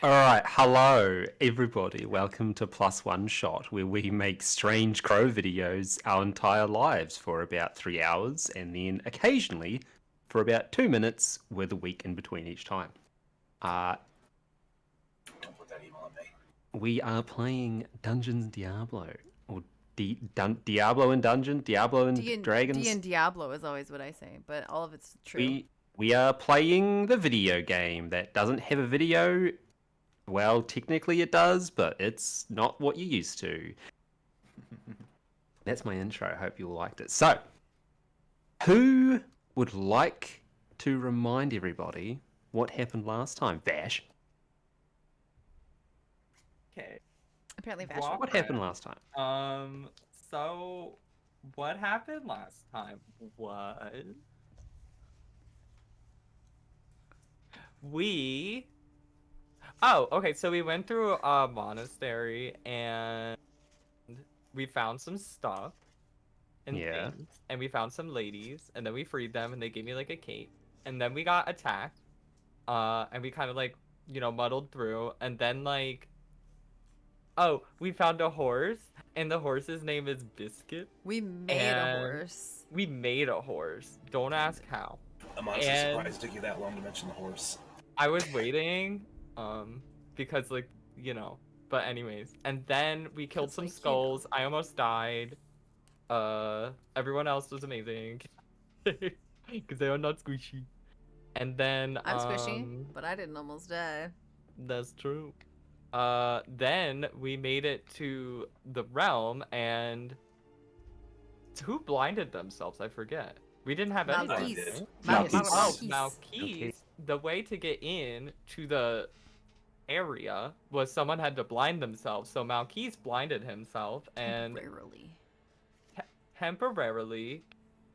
Alright, hello everybody. Welcome to Plus One Shot, where we make strange crow videos our entire lives for about 3 hours, and then occasionally for about 2 minutes with a week in between each time. Don't put that evil on me. We are playing Dungeons & Diablo, or Diablo and Dungeon, Diablo and Dragons. D&Diablo is always what I say, but all of it's true. We are playing the video game that doesn't have a video. Well, technically it does, but it's not what you're used to. That's my intro. I hope you all liked it. So, who would like to remind everybody what happened last time? Vash. Okay. Apparently, Vash. What happened last time? So what happened last time was so we went through a monastery and we found some stuff and things, and we found some ladies, and then we freed them and they gave me like a cape, and then we got attacked, and we kind of like, muddled through, and then like, we found a horse, and the horse's name is Biscuit. We made a horse. We made a horse. Don't ask how. I'm honestly surprised it took you that long to mention the horse. I was waiting, because like, but anyways. And then we killed some skulls. I almost died. Everyone else was amazing. Because they are not squishy. And then, I'm squishy, but I didn't almost die. That's true. Then we made it to the realm, and who blinded themselves? I forget. We didn't have anything. Malquise. The way to get in to the area was someone had to blind themselves. So Malquise blinded himself and temporarily.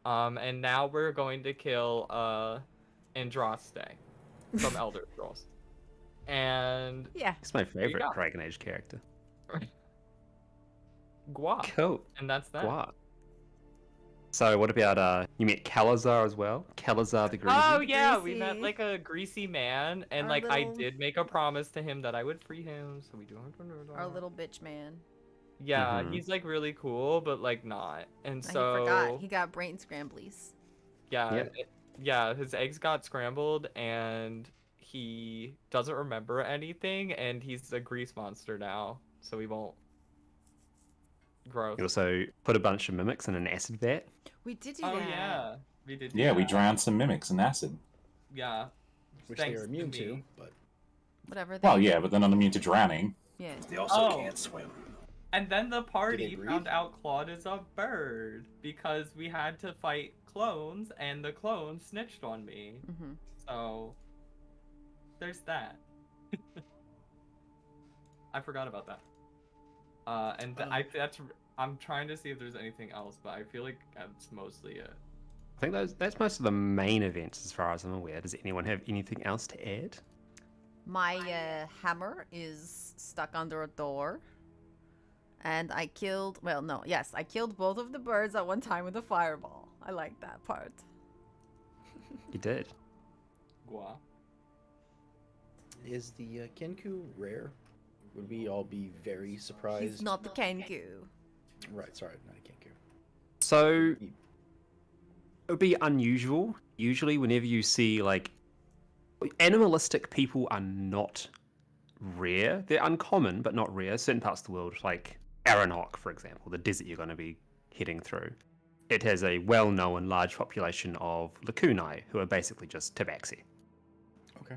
And now we're going to kill Andraste from Elder Scrolls. And yeah, it's my favorite Dragon Age character. Gua. Cool. And that's that. Gua. So what about you met Calazar as well? Calazar the Greasy? Oh yeah, we met like a greasy man, and like I did make a promise to him that I would free him, so we do our little bitch man. Yeah, he's like really cool, but like not. And so he forgot. He got brain scramblies. Yeah, his eggs got scrambled, and he doesn't remember anything, and he's a grease monster now, so he won't. Gross. You also put a bunch of mimics in an acid vat. We did do that. Oh yeah, we did. We drowned some mimics in acid. Yeah, which they are immune to, but whatever. Well, yeah, but they're not immune to drowning. Yeah. They also can't swim. And then the party found out Claude is a bird because we had to fight clones, and the clone snitched on me. So there's that. I forgot about that. And I'm trying to see if there's anything else, but I feel like that's mostly it. I think that's most of the main events as far as I'm aware. Does anyone have anything else to add? My hammer is stuck under a door. And I killed, I killed both of the birds at one time with a fireball. I like that part. You did. Gua. Is the Kenku rare? Would we all be very surprised? He's not the Kenku. Right, sorry, not a Kenku. So, it would be unusual. Usually whenever you see, like, animalistic people are not rare. They're uncommon, but not rare. Certain parts of the world, like Aranok, for example, the desert you're going to be heading through. It has a well-known large population of Lacunae, who are basically just tabaxi. Okay.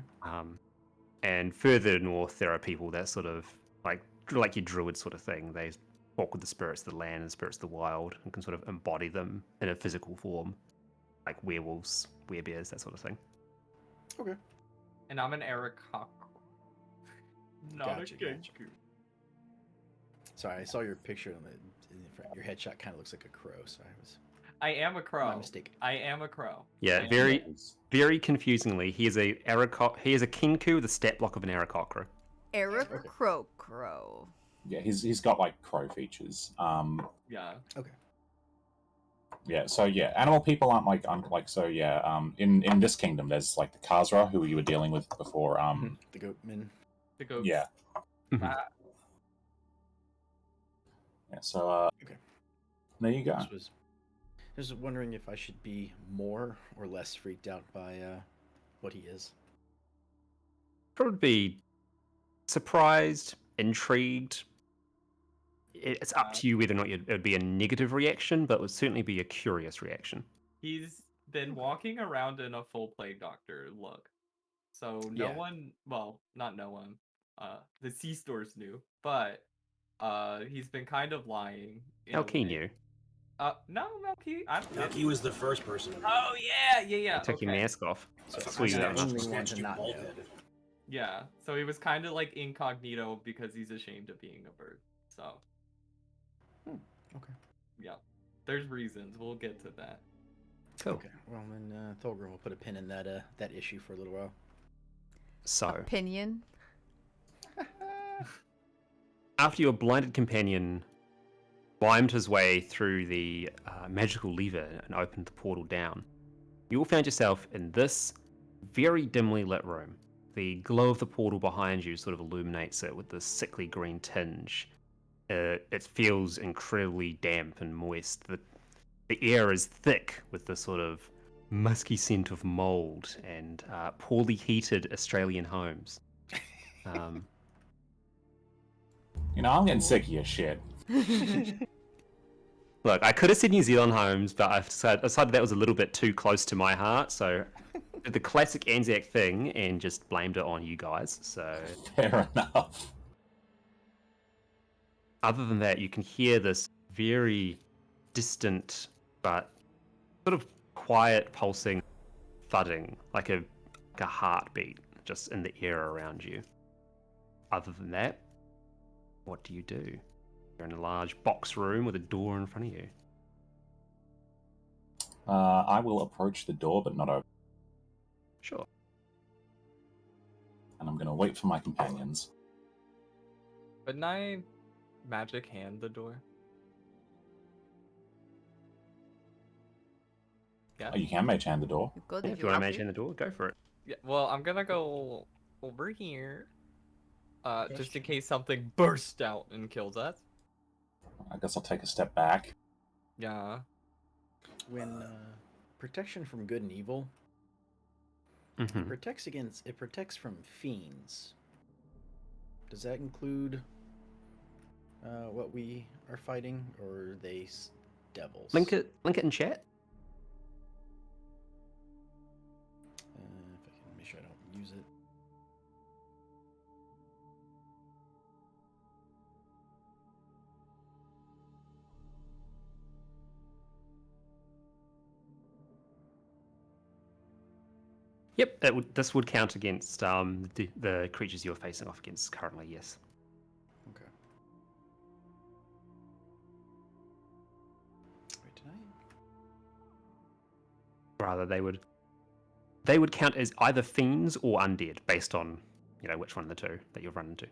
And further north, there are people that sort of, like your druid sort of thing. They walk with the spirits of the land and spirits of the wild and can sort of embody them in a physical form. Like werewolves, werebears, that sort of thing. Okay. And I'm an Arakok. Not a Kenku. Sorry, I saw your picture in front. Your headshot kind of looks like a crow, so I am a crow. My mistake. I am a crow. Yeah, very confusingly, he is a Kenku with a stat block of an Aarakocra. Crow. Yeah, he's got like crow features. Yeah. Okay. Yeah, so yeah, animal people aren't in this kingdom there's like the Khazra who you were dealing with before. The Goatmen. The goats. Yeah. Mhm. Yeah. So Okay. there you go. This was just wondering if I should be more or less freaked out by what he is. Probably be surprised, intrigued. It's up to you whether or not it would be a negative reaction, but it would certainly be a curious reaction. He's been walking around in a full plague doctor look. So no Yeah. one, well, not no one, the C stores knew, but he's been kind of lying in How a keen way. you? No, Melky, I don't know. He was the first person. Oh yeah, Take your okay. mask off. So Sweet, I'm that the one. only one to not know. Yeah, so he was kind of like incognito because he's ashamed of being a bird. So. Okay. Yeah, there's reasons. We'll get to that. Cool. Okay. Well, then Thulgrim will put a pin in that issue for a little while. So, Opinion. after your blinded companion climbed his way through the magical lever and opened the portal down, you all found yourself in this very dimly lit room. The glow of the portal behind you sort of illuminates it with this sickly green tinge. It feels incredibly damp and moist. The air is thick with the sort of musky scent of mold and poorly heated Australian homes. I'm getting sick of your shit. Look, I could have said New Zealand homes, but I decided that was a little bit too close to my heart, so I did the classic Anzac thing and just blamed it on you guys. So, Fair enough. other than that, you can hear this very distant but sort of quiet pulsing thudding, like a heartbeat just in the air around you. Other than that, what do you do? You're in a large box room with a door in front of you. I will approach the door, but not open. Sure. And I'm going to wait for my companions. Couldn't I magic hand the door? Yeah. Oh, you can mage hand the door. You could Yeah, if if you want to have maintain the door, go for it. Yeah. Well, I'm gonna go over here, just in case something bursts out and kills us. I guess I'll take a step back. Yeah. When protection from good and evil, Mhm. it protects from fiends. Does that include what we are fighting, or are they devils? Link it in chat. If I can make sure I don't use it. Yep, this would count against the creatures you're facing off against currently. Yes. Okay. Wait, did I? Rather, they would count as either fiends or undead, based on which one of the two that you've run into.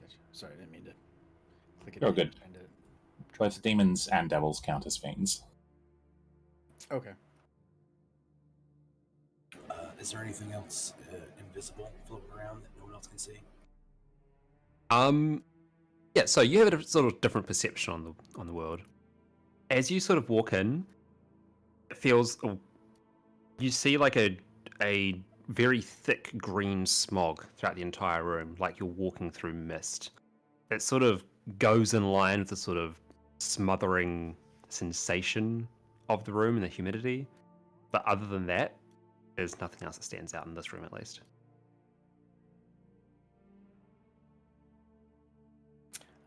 Gotcha. Sorry, I didn't mean to click it. You're good. Trying to- Both demons and devils count as fiends. Okay. Is there anything else invisible floating around that no one else can see? Yeah. So you have a sort of different perception on the world. As you sort of walk in, it feels you see like a very thick green smog throughout the entire room, like you're walking through mist. It sort of goes in line with the sort of smothering sensation of the room and the humidity. But other than that, there's nothing else that stands out in this room, at least.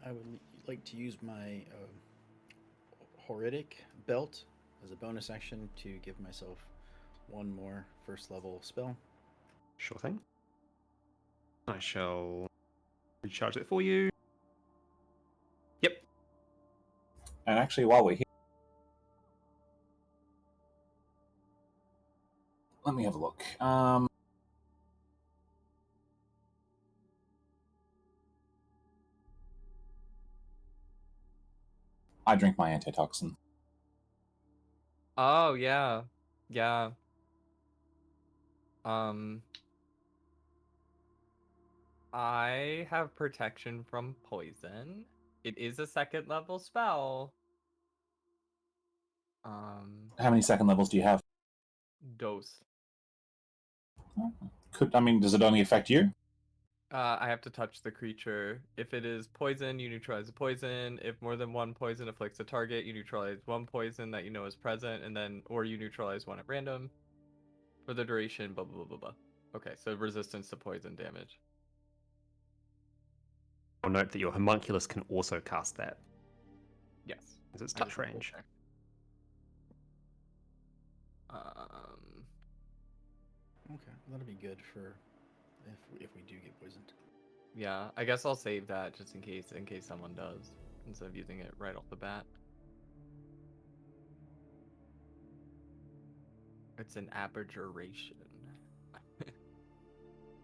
I would like to use my Horitic belt as a bonus action to give myself one more first level spell. Sure thing. I shall recharge it for you. Yep. And actually, while we're here, let me have a look. I drink my antitoxin. Oh yeah, yeah. I have protection from poison. It is a 2nd level spell. How many second levels do you have? Dose. Does it only affect you? I have to touch the creature. If it is poison, you neutralize the poison. If more than one poison afflicts a target, you neutralize one poison that you know is present, and then or you neutralize one at random for the duration. Blah blah blah blah blah. Okay, so resistance to poison damage. I'll note that your homunculus can also cast that, Yes, as it's I touch just double range. checked. Okay, that'll be good for if we do get poisoned. Yeah, I guess I'll save that just in case someone does, instead of using it right off the bat. It's an abjuration.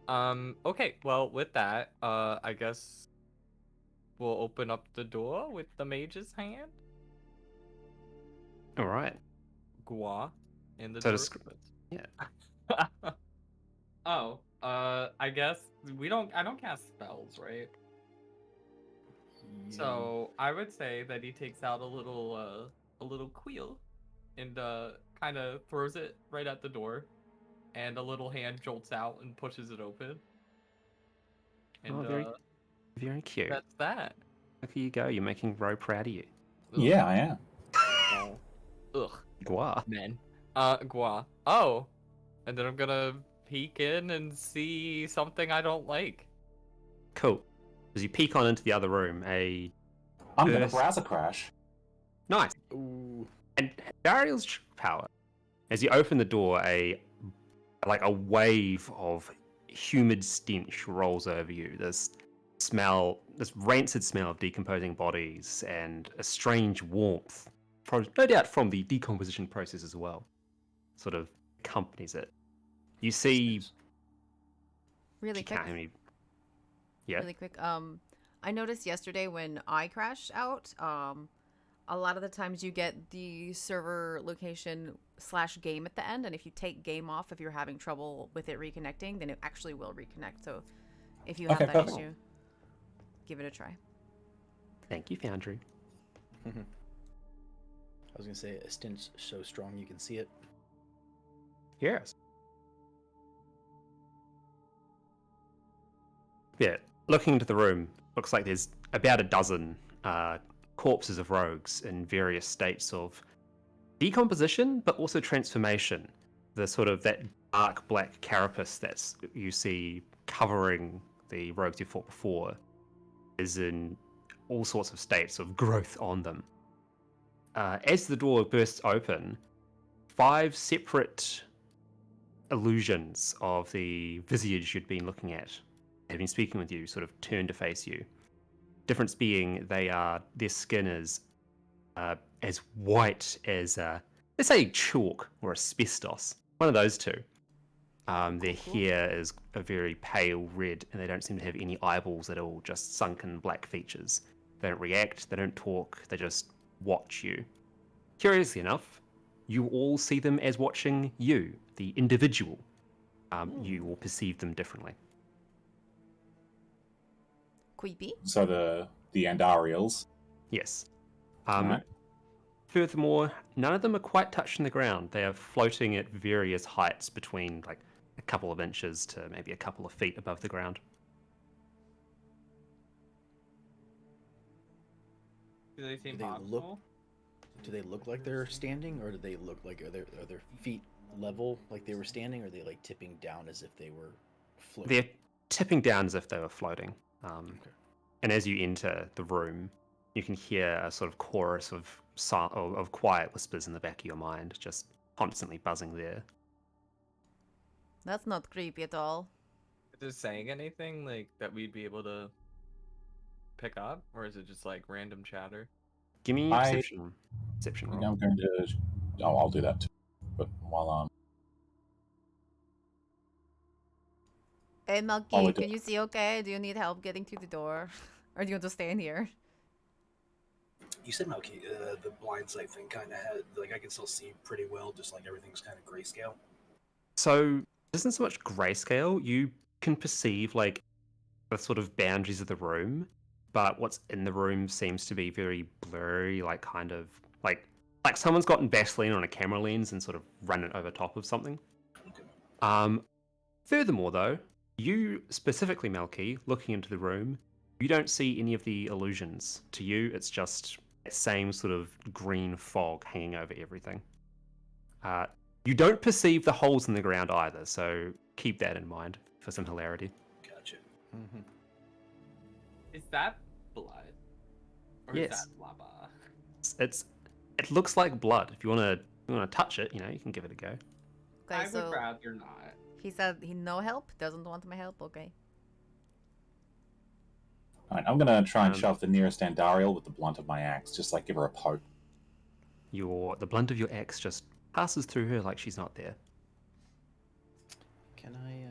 Okay, well with that, I guess we'll open up the door with the mage's hand. All right. Gua, and the So door just- yeah. opens. Oh, I guess I don't cast spells, right? So I would say that he takes out a little quill and kind of throws it right at the door, and a little hand jolts out and pushes it open. And Oh, very cute. that's that. Look at you go. You're making Ro proud of you. Ugh. Yeah, I am. Oh. Ugh, Gua. men. Gua. Oh, and then I'm gonna peek in and see something I don't like. Cool. As you peek on into the other room, a I'm gonna Yes. browser crash. nice Ooh. and Dariel's true power. As you open the door, a wave of humid stench rolls over you. This rancid smell of decomposing bodies, and a strange warmth, no doubt from the decomposition process as well, sort of accompanies it. You see, Really you quick. can't hear me. Yeah. Really quick. I noticed yesterday when I crashed out, a lot of the times you get the server location / game at the end, and if you take game off, if you're having trouble with it reconnecting, then it actually will reconnect. So if you have Okay, that perfect. issue, give it a try. Thank you, Foundry. I was gonna say a stench so strong you can see it. Yes. Yeah, looking into the room, looks like there's about a dozen corpses of rogues in various states of decomposition, but also transformation. The sort of that dark black carapace that you see covering the rogues you fought before is in all sorts of states of growth on them. As the door bursts open, 5 separate illusions of the visage you'd been looking at have been speaking with you, sort of turn to face you. Difference being their skin is as white as, let's say, chalk or asbestos. One of those two. Their hair is a very pale red, and they don't seem to have any eyeballs at all, just sunken black features. They don't react, they don't talk, they just watch you. Curiously enough, you all see them as watching you, the individual. You will perceive them differently. Creepy. So the Andariels. Yes. Alright. Furthermore, none of them are quite touching the ground. They are floating at various heights between like a couple of inches to maybe a couple of feet above the ground. Do they seem Do they possible? Do they look like they're standing, or do they look like are their feet level like they were standing, or are they like tipping down as if they were floating? They're tipping down as if they were floating. Okay. And as you enter the room, you can hear a sort of chorus of quiet whispers in the back of your mind, just constantly buzzing there. That's not creepy at all. Is it saying anything like that we'd be able to pick up, or is it just like random chatter? Give me a I- perception roll. I'm going to. Oh, I'll do that too. But while Hey, Milky, Oh, we do- can you see okay? Do you need help getting through the door? Or do you want to stay in here? You said Melky, the blind sight thing kind of had, like, I can still see pretty well, just like everything's kind of grayscale. So it isn't so much grayscale. You can perceive like the sort of boundaries of the room, but what's in the room seems to be very blurry, like kind of like someone's gotten Vaseline on a camera lens and sort of run it over top of something. Okay. Furthermore, though, you specifically, Melky, looking into the room, you don't see any of the illusions. To you, it's just that same sort of green fog hanging over everything. You don't perceive the holes in the ground either, so keep that in mind for some hilarity. Gotcha. Mm-hmm. Is that blood? Or Yes. is that lava? It looks like blood. If you wanna touch it, you can give it a go. Okay, I so would rather not. he said he no help, doesn't want my help. Okay. Alright, I'm gonna try and Um, shove the nearest Andariel with the blunt of my axe, just like give her a poke. The blunt of your axe just passes through her like she's not there. Can I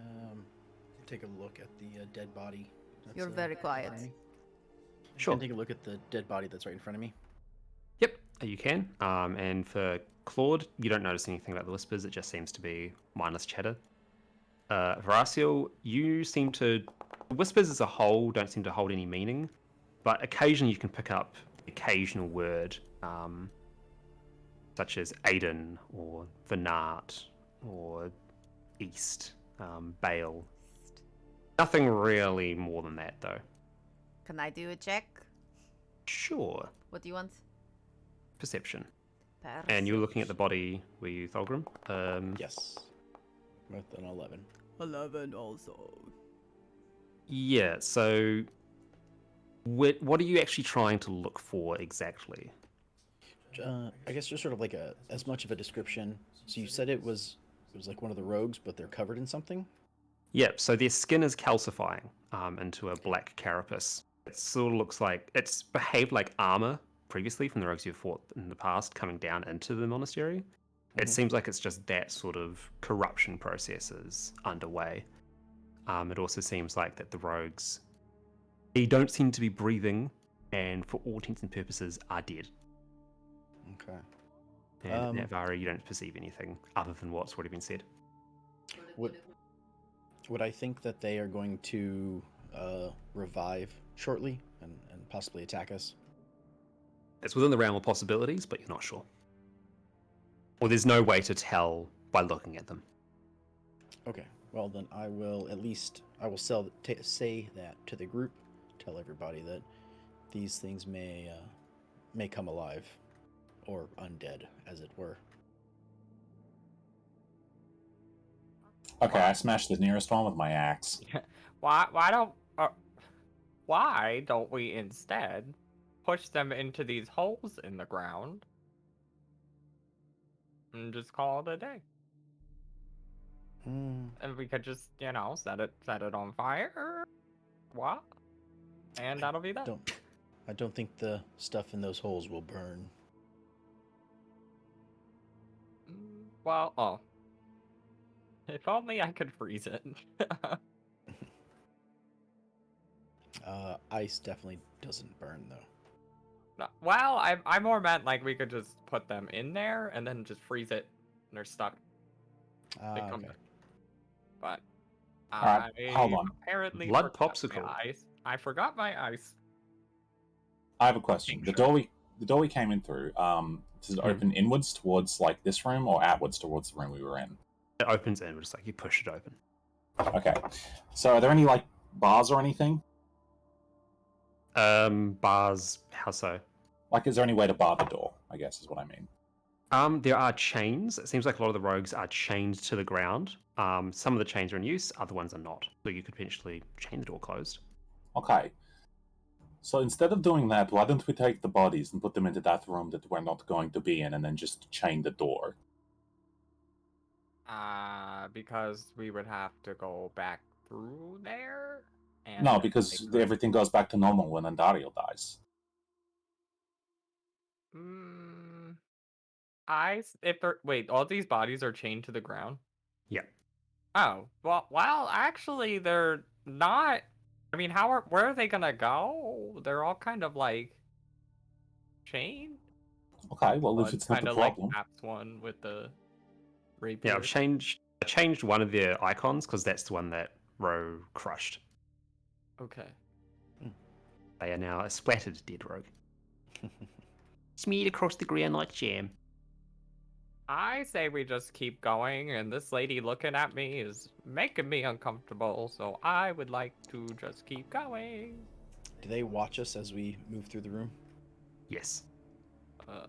take a look at the dead body? You're very in quiet. front of me? Sure. Can I take a look at the dead body that's right in front of me? Yep, you can. And for Claude, you don't notice anything about the whispers. It just seems to be mindless chatter. Horacio, the whispers as a whole don't seem to hold any meaning, but occasionally you can pick up the occasional word, such as Aiden or Venat or East, Bale. Nothing really more than that, though. Can I do a check? Sure. What do you want? Perception. And you were looking at the body, were you, Thulgrim? Yes. With an 11. 11 also. Yeah, so what are you actually trying to look for exactly? I guess just sort of like as much of a description. So you said it was like one of the rogues, but they're covered in something? Yep, so their skin is calcifying into a black carapace. It sort of looks like it's behaved like armor previously from the rogues you've fought in the past coming down into the monastery. It Mhm. seems like it's just that sort of corruption process is underway. It also seems like that the rogues, they don't seem to be breathing, and for all intents and purposes are dead. Okay. And Navari, you don't perceive anything other than what's already been said. Would I think that they are going to revive shortly and possibly attack us? It's within the realm of possibilities, but you're not sure. Or there's no way to tell by looking at them. Okay. Well, then I will say that to the group. Tell everybody that these things may come alive, or undead, as it were. Okay, I smashed the nearest one with my axe. Why don't we instead push them into these holes in the ground and just call it a day? And we could just, set it on fire. What? And that'll be that. I don't think the stuff in those holes will burn. Well, if only I could freeze it. Ice definitely doesn't burn, though. Well, I more meant like we could just put them in there and then just freeze it and they're stuck. They come Okay. back. But Alright, hold on. apparently Blood forgot popsicle. my ice. I forgot my ice. I have a question. The door we came in through, does it Hmm. open inwards towards like this room or outwards towards the room we were in? It opens inwards, like you push it open. Okay. So are there any like bars or anything? Bars, how so? Like, is there any way to bar the door? I guess is what I mean. There are chains. It seems like a lot of the rogues are chained to the ground. Some of the chains are in use, other ones are not. So you could potentially chain the door closed. Okay. So instead of doing that, why don't we take the bodies and put them into that room that we're not going to be in, and then just chain the door? Because we would have to go back through there. And No, then because they could- everything goes back to normal when Andariel dies. Wait, all these bodies are chained to the ground? Yeah. Oh, well, actually, they're not. I mean, where are they gonna go? They're all kind of like chained. Okay, well, if it's not Kind a of like problem. Apps one with the rapier. Yeah, I changed one of their icons because that's the one that Ro crushed. Okay. They are now a splattered dead rogue. Smeared across the ground like jam. I say we just keep going, and this lady looking at me is making me uncomfortable, so I would like to just keep going. Do they watch us as we move through the room? Yes. Uh,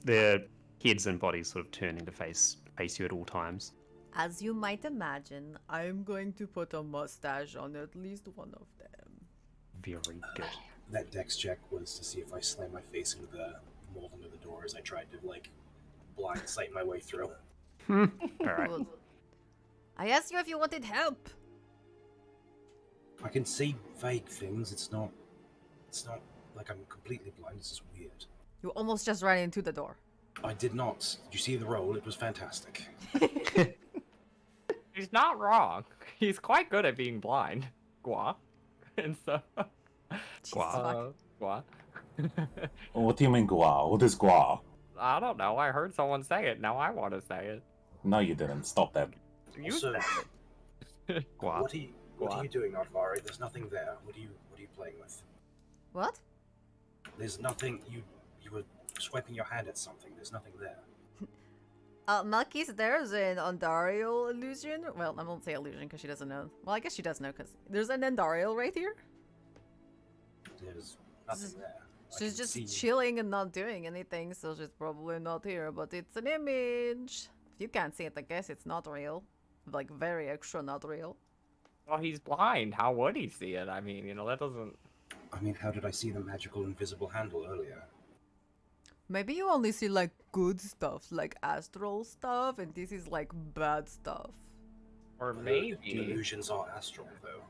Their heads and bodies sort of turning to face you at all times. As you might imagine, I'm going to put a mustache on at least one of them. Very good. That dex check was to see if I slam my face into the mold under the door as I tried to, like, blind sight my way through. All right. Good. I asked you if you wanted help. I can see vague things. It's not like I'm completely blind. It's just weird. You almost just ran into the door. I did not. Did you see the roll? It was fantastic. he's not wrong. He's quite good at being blind. Gua. And so... Gua. Gua. What do you mean, Gua? What is Gua? I don't know. I heard someone say it. Now I want to say it. No, you didn't. Stop that. You Also, said it. Gua. what are you doing, Arvari? There's nothing there. What are you playing with? What? There's nothing. You were swiping your hand at something. There's nothing there. Malkis, there's an Andariel illusion. Well, I won't say illusion because she doesn't know. Well, I guess she does know because there's an Andariel right here. There's nothing there. I She's can just see- chilling and not doing anything, so she's probably not here, but it's an image. If you can't see it, I guess it's not real. Like, very extra not real. Well, he's blind. How would he see it? I mean, that doesn't... I mean, how did I see the magical invisible handle earlier? Maybe you only see, like, good stuff, like astral stuff, and this is, like, bad stuff. Or The maybe... illusions are astral, though.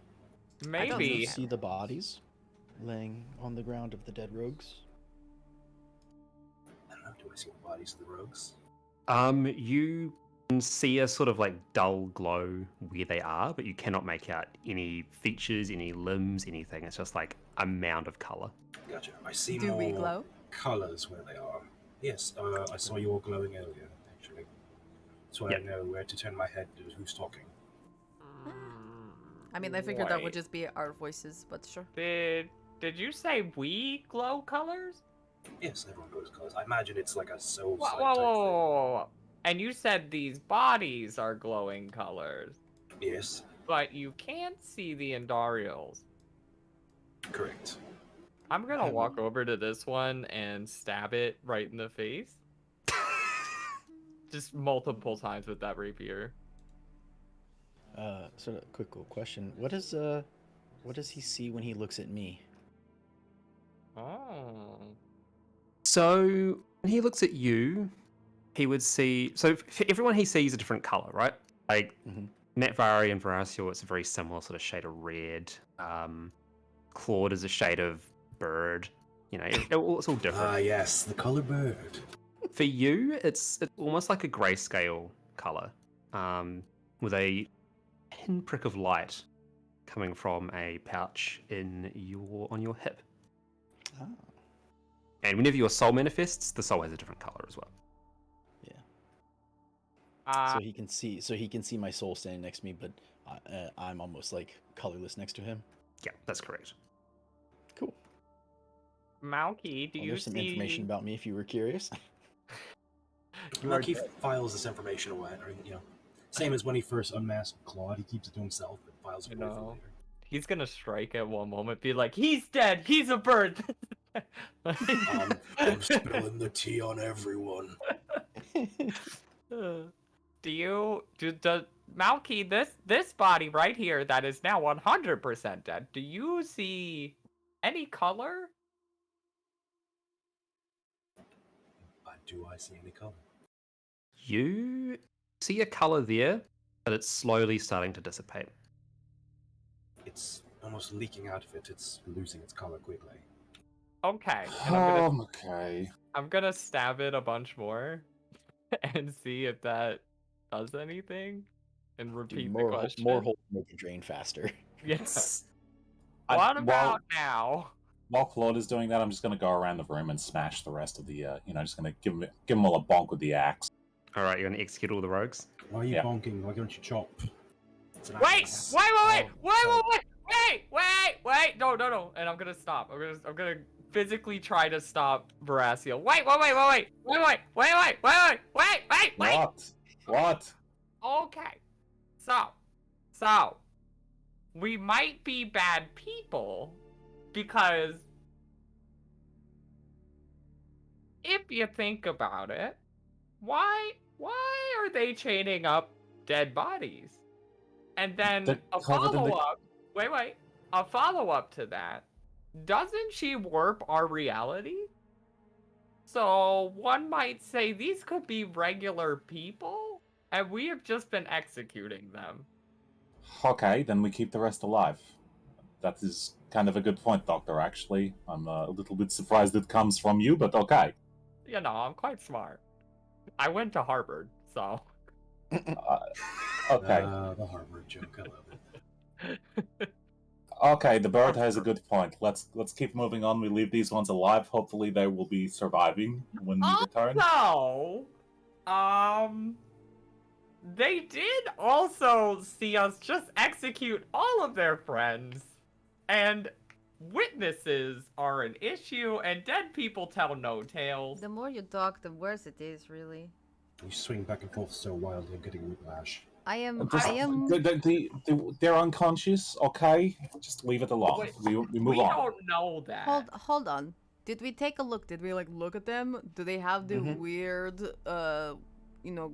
Do Maybe... you see the bodies laying on the ground of the dead rogues? I don't know. Do I see the bodies of the rogues? You can see a sort of like dull glow where they are, but you cannot make out any features, any limbs, anything. It's just like a mound of color. Gotcha. I see Do more we glow? colors where they are. Yes, I saw you all glowing earlier, actually. So Yep. I know where to turn my head to who's talking. I mean, I figured that would Wait. just be our voices, but sure. Did you say we glow colors? Yes, everyone goes colors. I imagine it's like a soul Whoa, sight whoa, type whoa, whoa, whoa. And you said these bodies are glowing colors, thing. Yes, but you can't see the Andariels. correct. I'm gonna walk over to this one and stab it right in the face. Just multiple times with that rapier. Sort of quick question. What does he see when he looks at me? Oh. So when he looks at you, he would see. So for everyone, he sees a different color, right? Like Mhm. Natvari and Varasio, it's a very similar sort of shade of red. Claude is a shade of bird. It's all different. Ah, yes, the color bird. For you, it's almost like a grayscale color, with a pinprick of light coming from a pouch on your hip. Ah, And whenever your soul manifests, the soul has a different color as well. yeah. So he can see. So he can see my soul standing next to me, but I'm almost like colorless next to him. Yeah, that's correct. Cool. Malky, do Well, you there's some see... information about me if you were curious. You are He files this information away, or, same as when he first unmasked Claude, he keeps it to himself, but files it away for later. He's gonna strike at one moment, be like, he's dead, he's a bird. I'm spilling the tea on everyone. Malky, this body right here that is now 100% dead, do you see any color? Do I see any color? You see a color there, but it's slowly starting to dissipate. It's almost leaking out of it. It's losing its color quickly. Okay. And Okay. I'm gonna stab it a bunch more and see if that does anything. And repeat Dude, the more question. more holes make it drain faster. Yes. I- What while- about now? While Claude is doing that, I'm just going to go around the room and smash the rest of the, just going to give them all a bonk with the axe. All right, you're gonna execute all the rogues. Why are you Yeah. bonking? Why don't you chop? It's an Wait! axe. Wait! Oh, no, and I'm gonna stop. I'm gonna physically try to stop Veraciel. Wait. What? Okay. So, we might be bad people because if you think about it, why are they chaining up dead bodies? And then They're a covered in the- follow-up. Wait. A follow-up to that. Doesn't she warp our reality? So one might say these could be regular people, and we have just been executing them. Okay, then we keep the rest alive. That is kind of a good point, Doctor, actually. I'm a little bit surprised it comes from you, but okay. You know, I'm quite smart. I went to Harvard, so... Okay. The Harvard joke, I love it. Okay, the bird has a good point. Let's keep moving on. We leave these ones alive. Hopefully they will be surviving when we return. So, they did also see us just execute all of their friends, and witnesses are an issue, and dead people tell no tales. The more you talk, the worse it is, really. You swing back and forth so wildly, I'm getting whiplash. I am. They're unconscious, okay? Just leave it alone. Wait, We move we on. don't know that. Hold on. Did we take a look? Did we like look at them? Do they have the weird, you know,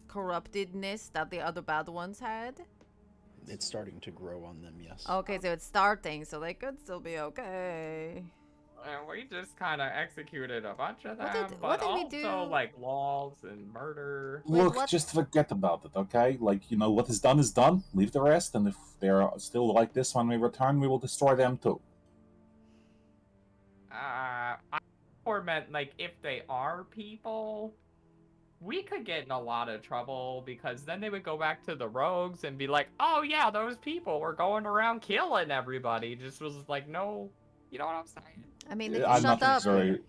corruptedness that the other bad ones had? It's starting to grow on them, yes. Okay, so it's starting, so they could still be okay. And we just kind of executed a bunch of them, what but did we also do? like laws and murder. Wait, Look, what? just forget about it, okay? Like, you know, what is done is done. Leave the rest, and if they're still like this when we return, we will destroy them too. I more meant like if they are people, we could get in a lot of trouble because then they would go back to the rogues and be like, "Oh yeah, those people were going around killing everybody." Just was like, no, you know what I'm saying? I mean, if you I'm shut not up, very...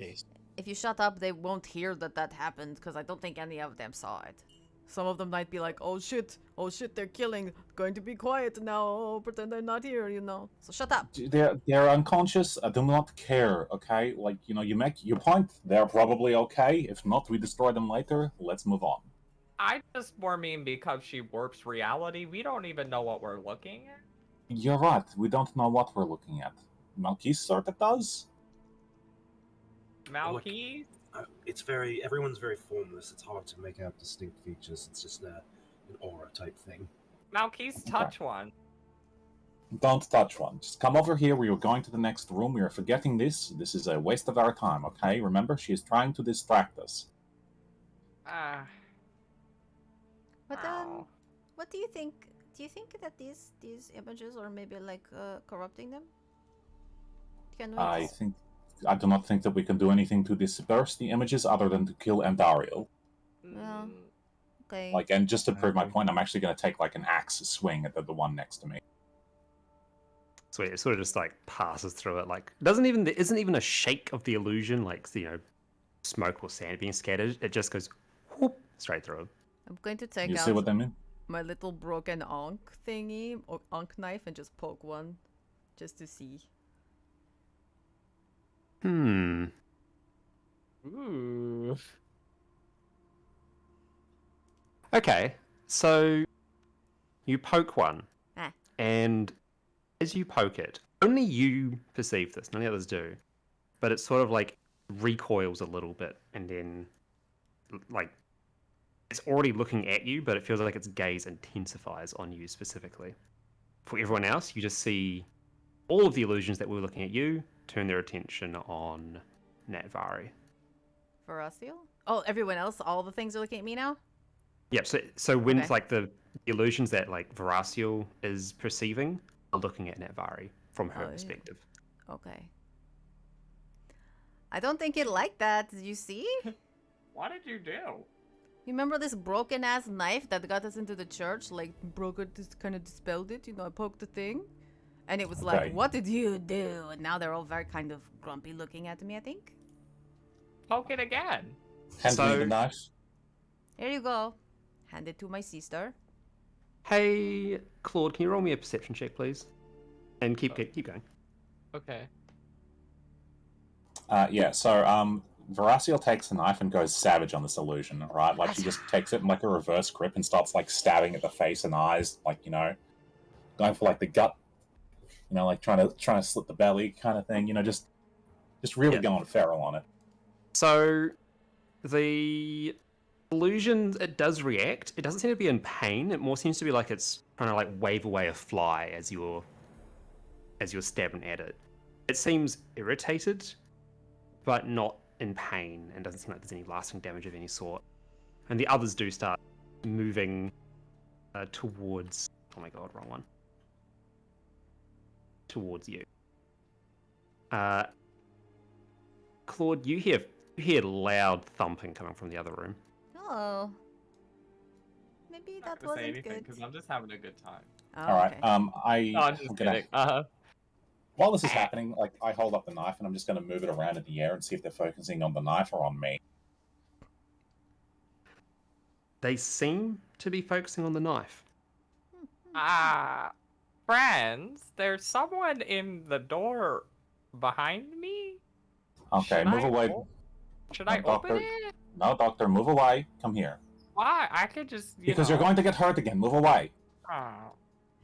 if you shut up, they won't hear that happened because I don't think any of them saw it. Some of them might be like, "Oh shit, they're killing. Going to be quiet now. Oh, pretend they're not here," you know. So shut up. They're unconscious. I do not care, okay? Like, you know, you make your point. They're probably okay. If not, we destroy them later. Let's move on. I just more mean because she warps reality. We don't even know what we're looking at. You're right. We don't know what we're looking at. Malkis sort of does. Malkis? Everyone's very formless. It's hard to make out distinct features. It's just an aura type thing. Malkis, touch one. Don't touch one. Just come over here. We are going to the next room. We are forgetting this. This is a waste of our time, okay? Remember, she is trying to distract us. But Ow. what do you think? Do you think that these images are maybe like corrupting them? Can we? I do not think that we can do anything to disperse the images other than to kill Andariel. Well, okay. Like, and just to prove my point, I'm actually going to take like an axe swing at the one next to me. So it sort of just like passes through it. Like there isn't even a shake of the illusion, like, you know, smoke or sand being scattered. It just goes whoop, straight through. I'm going to take You out see what I mean? my little broken Ankh thingy or Ankh knife and just poke one, just to see. Hmm. Ooh. Okay, so you poke one, Ah. and as you poke it, only you perceive this, none of the others do. But it sort of like recoils a little bit, and then like it's already looking at you, but it feels like its gaze intensifies on you specifically. For everyone else, you just see all of the illusions that were looking at you turn their attention on Natvari. Veraciel? Oh, everyone else, all the things are looking at me now? Yep, so when Okay. like the illusions that like Veraciel is perceiving are looking at Natvari from her Oh, yeah. perspective. Okay. I don't think it like that. Did you see? What did you do? You remember this broken ass knife that got us into the church? Like broke it, just kind of dispelled it. You know, I poked the thing, and it was Okay. like, "What did you do?" And now they're all very kind of grumpy looking at me. I think. Poke it again. Hand me So- the knife. Here you go. Hand it to my sister. Hey, Claude, can you roll me a perception check, please? And keep going. Okay. So Veraciel takes the knife and goes savage on this illusion, right? Like, she just takes it in, like, a reverse grip and starts, like, stabbing at the face and eyes, like, going for, like, the gut, like, trying to slit the belly kind of thing, just really going feral on it. So, the illusion, it does react. It doesn't seem to be in pain. It more seems to be like it's trying to, like, wave away a fly as you're stabbing at it. It seems irritated, but not in pain, and doesn't seem like there's any lasting damage of any sort. And the others do start moving towards... Oh my god, wrong one. Towards you. Claude, you hear loud thumping coming from the other room. Oh. Maybe Not that gonna say wasn't anything good. because I'm just having a good time. Oh, All right. okay. No, I'm just kidding. While this is happening, like, I hold up the knife and I'm just going to move it around in the air and see if they're focusing on the knife or on me. They seem to be focusing on the knife. Friends, there's someone in the door behind me. Okay, move away. Should I open it? No, Doctor, move away. Come here. Why? I could just, Because you're going to get hurt again. Move away. Oh.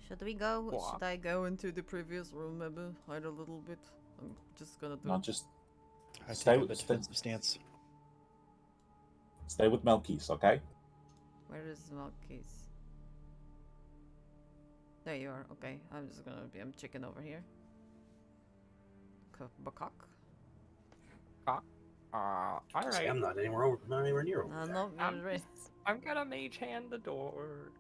Should we go? What? Should I go into the previous room, maybe? Hide a little bit? I'm just gonna do No, it. just I Stay take a with- defensive stance. stay with Melkis, okay? Where is Malkis? There you are. Okay, I'm just gonna be. I'm chicken over here. Bakak. See, Alright. I'm not anywhere near over there. No, you're right. I'm gonna mage hand the door.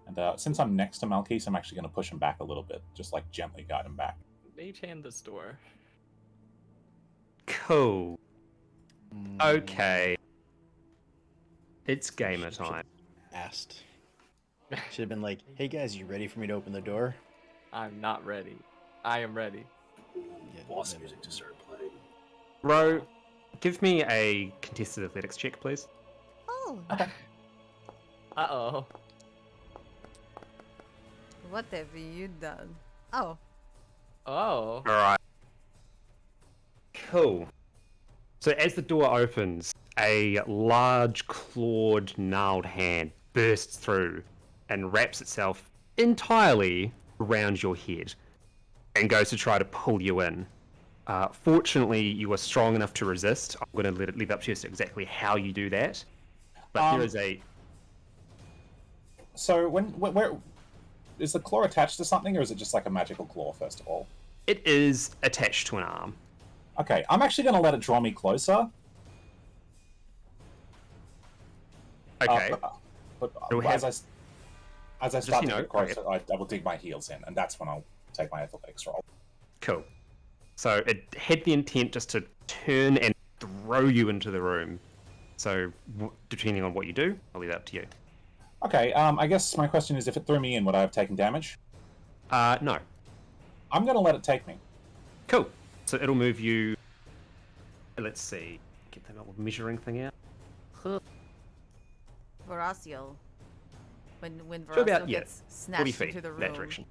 And since I'm next to Melkis, I'm actually going to push him back a little bit. Just, like, gently guide him back. Mage hand this door. Cool. Okay. It's gamer Should've time. Asked. Should have been like, "Hey guys, you ready for me to open the door?" I'm not ready. I am ready. Yeah, Boss no, music to start playing. Ro, give me a contested athletics check, please. Oh, Uh-oh. what have you done? Oh, Oh. Alright. Cool. So as the door opens, a large clawed, gnarled hand bursts through and wraps itself entirely around your head and goes to try to pull you in. Fortunately, you are strong enough to resist. I'm going to leave it up to you as to exactly how you do that. But there is a... So, where is the claw attached to something, or is it just like a magical claw, first of all? It is attached to an arm. Okay, I'm actually going to let it draw me closer. Okay. But Do we have- as I start to you know, get closer, I will dig my heels in, and that's when I'll take my athletics roll. Cool. So it had the intent just to turn and throw you into the room. So depending on what you do, I'll leave that up to you. Okay, I guess my question is, if it threw me in, would I have taken damage? No. I'm going to let it take me. Cool. So it'll move you... Let's see. Get that little measuring thing out. Veraciel. When So about, Veraciel yeah, gets 40 snatched feet, into the room, that direction.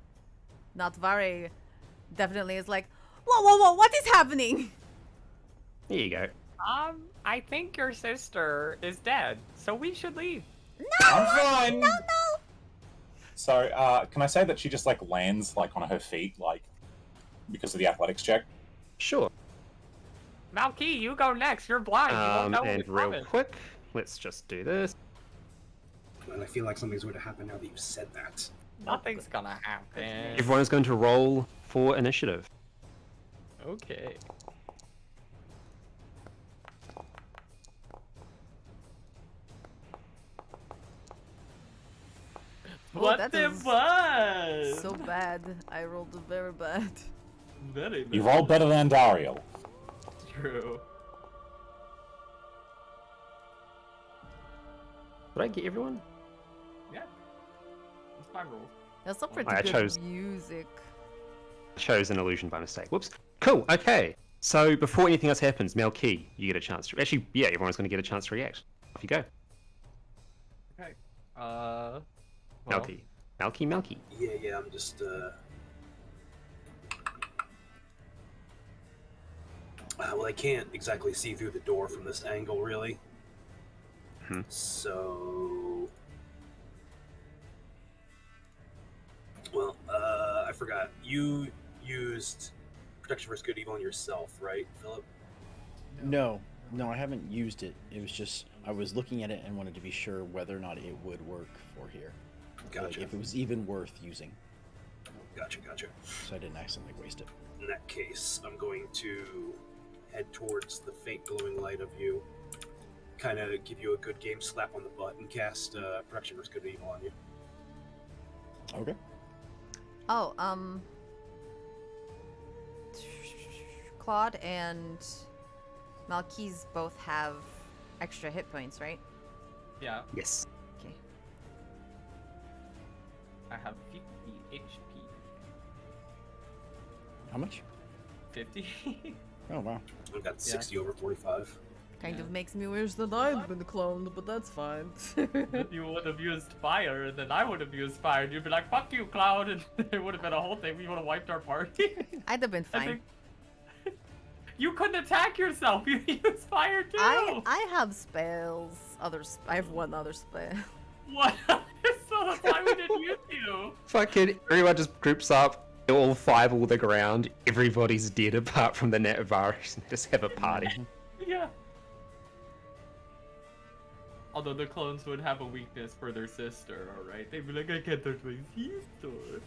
Natvare definitely is like, whoa, what is happening? There you go. I think your sister is dead, so we should leave. I'm fine! No! So, can I say that she just, like, lands, like, on her feet, like, because of the athletics check? Sure. Malky, you go next. You're blind. You won't know And what's real coming. quick, let's just do this. And I feel like something's going to happen now that you said that. Nothing's gonna happen. Everyone is going to roll for initiative. Okay. What that the is was? So bad. I rolled very bad. Very You rolled better than Dario. true. Did I get everyone? Yeah. It's my rule. That's some pretty I good chose- music. I chose an illusion by mistake. Whoops. Cool. Okay. So before anything else happens, Melky, you get a chance to... Actually, yeah, everyone's going to get a chance to react. Off you go. Okay. Well, Melky. Melky. Yeah, I'm just Well, I can't exactly see through the door from this angle, really. Mhm. So, well, I forgot. You used protection versus good evil on yourself, right, Philip? No, I haven't used it. It was just I was looking at it and wanted to be sure whether or not it would work for here. Like Gotcha. if it was even worth using, Gotcha. so I didn't accidentally waste it. In that case, I'm going to head towards the faint glowing light of you, kind of give you a good game slap on the butt, and cast protection versus good evil on you. Okay. Oh, Claude and Malkis both have extra hit points, right? Yeah, Yes. Okay. I have 50 HP. How much? 50? Oh wow. I've got 60 over 45. Kind Yeah. of makes me wish that I'd been cloned, but that's fine. You would have used fire, and then I would have used fire, and you'd be like, fuck you, Cloud, and it would have been a whole thing. We would have wiped our party. I'd have been I fine. think- You couldn't attack yourself. You used fire too. I have spells. I have one other spell. What? So that's why we didn't use you. Fucking everyone just groups up. They all five all the ground. Everybody's dead apart from the Natavarus. And they just have a party. Yeah. Although the clones would have a weakness for their sister, alright? They'd be like, I can't touch my sister.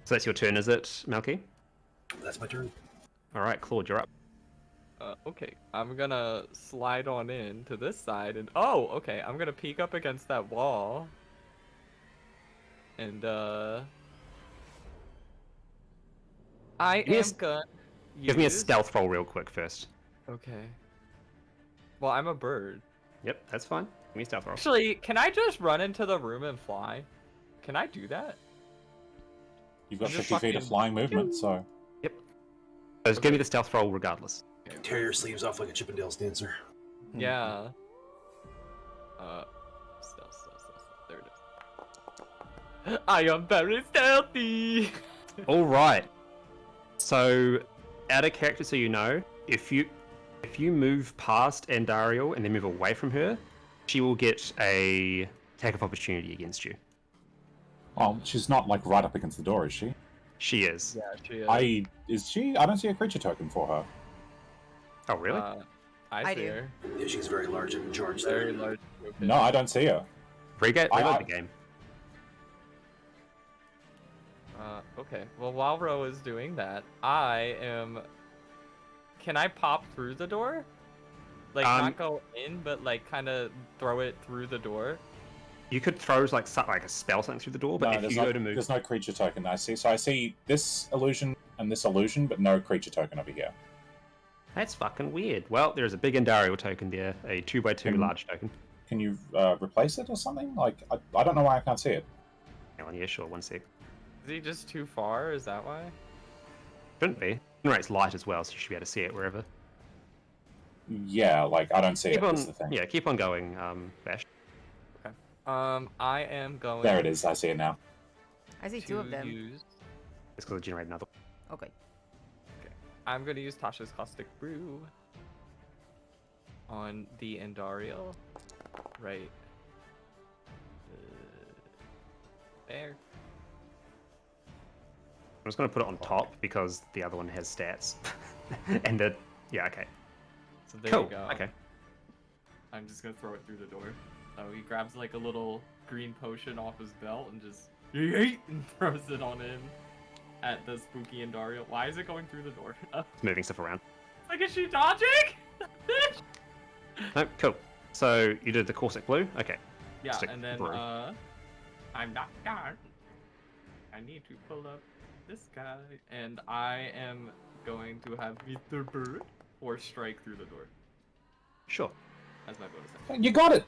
So that's your turn, is it, Malky? That's my turn. All right, Claude, you're up. Okay, I'm gonna slide on in to this side, and oh, okay, I'm gonna peek up against that wall, and I am Yes. gonna Give me a use- stealth roll real quick first. Okay. Well, I'm a bird. Yep, that's fine. Give me a stealth roll. Actually, can I just run into the room and fly? Can I do that? You've got Just 50 feet of fucking- flying movement, so Yep. So just give me the stealth roll regardless. Tear your sleeves off like a Chippendales dancer. Yeah. Stealth. There it is. I am very stealthy. All right. So, out of character, so you know, if you move past Andariel and then move away from her, she will get a attack of opportunity against you. well, she's not like right up against the door, is she? She is. Yeah, she is. I don't see a creature token for her. Oh, really? I I see do. her. Yeah, she's very large and in charge Very there. large. No, I don't see her. Reload I- the game. Okay. Well, while Ro is doing that, I am. Can I pop through the door? Like not go in, but like kind of throw it through the door. You could throw like a spell something through the door, but No, if there's, you go to move, there's no creature token I see. So I see this illusion and this illusion, but no creature token over here. that's fucking weird. Well, there's a big Andariel token there, a 2x2 large token. Can you replace it or something? Like, I don't know why I can't see it. Hang on, yeah, sure, one sec. Is he just too far? Is that why? Shouldn't be. It's light as well, so you should be able to see it wherever. Yeah, like, I don't see Keep it. on, That's the thing. yeah, keep on going, Bash. I am going. There it is. I see it now. I see two of them. Use... It's going to generate another. Okay. I'm gonna use Tasha's Caustic Brew on the Andariel. Right. There. I'm just going to put it on top because the other one has stats. And the yeah, okay. So there Cool. you go. Okay. I'm just gonna throw it through the door. So he grabs like a little green potion off his belt and just yeet and throws it on in at the spooky Andariel. Why is it going through the door? It's moving stuff around. Like, is she dodging? No, cool. So you did the Corsic Blue? Okay. Yeah, Stick and then brew. I'm not done. I need to pull up this guy, and I am going to have Mr. Bird or strike through the door Sure. as my bonus action. You got it.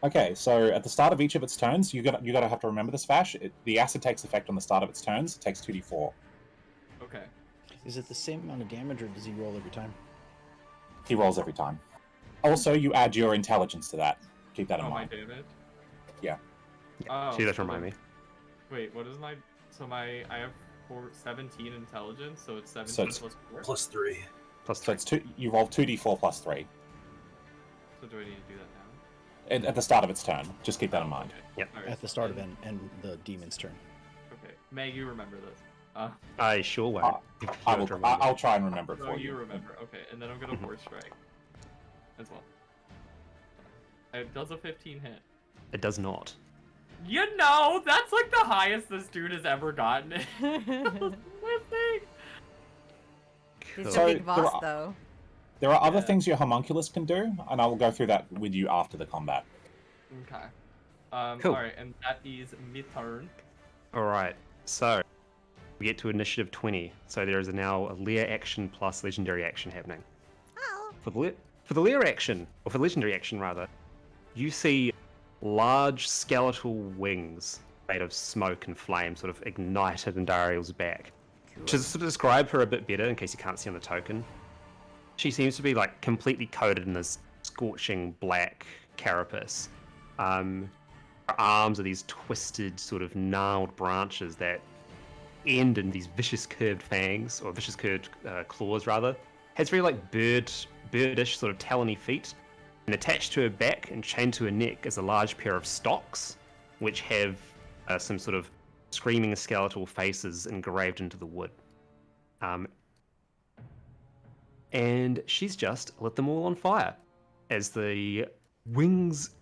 Okay, so at the start of each of its turns, you gotta have to remember this, Vash. The acid takes effect on the start of its turns. It takes 2d4. Okay. Is it the same amount of damage, or does he roll every time? He rolls every time. Also, you add your intelligence to that. Keep that in Oh, my mind. damage. Yeah. Oh, She does so remind then- me. Wait, what is my? So I have 17 intelligence, so it's 17 So it's- plus 4. Plus 3. Plus So 3. it's two. You roll 2d4 plus 3 So do I need to do that now? at the start of its turn. Just keep that in mind. Okay. Yep. Alright, At the so start of then- and the demon's turn. Okay, Meg, you remember this. I sure won't. If you I don't will. remember. I'll try and remember it No, for you you. remember. Okay, and then I'm gonna Mhm. force strike as well. It does a 15 hit. It does not. You know, that's like the highest this dude has ever gotten. He's Cool. a So, big there boss, are- though. There are other Yeah. things your homunculus can do, and I will go through that with you after the combat. Okay. Cool. Alright, and that is my turn. All right. So we get to initiative 20. So there is now a lair action plus legendary action happening. Oh. For the lair action, or for the legendary action rather, you see large skeletal wings made of smoke and flame sort of ignited in Dariel's back. To sort of describe her a bit better, in case you can't see on the token, she seems to be like completely coated in this scorching black carapace. Her arms are these twisted, sort of gnarled branches that end in these vicious curved fangs, or vicious curved claws rather. Has very like birdish sort of talony feet, and attached to her back and chained to her neck is a large pair of stocks, which have some sort of screaming skeletal faces engraved into the wood. And she's just lit them all on fire. As the wings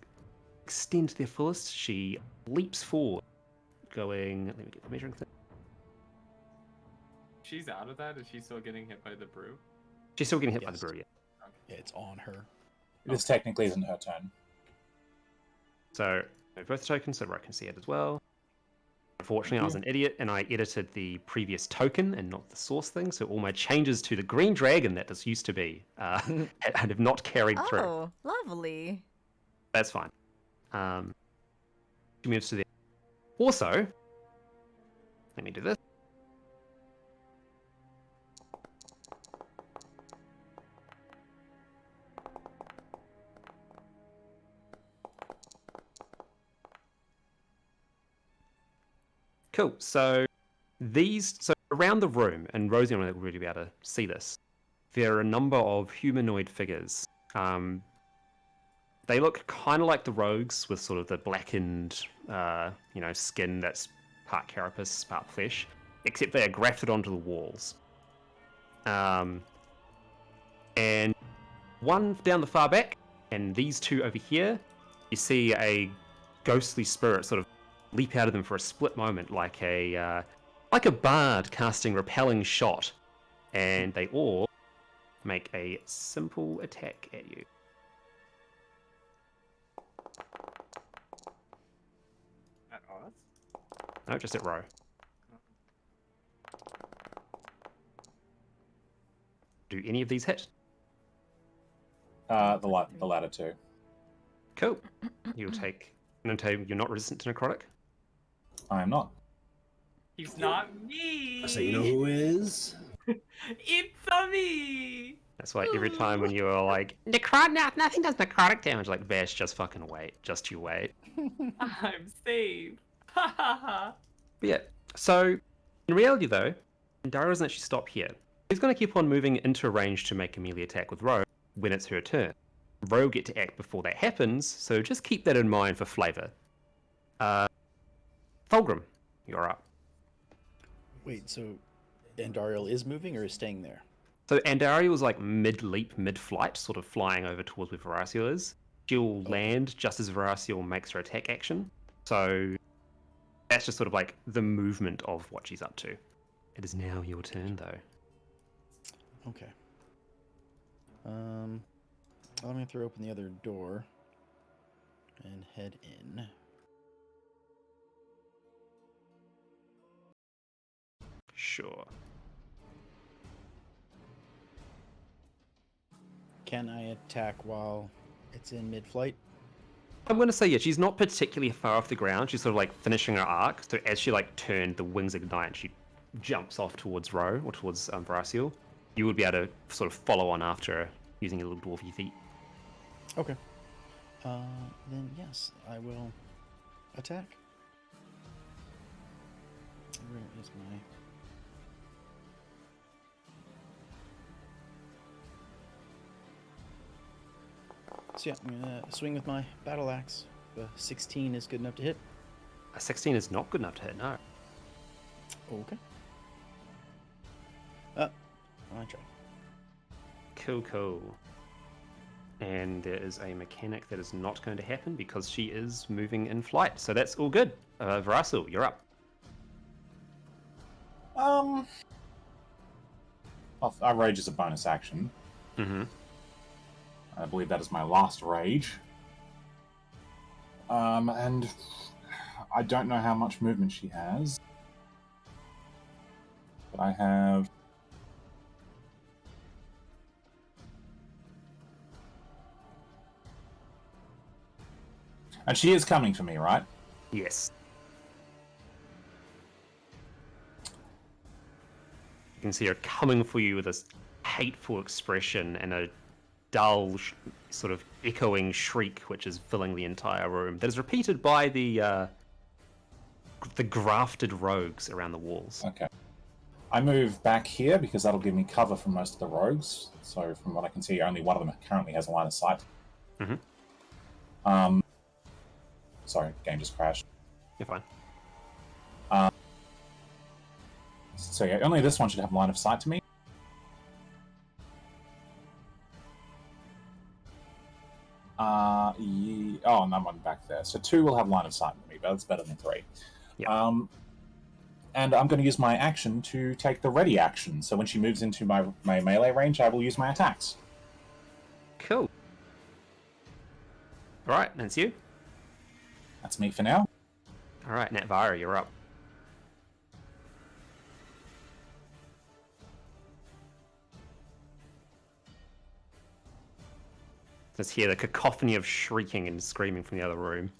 extend to their fullest, she leaps forward, going. Let me get the measuring thing. She's out of that? Is she still getting hit by the brew? She's still getting hit by Yes. the brew, yeah. Yeah, it's on her. This technically isn't her turn. So, both tokens, so I can see it as well. Unfortunately, I was an idiot and I edited the previous token and not the source thing, so all my changes to the green dragon that this used to be have not carried through. Oh, lovely. That's fine. She moves to the. Also, let me do this. Cool. So around the room, and Rosie will really be able to see this. There are a number of humanoid figures. They look kind of like the rogues, with sort of the blackened, skin that's part carapace, part flesh, except they are grafted onto the walls. And one down the far back, and these two over here, you see a ghostly spirit sort of leap out of them for a split moment, like a bard casting repelling shot, and they all make a simple attack at you. At us? No, just at row. Do any of these hit? The latter two. Cool. You'll take. You're not resistant to necrotic. I am not. He's not me! So you know who is? It's a me! That's why every time when you are like necrotic, nothing does necrotic damage, like Vash, just fucking wait. Just you wait. I'm safe. Ha ha ha. But yeah. So in reality, though, Dara doesn't actually stop here. He's going to keep on moving into range to make a melee attack with Ro when it's her turn. Ro will get to act before that happens, so just keep that in mind for flavor. Fulgrim, you're up. Wait, so Andariel is moving or is staying there? So Andariel is like mid-leap, mid-flight, sort of flying over towards where Veraciel is. She'll land just as Veraciel makes her attack action. So that's just sort of like the movement of what she's up to. It is now your turn, though. Okay. I'm gonna throw open the other door and head in. Sure. Can I attack while it's in mid-flight? I'm going to say, yeah, she's not particularly far off the ground. She's sort of like finishing her arc. So as she like turned, the wings ignite and she jumps off towards Ro or towards Veraciel. You would be able to sort of follow on after her using your little dwarfy feet. Okay. Then yes, I will attack. Where is my... So yeah, I'm gonna swing with my battle axe. 16 is good enough to hit. A 16 is not good enough to hit, no. Okay. I tried. Cool. And there is a mechanic that is not going to happen because she is moving in flight. So that's all good. Varasil, you're up. I rage as a bonus action. Mm-hmm. I believe that is my last rage. And I don't know how much movement she has. But I have... And she is coming for me, right? Yes. You can see her coming for you with this hateful expression and a dull, sort of echoing shriek, which is filling the entire room. That is repeated by the grafted rogues around the walls. Okay. I move back here because that'll give me cover from most of the rogues. So from what I can see, only one of them currently has a line of sight. Mm-hmm. Sorry, game just crashed. You're fine. So yeah, only this one should have line of sight to me. Yeah. Oh, and that one back there. So 2 will have line of sight to me, but that's better than 3. Yeah. And I'm going to use my action to take the ready action. So when she moves into my melee range, I will use my attacks. Cool. All right, that's you. That's me for now. All right, Natvara, you're up. Just hear the cacophony of shrieking and screaming from the other room.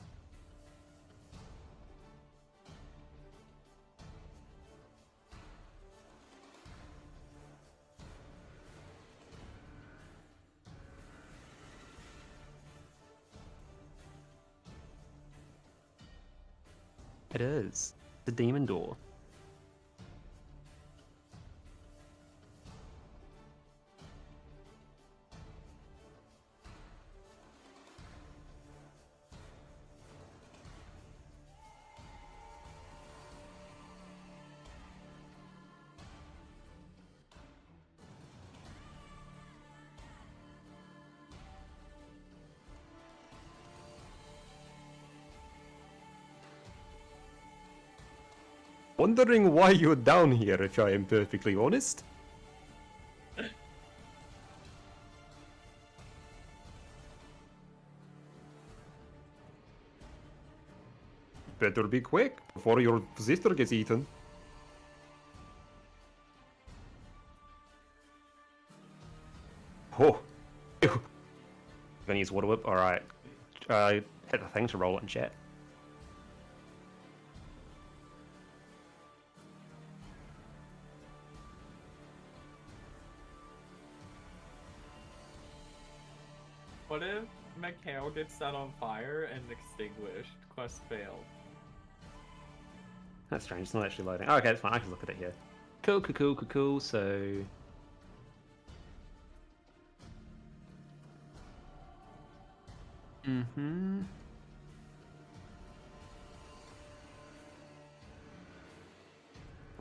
It is. The demon door. Wondering why you're down here, if I am perfectly honest. Better be quick before your sister gets eaten. Oh. Gonna use Water Whip. Alright. Hit the thing to roll it in chat. What if Mikhail gets set on fire and extinguished? Quest failed. That's strange, it's not actually loading. Oh, okay, that's fine, I can look at it here. Cool, so... Mm-hmm.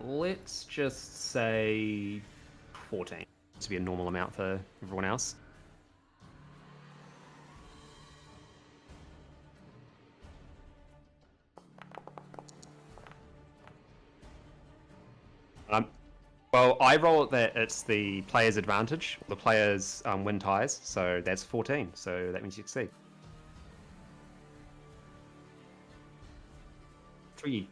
Let's just say 14 to be a normal amount for everyone else. Well, I roll it that it's the player's advantage. The player's win ties, so that's 14. So that means you succeed. 3.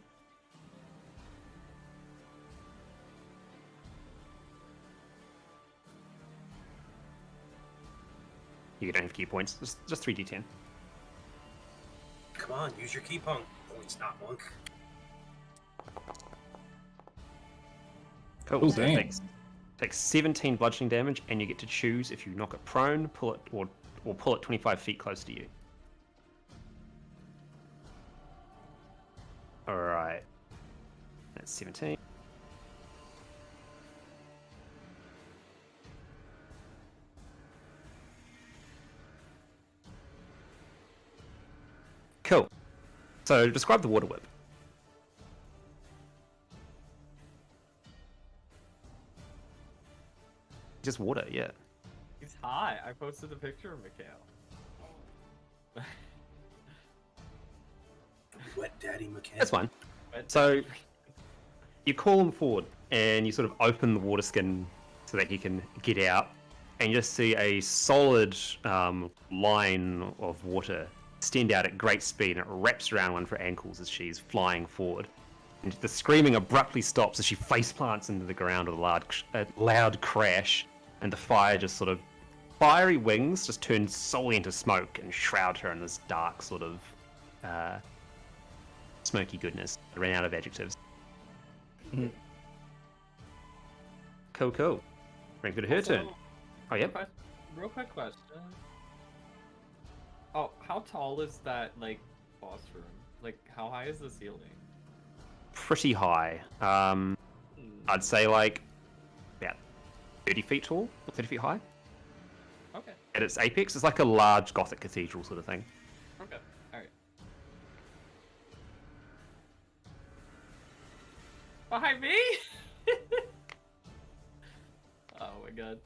You don't have key points. Just 3d10. Come on, use your key punk. Points, not monk. Cool. Oh, So it damn. takes 17 bludgeoning damage, and you get to choose if you knock it prone, pull it, or pull it 25 feet close to you. All right. That's 17. So describe the water whip. Just water, yeah. He's high. I posted a picture of Mikhail. Wet Daddy McCann. That's fine. So you call him forward, and you sort of open the water skin so that he can get out, and you just see a solid line of water extend out at great speed, and it wraps around one of her ankles as she's flying forward. And the screaming abruptly stops as she face plants into the ground with a loud crash, and the fire just sort of fiery wings just turn solely into smoke and shroud her in this dark sort of smoky goodness. I ran out of adjectives. Cool. Brings me to her turn. Oh, yep. Real quick question. Oh, how tall is that, like, boss room? Like, how high is the ceiling? Pretty high. I'd say, like, about 30 feet tall, or 30 feet high. Okay. At its apex, it's like a large Gothic cathedral sort of thing. Okay. Alright. Behind me? Oh my god.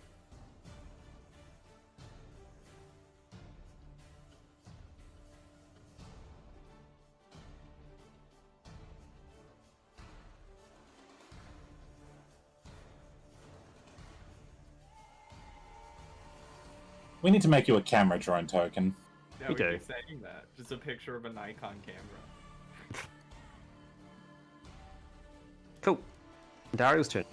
We need to make you a camera drone token. Yeah, We we do. keep saying that. Just a picture of a Nikon camera. Cool. Dario's turn.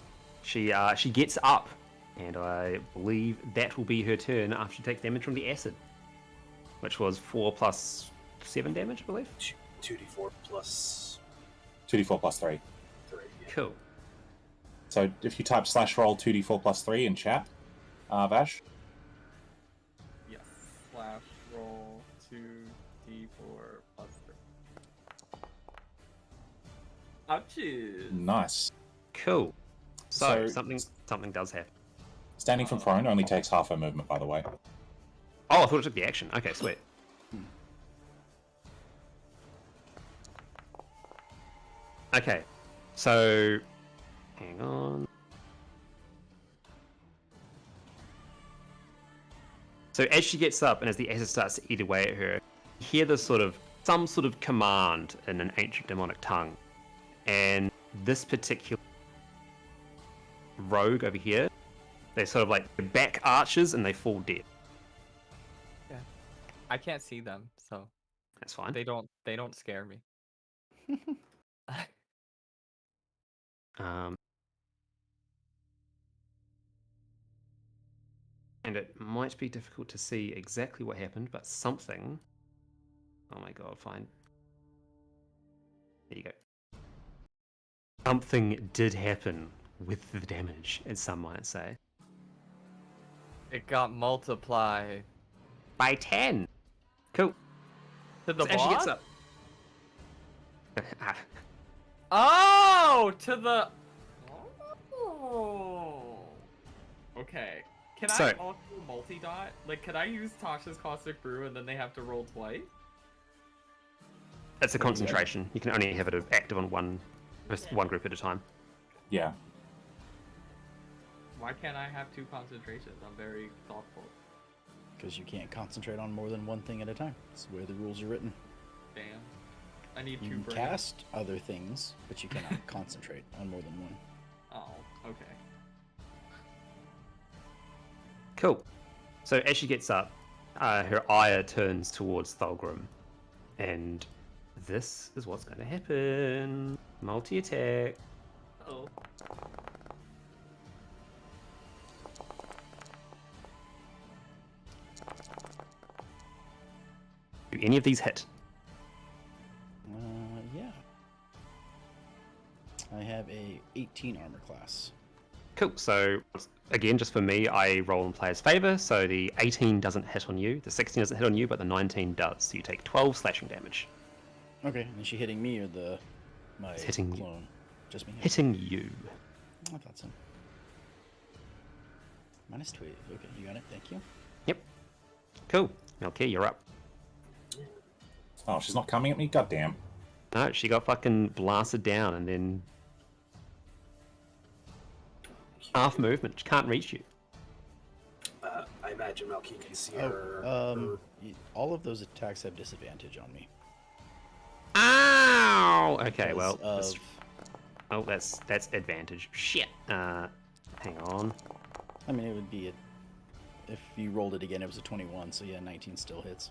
She gets up, and I believe that will be her turn after she takes damage from the acid, which was 4 plus 7 damage, I believe. 2d4 plus 2d4 plus 3. 3. Yeah. Cool. So if you type /roll 2d4 plus 3 in chat, Vash, Yes. /roll 2d4 plus 3. Ouchies. nice. Cool. So So- something does happen. Standing from prone only takes half her movement, by the way. Oh, I thought it took the action. Okay, sweet. Okay, so hang on. So as she gets up and as the acid starts to eat away at her, you hear this some sort of command in an ancient demonic tongue, and this particular rogue over here, they sort of like their back arches and they fall dead. I can't see them, so That's fine. they don't scare me. Um, and it might be difficult to see exactly what happened, but something. Oh my god, fine. There you go. Something did happen with the damage, as some might say. It got multiplied. By 10! Cool. To the So as she gets boss? up. Ah, Oh, to the. Oh. Okay. Can I So- also multi-dot? Like, can I use Tasha's Caustic Brew and then they have to roll twice? it's a concentration. You can only have it active on one group at a time. Yeah. Why can't I have 2 concentrations? I'm very thoughtful. Because you can't concentrate on more than one thing at a time. That's the way the rules are written. Damn. I need You 2 can brains. cast other things, but you cannot concentrate on more than one. Oh, okay. Cool. So as she gets up, her ire turns towards Thulgrim, and this is what's going to happen. Multi-attack. Oh. Do any of these hit? Yeah. I have a 18 armor class. Cool. So again, just for me, I roll in player's favor. So the 18 doesn't hit on you, the 16 doesn't hit on you, but the 19 does. So you take 12 slashing damage. Okay, is she hitting me or my It's hitting you. clone? Just me. Hitting you. I thought so. Minus 12. Okay, you got it. Thank you. Yep. Cool. Okay, you're up. Oh, she's not coming at me? God damn. No, she got fucking blasted down and then half movement. She can't reach you. I imagine Malky can see Oh, her. all of those attacks have disadvantage on me. Ow! Okay, because well, of oh, that's advantage. Shit. Hang on. I mean, it would be if you rolled it again, it was a 21. So yeah, 19 still hits.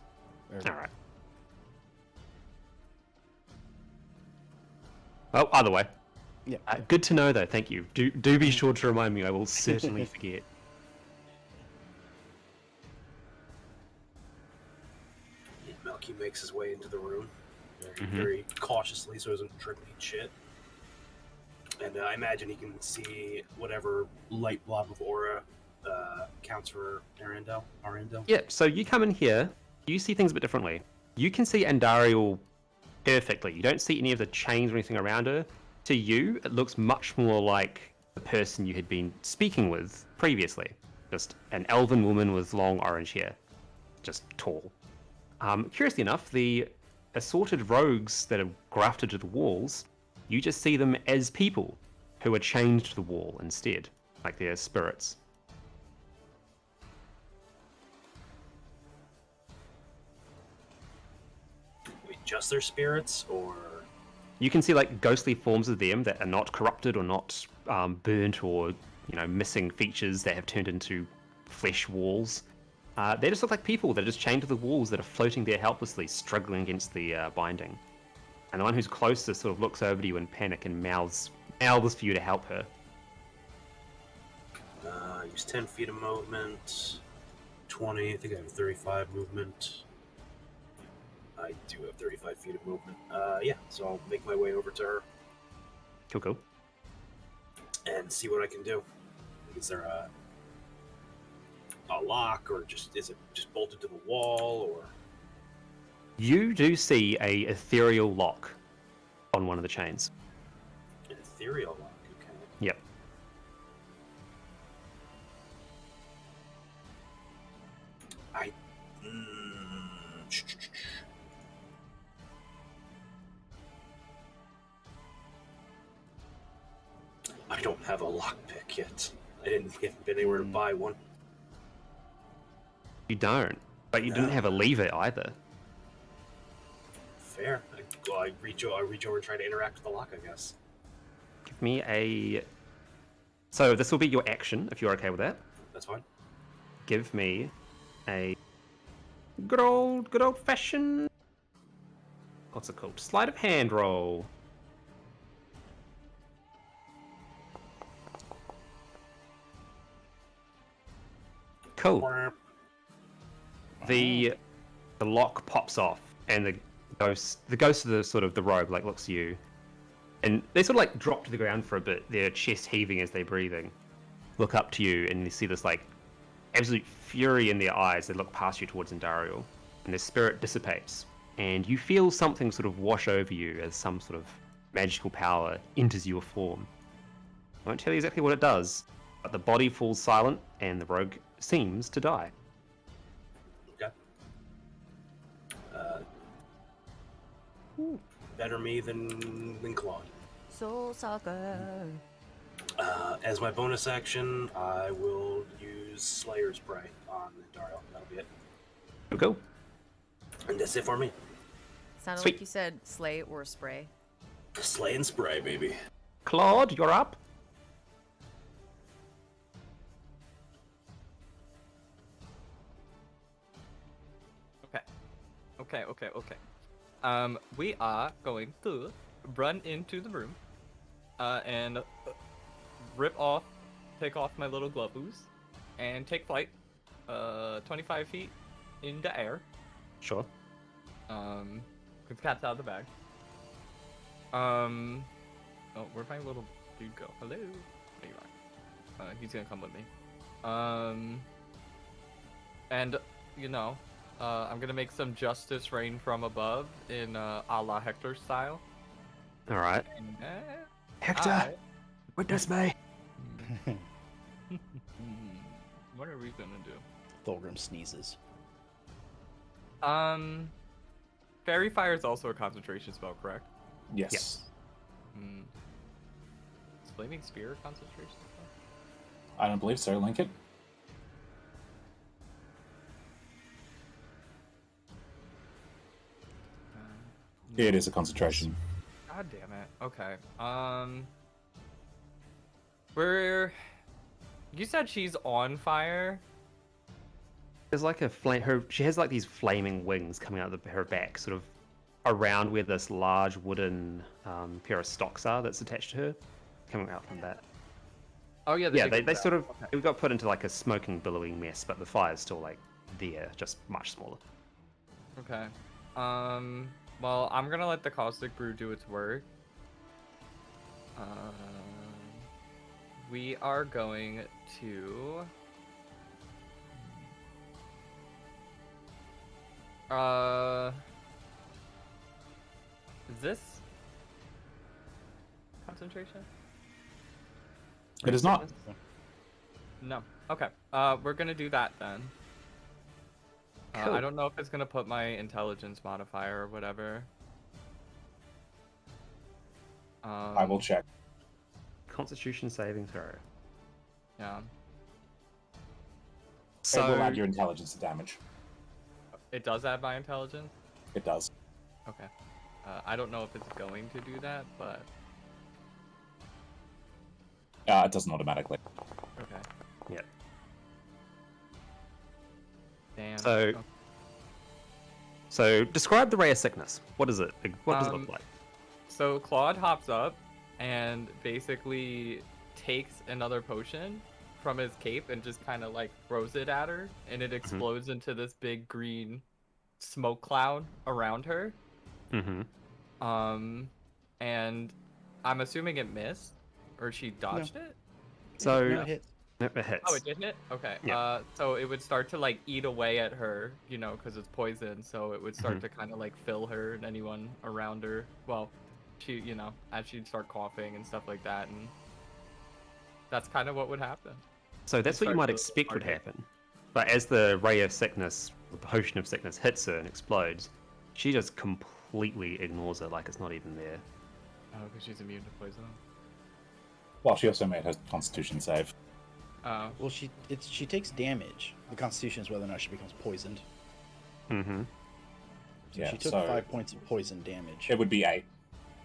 All right. Oh, other way. Yeah. Good to know, though. Thank you. Do be sure to remind me. I will certainly forget. Malky makes his way into the room very cautiously so he doesn't trip and eat shit. And I imagine he can see whatever light blob of aura counts for Arendelle. Yeah, so you come in here, you see things a bit differently. You can see Andariel perfectly. You don't see any of the chains or anything around her. To you, it looks much more like the person you had been speaking with previously. Just an elven woman with long orange hair. Just tall. Curiously enough, the assorted rogues that are grafted to the walls, you just see them as people who are chained to the wall instead, like they're spirits. Wait, just their spirits, or You can see like ghostly forms of them that are not corrupted or not burnt or missing features that have turned into flesh walls. They just look like people that are just chained to the walls that are floating there helplessly, struggling against the binding. And the one who's closest sort of looks over to you in panic and mouths for you to help her. use 10 feet of movement, 20. I think I have 35 movement. I do have 35 feet of movement. Yeah, so I'll make my way over to her Cool. and see what I can do. Is there a lock, or is it just bolted to the wall, or? You do see a ethereal lock on one of the chains. An ethereal lock, okay. Yep. I don't have a lockpick yet. I haven't been anywhere to buy one. You don't, but you didn't have a lever either. Fair. I reach over and try to interact with the lock, I guess. Give me a... So this will be your action, if you're okay with that. That's fine. Give me a good old fashioned... What's it called? Sleight of hand roll. Cool. The lock pops off, and the ghost of the sort of the rogue looks at you, and they sort of drop to the ground for a bit, their chest heaving as they're breathing. Look up to you, and you see this absolute fury in their eyes. They look past you towards Andariel, and their spirit dissipates, and you feel something sort of wash over you as some sort of magical power enters your form. I won't tell you exactly what it does, but the body falls silent, and the rogue seems to die. Okay. Better me than Claude. Soul Sucker. As my bonus action, I will use Slayer's Prey on Dario. That'll be it. Go. And that's it for me. Sounded Sweet. like you said slay or spray. Slay and spray, baby. Claude, you're up. Okay. We are going to run into the room, and take off my little gloves, and take flight, 25 feet in the air. Sure. Cause cat's out of the bag. Oh, where'd my little dude go? Hello? There you are. He's gonna come with me. And I'm gonna make some justice rain from above in a la Hector style. All right. And, Hector, witness me. What are we gonna do? Thulgrim sneezes. Fairy Fire is also a concentration spell, correct? Yes. Hmm. Is Flaming Spear concentration? I don't believe so. Link it. It is a concentration. God damn it. Okay. Where you said she's on fire? There's like a flame. She has like these flaming wings coming out of her back, sort of around where this large wooden pair of stocks are that's attached to her, coming out from that. Oh yeah, Yeah, they sort of it got put into like a smoking, billowing mess, but the fire's still like there, just much smaller. Okay. Well, I'm gonna let the caustic brew do its work. We are going to. Is this concentration? It is not. No. Okay. We're gonna do that then. Cool. I don't know if it's gonna put my intelligence modifier or whatever. I will check. Constitution saving throw. Yeah. So It will add your intelligence to damage. It does add my intelligence? It does. Okay. I don't know if it's going to do that, but It doesn't automatically. okay. yeah. Damn. So- Okay. So describe the ray of sickness. What is it? What does it look like? So Claude hops up and basically takes another potion from his cape and just kind of like throws it at her, and it explodes into this big green smoke cloud around her. Mm-hmm. And I'm assuming it missed, or she dodged it. So No, it hits. it hits. Oh, it didn't hit? Okay. Yeah. So it would start to like eat away at her, you know, because it's poison. So it would start to kind of like fill her and anyone around her. Well, she, you know, as she'd start coughing and stuff like that, and that's kind of what would happen. So that's what you start might to expect would target. happen. But as the ray of sickness, the potion of sickness hits her and explodes, she just completely ignores it like it's not even there. Oh, because she's immune to poison. Well, she also made her Constitution save. Oh, Well, she takes damage. The Constitution is whether or not she becomes poisoned. Mm-hmm. So Yeah, she took so 5 points of poison damage. it would be 8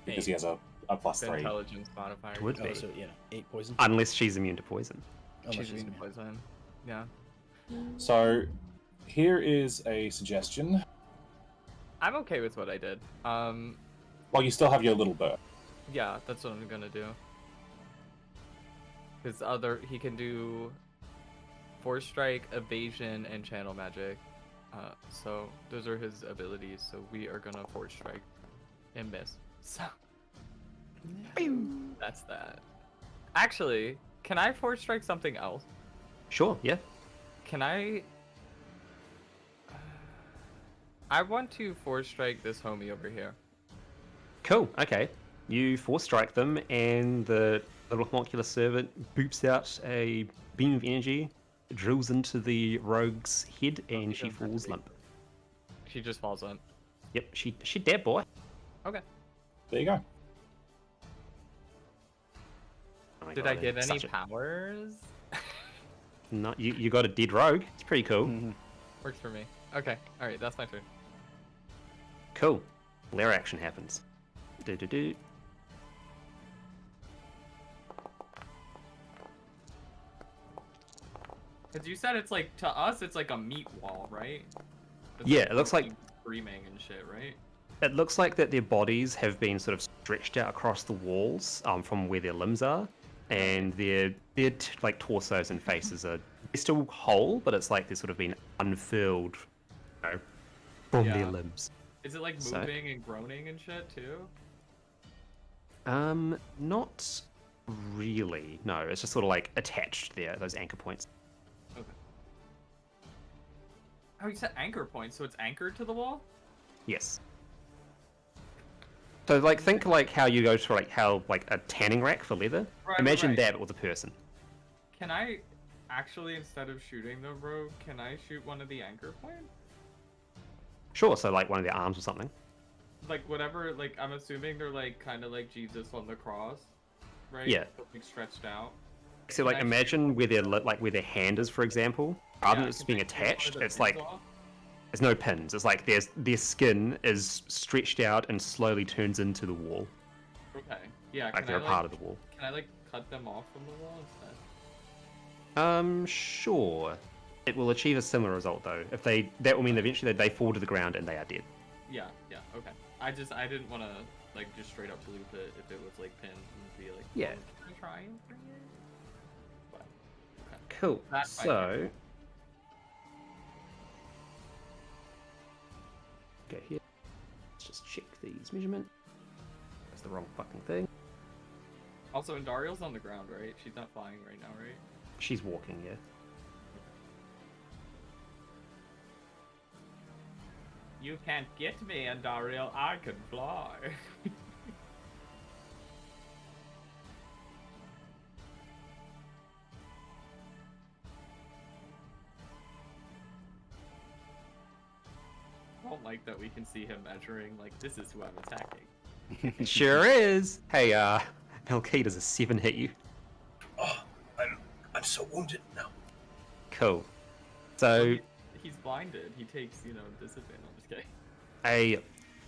because 8. he has a +3. intelligence modifier. It would Oh, be. so 8 poison. Unless she's immune to poison. Unless She's she's immune to immune. poison. Yeah. So here is a suggestion. I'm okay with what I did. Well, you still have your little bird. Yeah, that's what I'm gonna do. His he can do Force Strike, Evasion, and Channel Magic. So those are his abilities. So we are gonna Force Strike and miss. So that's that. Actually, can I Force Strike something else? Sure, yeah. Can I? I want to Force Strike this homie over here. Cool, okay. You force strike them, and the little homunculus servant boops out a beam of energy, drills into the rogue's head, and she falls limp. She just falls limp. Yep, she dead, boy. Okay. There you go. Oh my Did God, I get any such a- powers? No, you got a dead rogue. It's pretty cool. Mhm. Works for me. Okay. All right. That's my turn. Cool. Lair action happens. Do. Because you said it's like, to us, it's like a meat wall, right? It's Yeah, it looks like- screaming and shit, right? It looks like that their bodies have been sort of stretched out across the walls from where their limbs are, and their like torsos and faces are they're still whole, but it's like they've sort of been unfurled, you know, from their Yeah. limbs. Is it like So- moving and groaning and shit too? Not really. No, it's just sort of like attached there, those anchor points. Okay. Oh, you said anchor points, so it's anchored to the wall? Yes. So like think like how you go to like how like a tanning rack for leather. Right, Imagine right. that but with a person. Can I actually, instead of shooting the rogue, can I shoot one of the anchor points? Sure, so like one of their arms or something. like whatever, like I'm assuming they're like kind of like Jesus on the cross, right? Yeah. Like stretched out. So Can like I imagine where their like where their hand is, for example, rather than Yeah, it's can being I take one of attached, the it's pins like off? there's no pins. It's like their skin is stretched out and slowly turns into the wall, Okay. Yeah, like they're a part of the wall. can I like cut them off from the wall instead? Sure. It will achieve a similar result though. If that will mean eventually they fall to the ground and they are dead. Yeah, okay. I didn't want to like just straight up loop it if it was like pinned and be like, Yeah. Can I try and bring it? But, okay. Cool. That's fine. So go here. Let's just check these measurements. That's the wrong fucking thing. Also, Andariel's on the ground, right? She's not flying right now, right? She's walking, yeah. You can't get me, Andariel. I can fly. I don't like that we can see him measuring, like, this is who I'm attacking. It sure is. Hey, Melky, does a 7 hit you? Oh, I'm so wounded now. Cool. So He's blinded. He takes, disadvantage. I'm just kidding.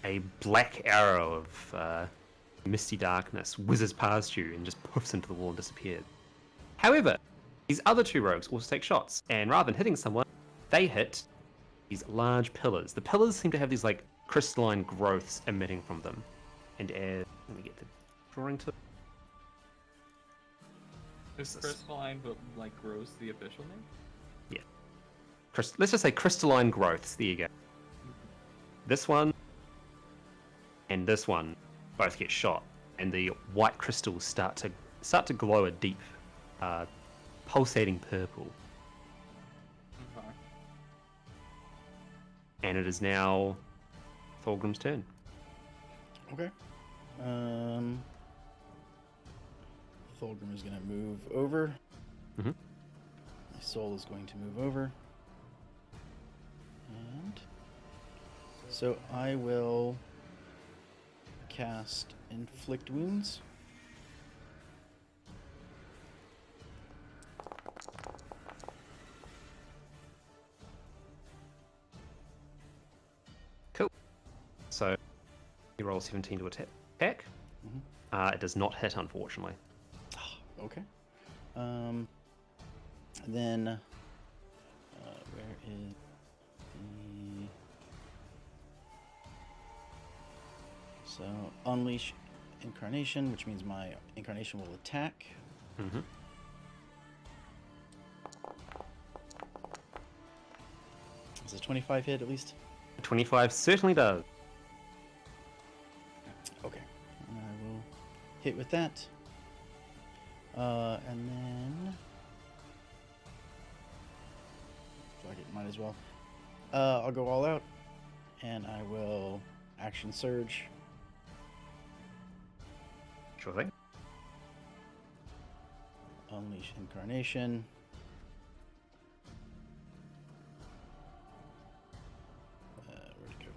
a black arrow of misty darkness whizzes past you and just puffs into the wall and disappears. However, these other two rogues also take shots, and rather than hitting someone, they hit these large pillars. The pillars seem to have these like crystalline growths emitting from them. And as let me get the drawing to Is crystalline, but like gross the official name? let's just say crystalline growths. There you go. This one and this one both get shot, and the white crystals start to glow a deep, pulsating purple. Okay. And it is now Thorgrim's turn. Okay. Thulgrim is going to move over. Mhm. My soul is going to move over. And so I will cast Inflict Wounds. Cool. So you roll 17 to attack. Mhm. It does not hit, unfortunately. Okay. Then where is the... So Unleash Incarnation, which means my Incarnation will attack. Mm-hmm. Does a 25 hit at least? 25 certainly does. Okay. And I will hit with that. And then... Fuck it, might as well. I'll go all out. And I will Action Surge. Sure thing. Unleash Incarnation. Where'd it go?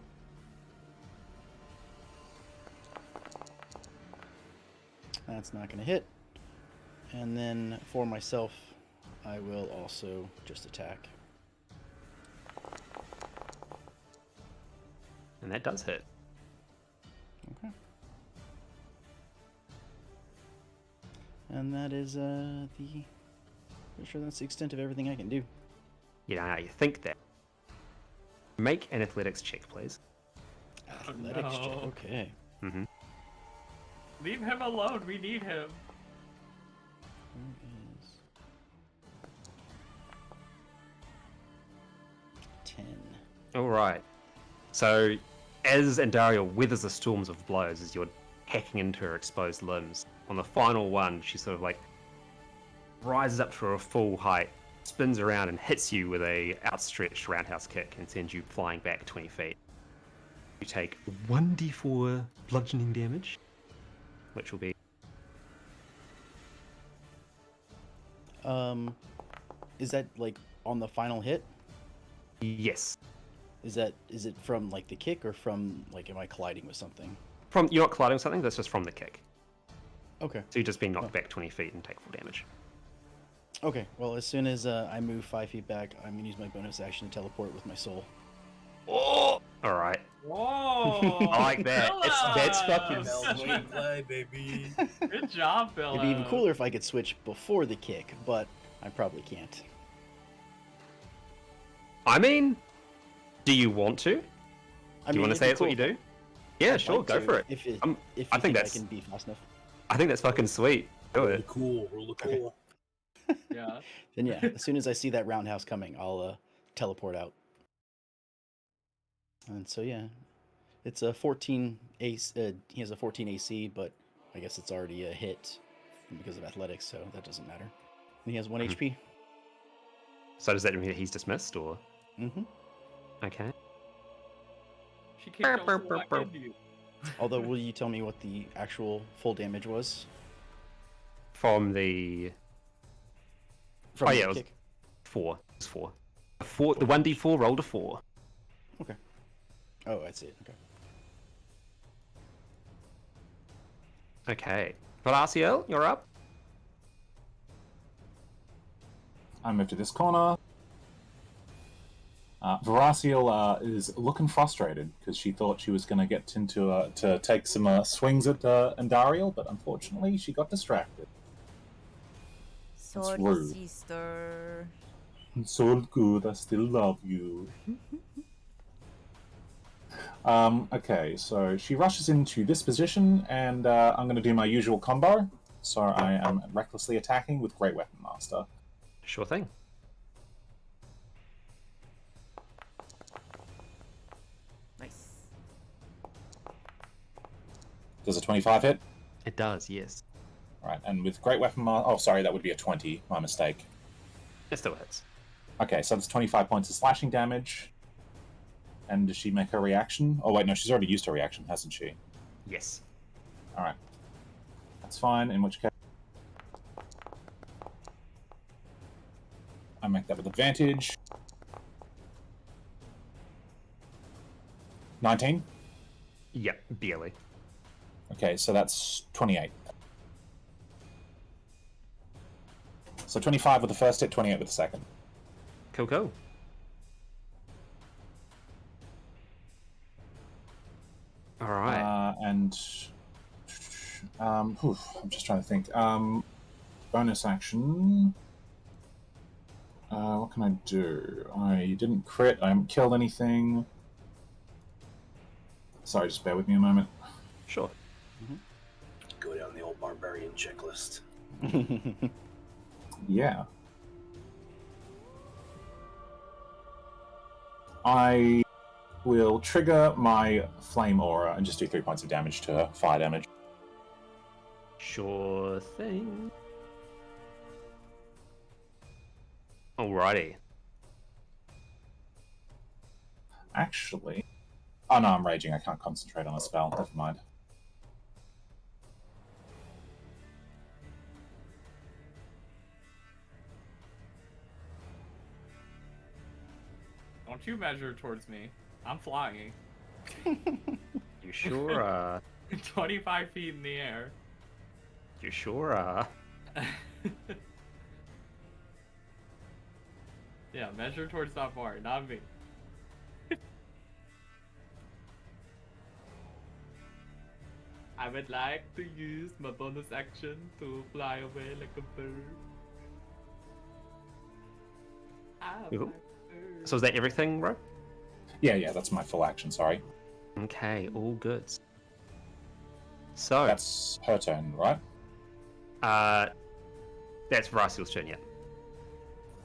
That's not going to hit. And then for myself, I will also just attack. And that does hit. Okay. And that is pretty sure that's the extent of everything I can do. Yeah, you think that. Make an athletics check, please. Athletics check. no. Okay. Mm-hmm. Leave him alone. We need him. Where is 10? All right. So, as Andariel weathers the storms of blows as you're hacking into her exposed limbs, on the final one, she sort of like rises up to her full height, spins around and hits you with a outstretched roundhouse kick and sends you flying back 20 feet. You take 1d4 bludgeoning damage, which will be... Is that like on the final hit? Yes. Is it from like the kick or from like am I colliding with something? You're not colliding with something. That's just from the kick. Okay. So you're just being knocked Oh. back 20 feet and take full damage. Okay. Well, as soon as I move 5 feet back, I'm gonna use my bonus action to teleport with my soul. Oh, all right. Whoa! I like that. That's fucking Bell's way to play, baby. Good job, Phil. It'd be even cooler if I could switch before the kick, but I probably can't. I mean, do you want to? I Do you want to it'd say be that's what cool you if I- do? Yeah, I'd sure, like go to, for it. If you I think I that's- can be fast enough. I think that's fucking sweet. Do Roll the it. cool, roll the cool. Yeah. Then yeah, as soon as I see that roundhouse coming, I'll teleport out. And so yeah, it's a 14 AC. He has a 14 AC, but I guess it's already a hit because of athletics, so that doesn't matter. And he has 1 Mhm. HP. So does that mean that he's dismissed, or Mm-hmm. okay? She kicked off the black Indian. Although, will you tell me what the actual full damage was From the from Oh, the yeah, it was- kick? 4, it's 4. The 1d4 rolled a 4. Okay. Oh, I see it. Okay. Okay, Velasiel, you're up. I move to this corner. Veraciel is looking frustrated because she thought she was going to get into to take some swings at Andariel, but unfortunately she got distracted. Sorry, rude. sister. It's all good. I still love you. Okay, so she rushes into this position, and I'm going to do my usual combo. So I am recklessly attacking with Great Weapon Master. Sure thing. Nice. Does a 25 hit? It does, yes. Right, and with Great Weapon Master... Oh, sorry, that would be a 20. My mistake. It still hits. Okay, so that's 25 points of slashing damage. And does she make her reaction? Oh, wait, no, she's already used her reaction, hasn't she? Yes. Alright. That's fine, in which case... I make that with advantage. 19? Yep, barely. Okay, so that's 28. So 25 with the first hit, 28 with the second. Cool. All right. I'm just trying to think. Bonus action. What can I do? I didn't crit. I haven't killed anything. Sorry, just bear with me a moment. Sure. Go down the old barbarian checklist. Yeah. I will trigger my flame aura and just do 3 points of damage to her. Fire damage. Sure thing. Alrighty. Actually... Oh no, I'm raging. I can't concentrate on a spell. Never mind. Don't you measure towards me. I'm flying. You sure are. 25 feet in the air. You sure are. Yeah, measure towards that bar, not me. I would like to use my bonus action to fly away like a bird. Cool. So is that everything, bro? Yeah, that's my full action, sorry. Okay, all good. So, That's her turn, right? that's Veraciel's turn, yeah.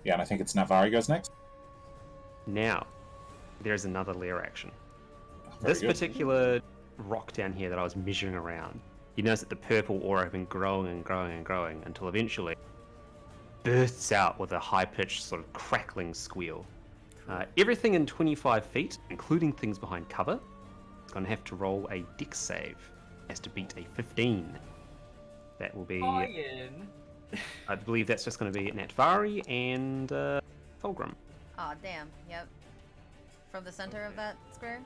Yeah, and I think it's Navari goes next. Now, there's another lair action. Very This good. particular rock down here that I was measuring around, you notice that the purple aura had been growing and growing and growing until eventually bursts out with a high-pitched sort of crackling squeal. Everything in 25 feet, including things behind cover, is going to have to roll a dex save. Has to beat a 15. That will be, Flying. I believe that's just going to be Natvari and Fulgrim. Aw, damn. Yep. from the center of that square?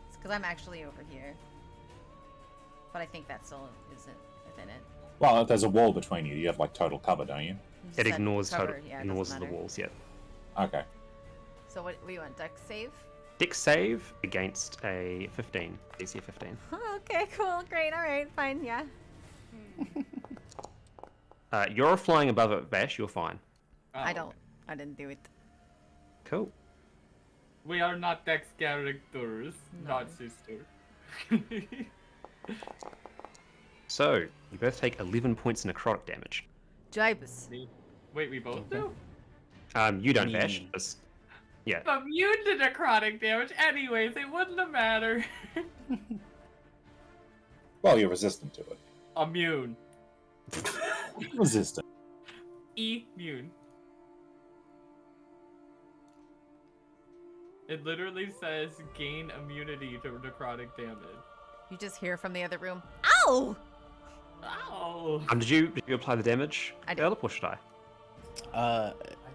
It's because I'm actually over here. But I think that still isn't within it. Well, if there's a wall between you, you have like total cover, don't you? You just It said ignores cover, total, yeah, it ignores doesn't the matter. walls. Yet. Okay. So what we want? Dex save? Dex save against a 15. DC 15. Okay, cool, great, alright, fine, yeah. You're flying above it, Bash. You're fine. Oh, I don't. I didn't do it. Cool. We are not Dex characters, No. not sister. So you both take 11 points of necrotic damage. Jibus. Wait, we both do? You don't, Any- Bash. Yeah. I'm immune to necrotic damage anyways, it wouldn't have mattered. Well, you're resistant to it. Immune. Resistant. Immune. It literally says gain immunity to necrotic damage. You just hear from the other room. Ow! Ow! Did you apply the damage? I did. Earl, or should I?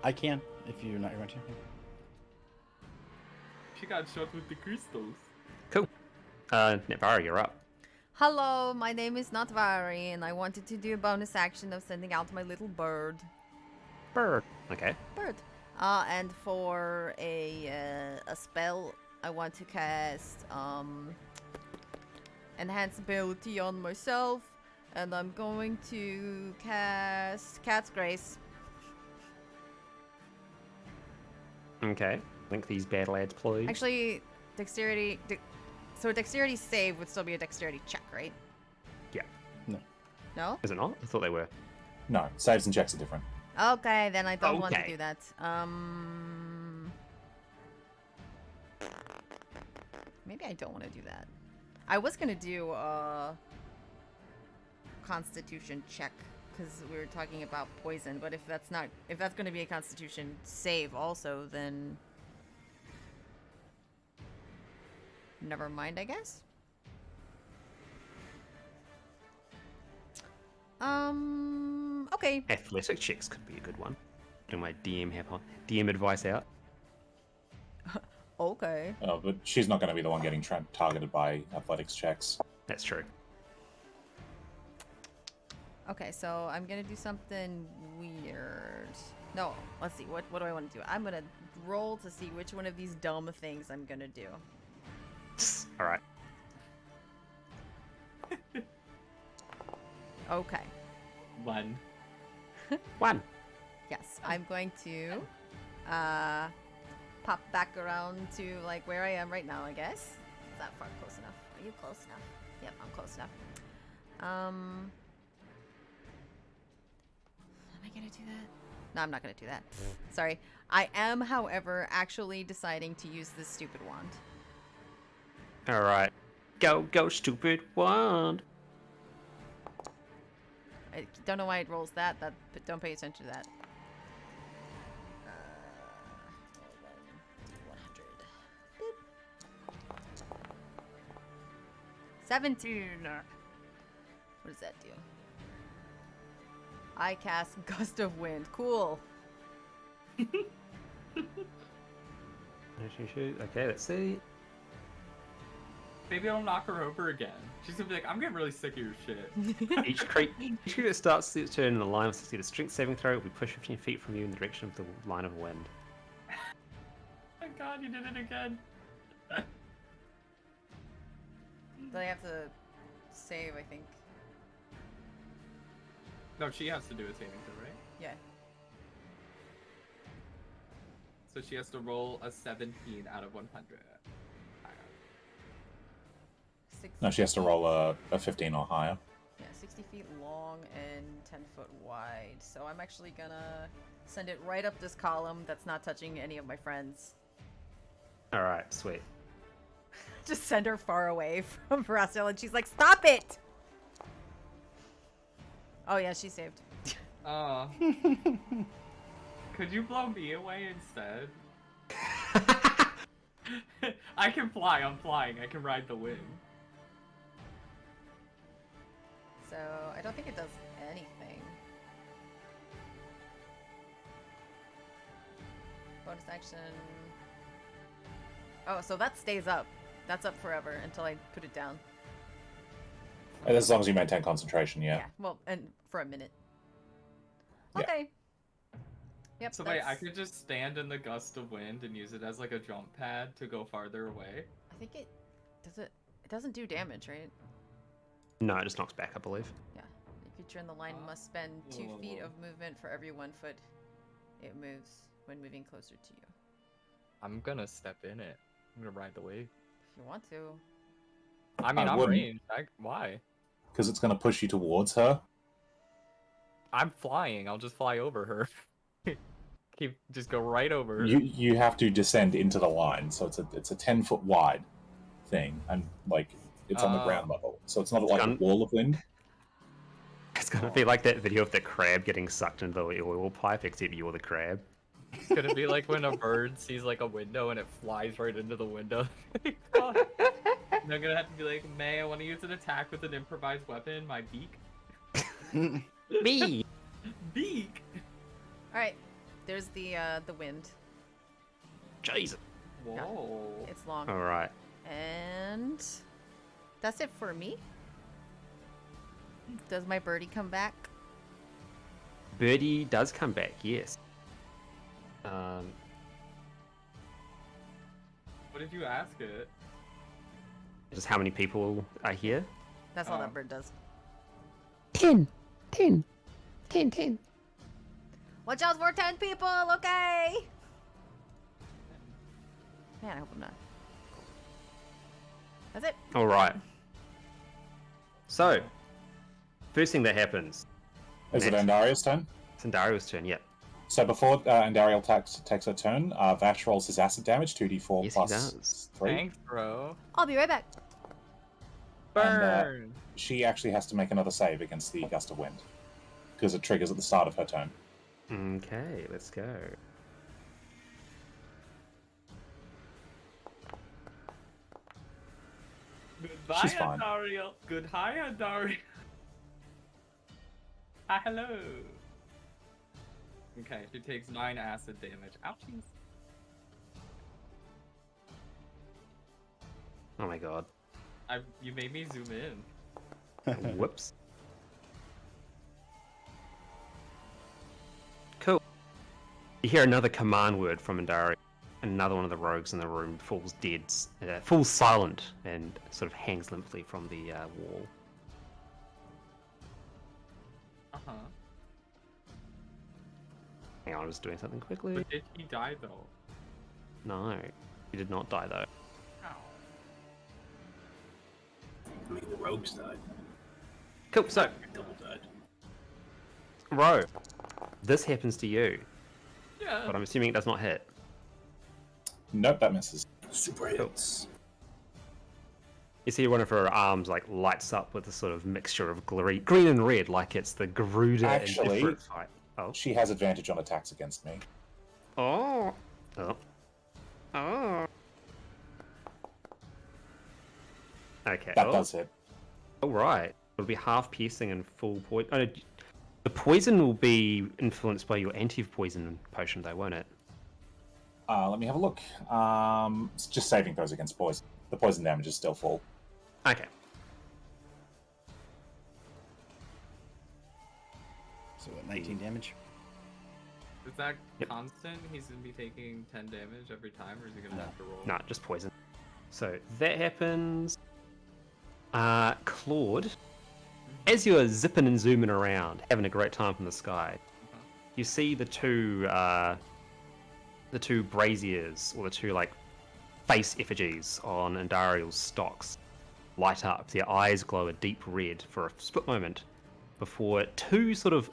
I can if you're not going to. She got shot with the crystals. Cool. Netvara, you're up. Hello, my name is Natvari, and I wanted to do a bonus action of sending out my little bird. Bird. Okay. Bird. And for a spell, I want to cast enhance ability on myself, and I'm going to cast Cat's Grace. Okay. Link these bad lads, please. Actually, dexterity. So a dexterity save would still be a dexterity check, right? Yeah. No. No? Is it not? I thought they were. No, saves and checks are different. Okay, then I don't want to Okay. do that. Maybe I don't want to do that. I was gonna do a Constitution check because we were talking about poison, but if that's gonna be a Constitution save also, then never mind, I guess. Okay. Athletic checks could be a good one. Do my DM advice out. Okay. But she's not going to be the one getting targeted by athletics checks. That's true. Okay, so I'm gonna do something weird. No, let's see. What do I want to do? I'm gonna roll to see which one of these dumb things I'm gonna do. All right. Okay. One. One. Yes, I'm going to pop back around to like where I am right now, I guess. Is that far close enough? Are you close enough? Yep, I'm close enough. Am I gonna do that? No, I'm not gonna do that. Sorry. I am, however, actually deciding to use this stupid wand. All right. Go, stupid wand. I don't know why it rolls that, but don't pay attention to that. 100. Boop. 17. What does that do? I cast Gust of Wind. Cool. Okay, let's see. Maybe I'll knock her over again. She's gonna be like, I'm getting really sick of your shit. Each creature that starts its turn in the line will succeed a strength saving throw. It will be pushed 15 feet from you in the direction of the line of wind. Oh god, you did it again. Do I have to save, I think? No, she has to do a saving throw, right? Yeah. So she has to roll a 17 out of 100. No, she has to roll a 15 or higher. Yeah, 60 feet long and 10 foot wide. So I'm actually gonna send it right up this column that's not touching any of my friends. All right, sweet. Just send her far away from Verastil, and she's like, "Stop it!" Oh yeah, she saved. Could you blow me away instead? I can fly, I'm flying, I can ride the wind. So I don't think it does anything. Bonus action. Oh, so that stays up. That's up forever until I put it down. As long as you maintain concentration, yeah. Well, and for a minute. Yeah. Okay. Yep. So wait, I could just stand in the gust of wind and use it as like a jump pad to go farther away? I think it does it. It doesn't do damage, right? No, it just knocks back, I believe. Yeah. The creature in the line must spend 2 feet of movement for every 1 foot it moves when moving closer to you. I'm gonna step in it. I'm gonna ride the wave. If you want to. I mean, I I'm wouldn't. ranged. Why? Because it's going to push you towards her. I'm flying. I'll just fly over her. Just go right over her. You have to descend into the line, so it's a 10-foot wide thing, and like it's on the ground level, so it's not like a wall of wind. It's gonna be like that video of the crab getting sucked into the oil pipe, except you're the crab. It's gonna be like when a bird sees like a window and it flies right into the window. And I'm gonna have to be like, May, I want to use an attack with an improvised weapon, my beak. Me. Beak. All right. There's the wind. Jesus. Whoa. It's long. All right. And that's it for me. Does my birdie come back? Birdie does come back, yes. What did you ask it? Just how many people are here? That's all that bird does. 10. 10. 10. 10. Watch out for 10 people, okay? Man, I hope I'm not. That's it. All right. So, first thing that happens. Is it Andariel's turn? It's Andario's turn, yeah. So before Andariel takes her turn, Vash rolls his acid damage, 2d4 Yes, he plus does. 3. Thanks, bro. I'll be right back. Burn. She actually has to make another save against the gust of wind, because it triggers at the start of her turn. Okay, let's go. Goodbye, She's fine. Andariel. Goodbye, Andariel. Hi, hello. Okay, she takes 9 acid damage. Ouchies. Oh my god. You made me zoom in. Whoops. Cool. You hear another command word from Andari. Another one of the rogues in the room falls dead, falls silent, and sort of hangs limply from the wall. Uh-huh. Hang on, I was doing something quickly. But did he die, though? No, he did not die though. How? I mean, the rogues died. Cool, so, Double died. Ro, this happens to you, Yeah. but I'm assuming it does not hit. Nope, that misses. Super hits. You see one of her arms like lights up with a sort of mixture of green and red, like it's the Garuda Actually- in Ifrit fight. Oh. She has advantage on attacks against me. Oh. Oh. Oh. Okay. That does hit. All right. It'll be half piercing and full poison. Oh, no, the poison will be influenced by your anti-poison potion, though, won't it? Let me have a look. It's just saving throws against poison. The poison damage is still full. Okay. So what, 19 damage? Is that Yep. constant? He's gonna be taking 10 damage every time, or is he gonna have to roll? No, just poison. So that happens. Claude, as you're zipping and zooming around, having a great time from the sky, you see the two braziers, or the two like face effigies on Andariel's stocks light up. Their eyes glow a deep red for a split moment before two sort of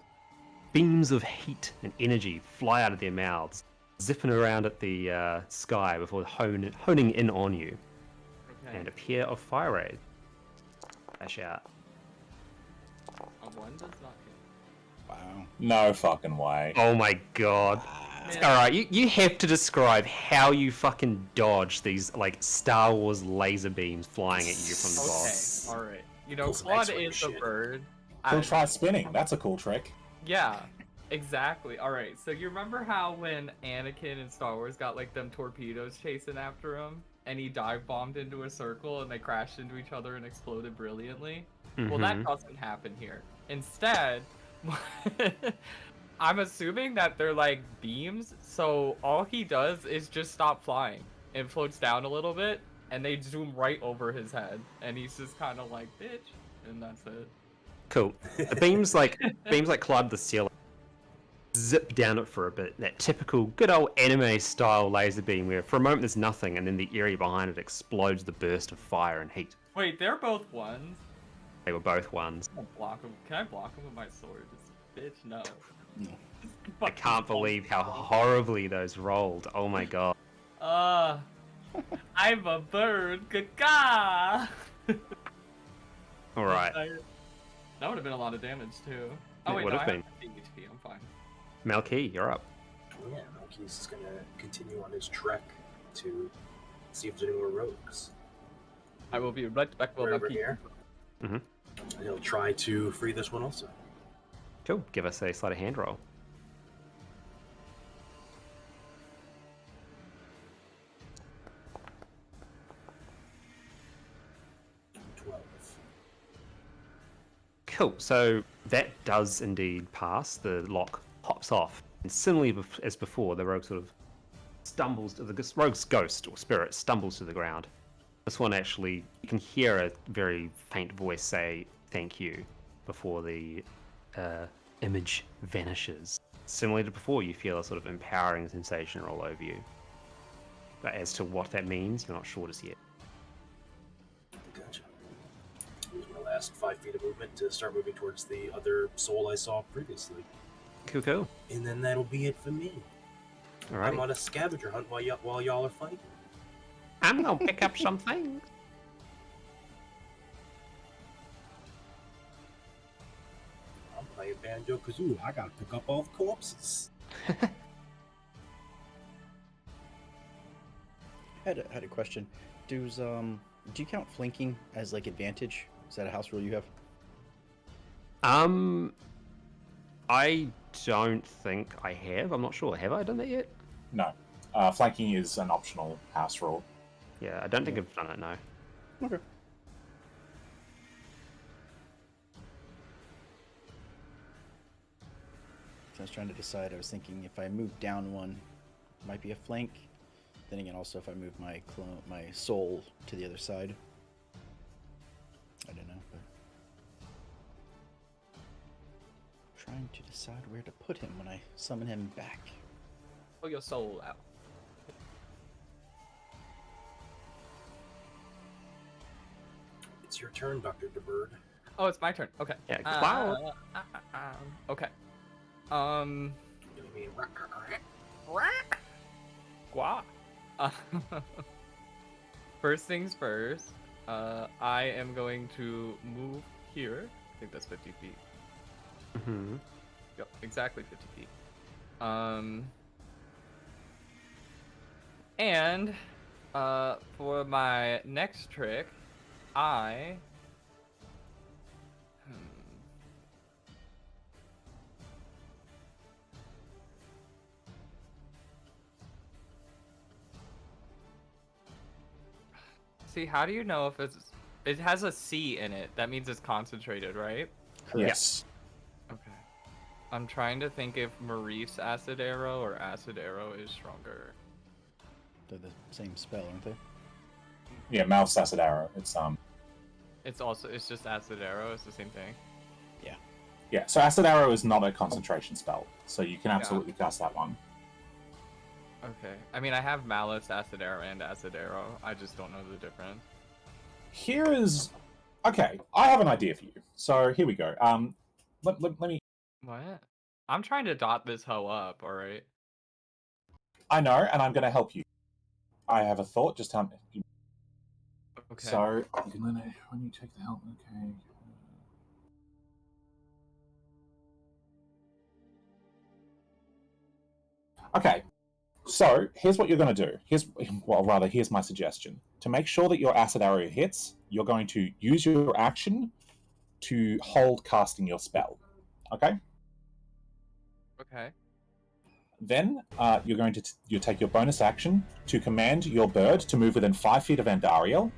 beams of heat and energy fly out of their mouths, zipping around at the sky before honing in on you. Okay. And a pair of fire rays flash out. A 1 does not hit. Wow. No fucking way. Oh my god. Alright, you have to describe how you fucking dodge these like Star Wars laser beams flying at you from the Okay, boss. alright. You know, Pull some Claude X-wing is a shit. bird. He'll try spinning. That's a cool trick. Yeah, exactly. Alright, so you remember how when Anakin in Star Wars got like them torpedoes chasing after him? and he dive bombed into a circle and they crashed into each other and exploded brilliantly. Well, that doesn't happen here. Instead, I'm assuming that they're like beams, so all he does is just stop flying and floats down a little bit, and they zoom right over his head, and he's just kind of like, bitch, and that's it. Cool. The beams like climb the ceiling, zip down it for a bit. That typical good old anime style laser beam where for a moment there's nothing, and then the area behind it explodes the burst of fire and heat. Wait, they're both ones? They were both ones. Can I block him with my sword? This bitch, no. No. I can't believe how horribly those rolled. Oh my god. I'm a bird. Gaga. All right. That would have been a lot of damage too. Oh It wait, would no, have I been. have 50 HP. I'm fine. Malky, you're up. Yeah, Malky's is going to continue on his trek to see if there's any more rogues. I will be right back. Right over here. Mm-hmm. And he'll try to free this one also. Cool. Give us a sleight of hand roll. Cool. So that does indeed pass. The lock pops off, and similarly as before, the rogue sort of stumbles. The rogue's ghost or spirit stumbles to the ground. This one actually, you can hear a very faint voice say "thank you" before the image vanishes. Similarly to before, you feel a sort of empowering sensation roll over you. But as to what that means, you're not sure just yet. Gotcha. Use my last 5 feet of movement to start moving towards the other soul I saw previously. Cool, cool. And then that'll be it for me. All right. I'm on a scavenger hunt while y'all are fighting. I'm gonna pick up some things. I'm playing Banjo-Kazooie. I gotta pick up all the corpses. Had a question. Do you count flanking as like advantage? Is that a house rule you have? I don't think I have. I'm not sure. Have I done that yet? No. Flanking is an optional house rule. Yeah, I don't think I've done it, no. Okay. So I was trying to decide. I was thinking if I move down one, it might be a flank. Then again, also if I move my soul to the other side, I don't know. But trying to decide where to put him when I summon him back. Pull your soul out. It's your turn, Dr. DeBird. Oh, it's my turn. Okay. Yeah, cloud. Okay. You know what I mean? Gua. First things first, I am going to move here. I think that's 50 feet. Mm-hmm. Yep, exactly 50 feet. And for my next trick, I see, how do you know if it has a C in it? That means it's concentrated, right? Yes. Okay. I'm trying to think if Maurice Acid Arrow or Acid Arrow is stronger. They're the same spell, aren't they? Yeah, Mouse Acid Arrow. It's It's just Acid Arrow, it's the same thing. yeah. So Acid Arrow is not a concentration spell, so you can absolutely cast that one. Okay. I mean, I have Malice, Acid Arrow, and Acid Arrow. I just don't know the difference. Here is okay. I have an idea for you. So here we go. Let me. What? I'm trying to dot this hoe up, alright? I know, and I'm going to help you. I have a thought. Just tell me. Okay. So you can when you take the help. Okay. Okay. So here's what you're going to do. Here's my suggestion. To make sure that your acid arrow hits, you're going to use your action to hold casting your spell. Okay. Okay. Then you're going to you take your bonus action to command your bird to move within 5 feet of Andariel.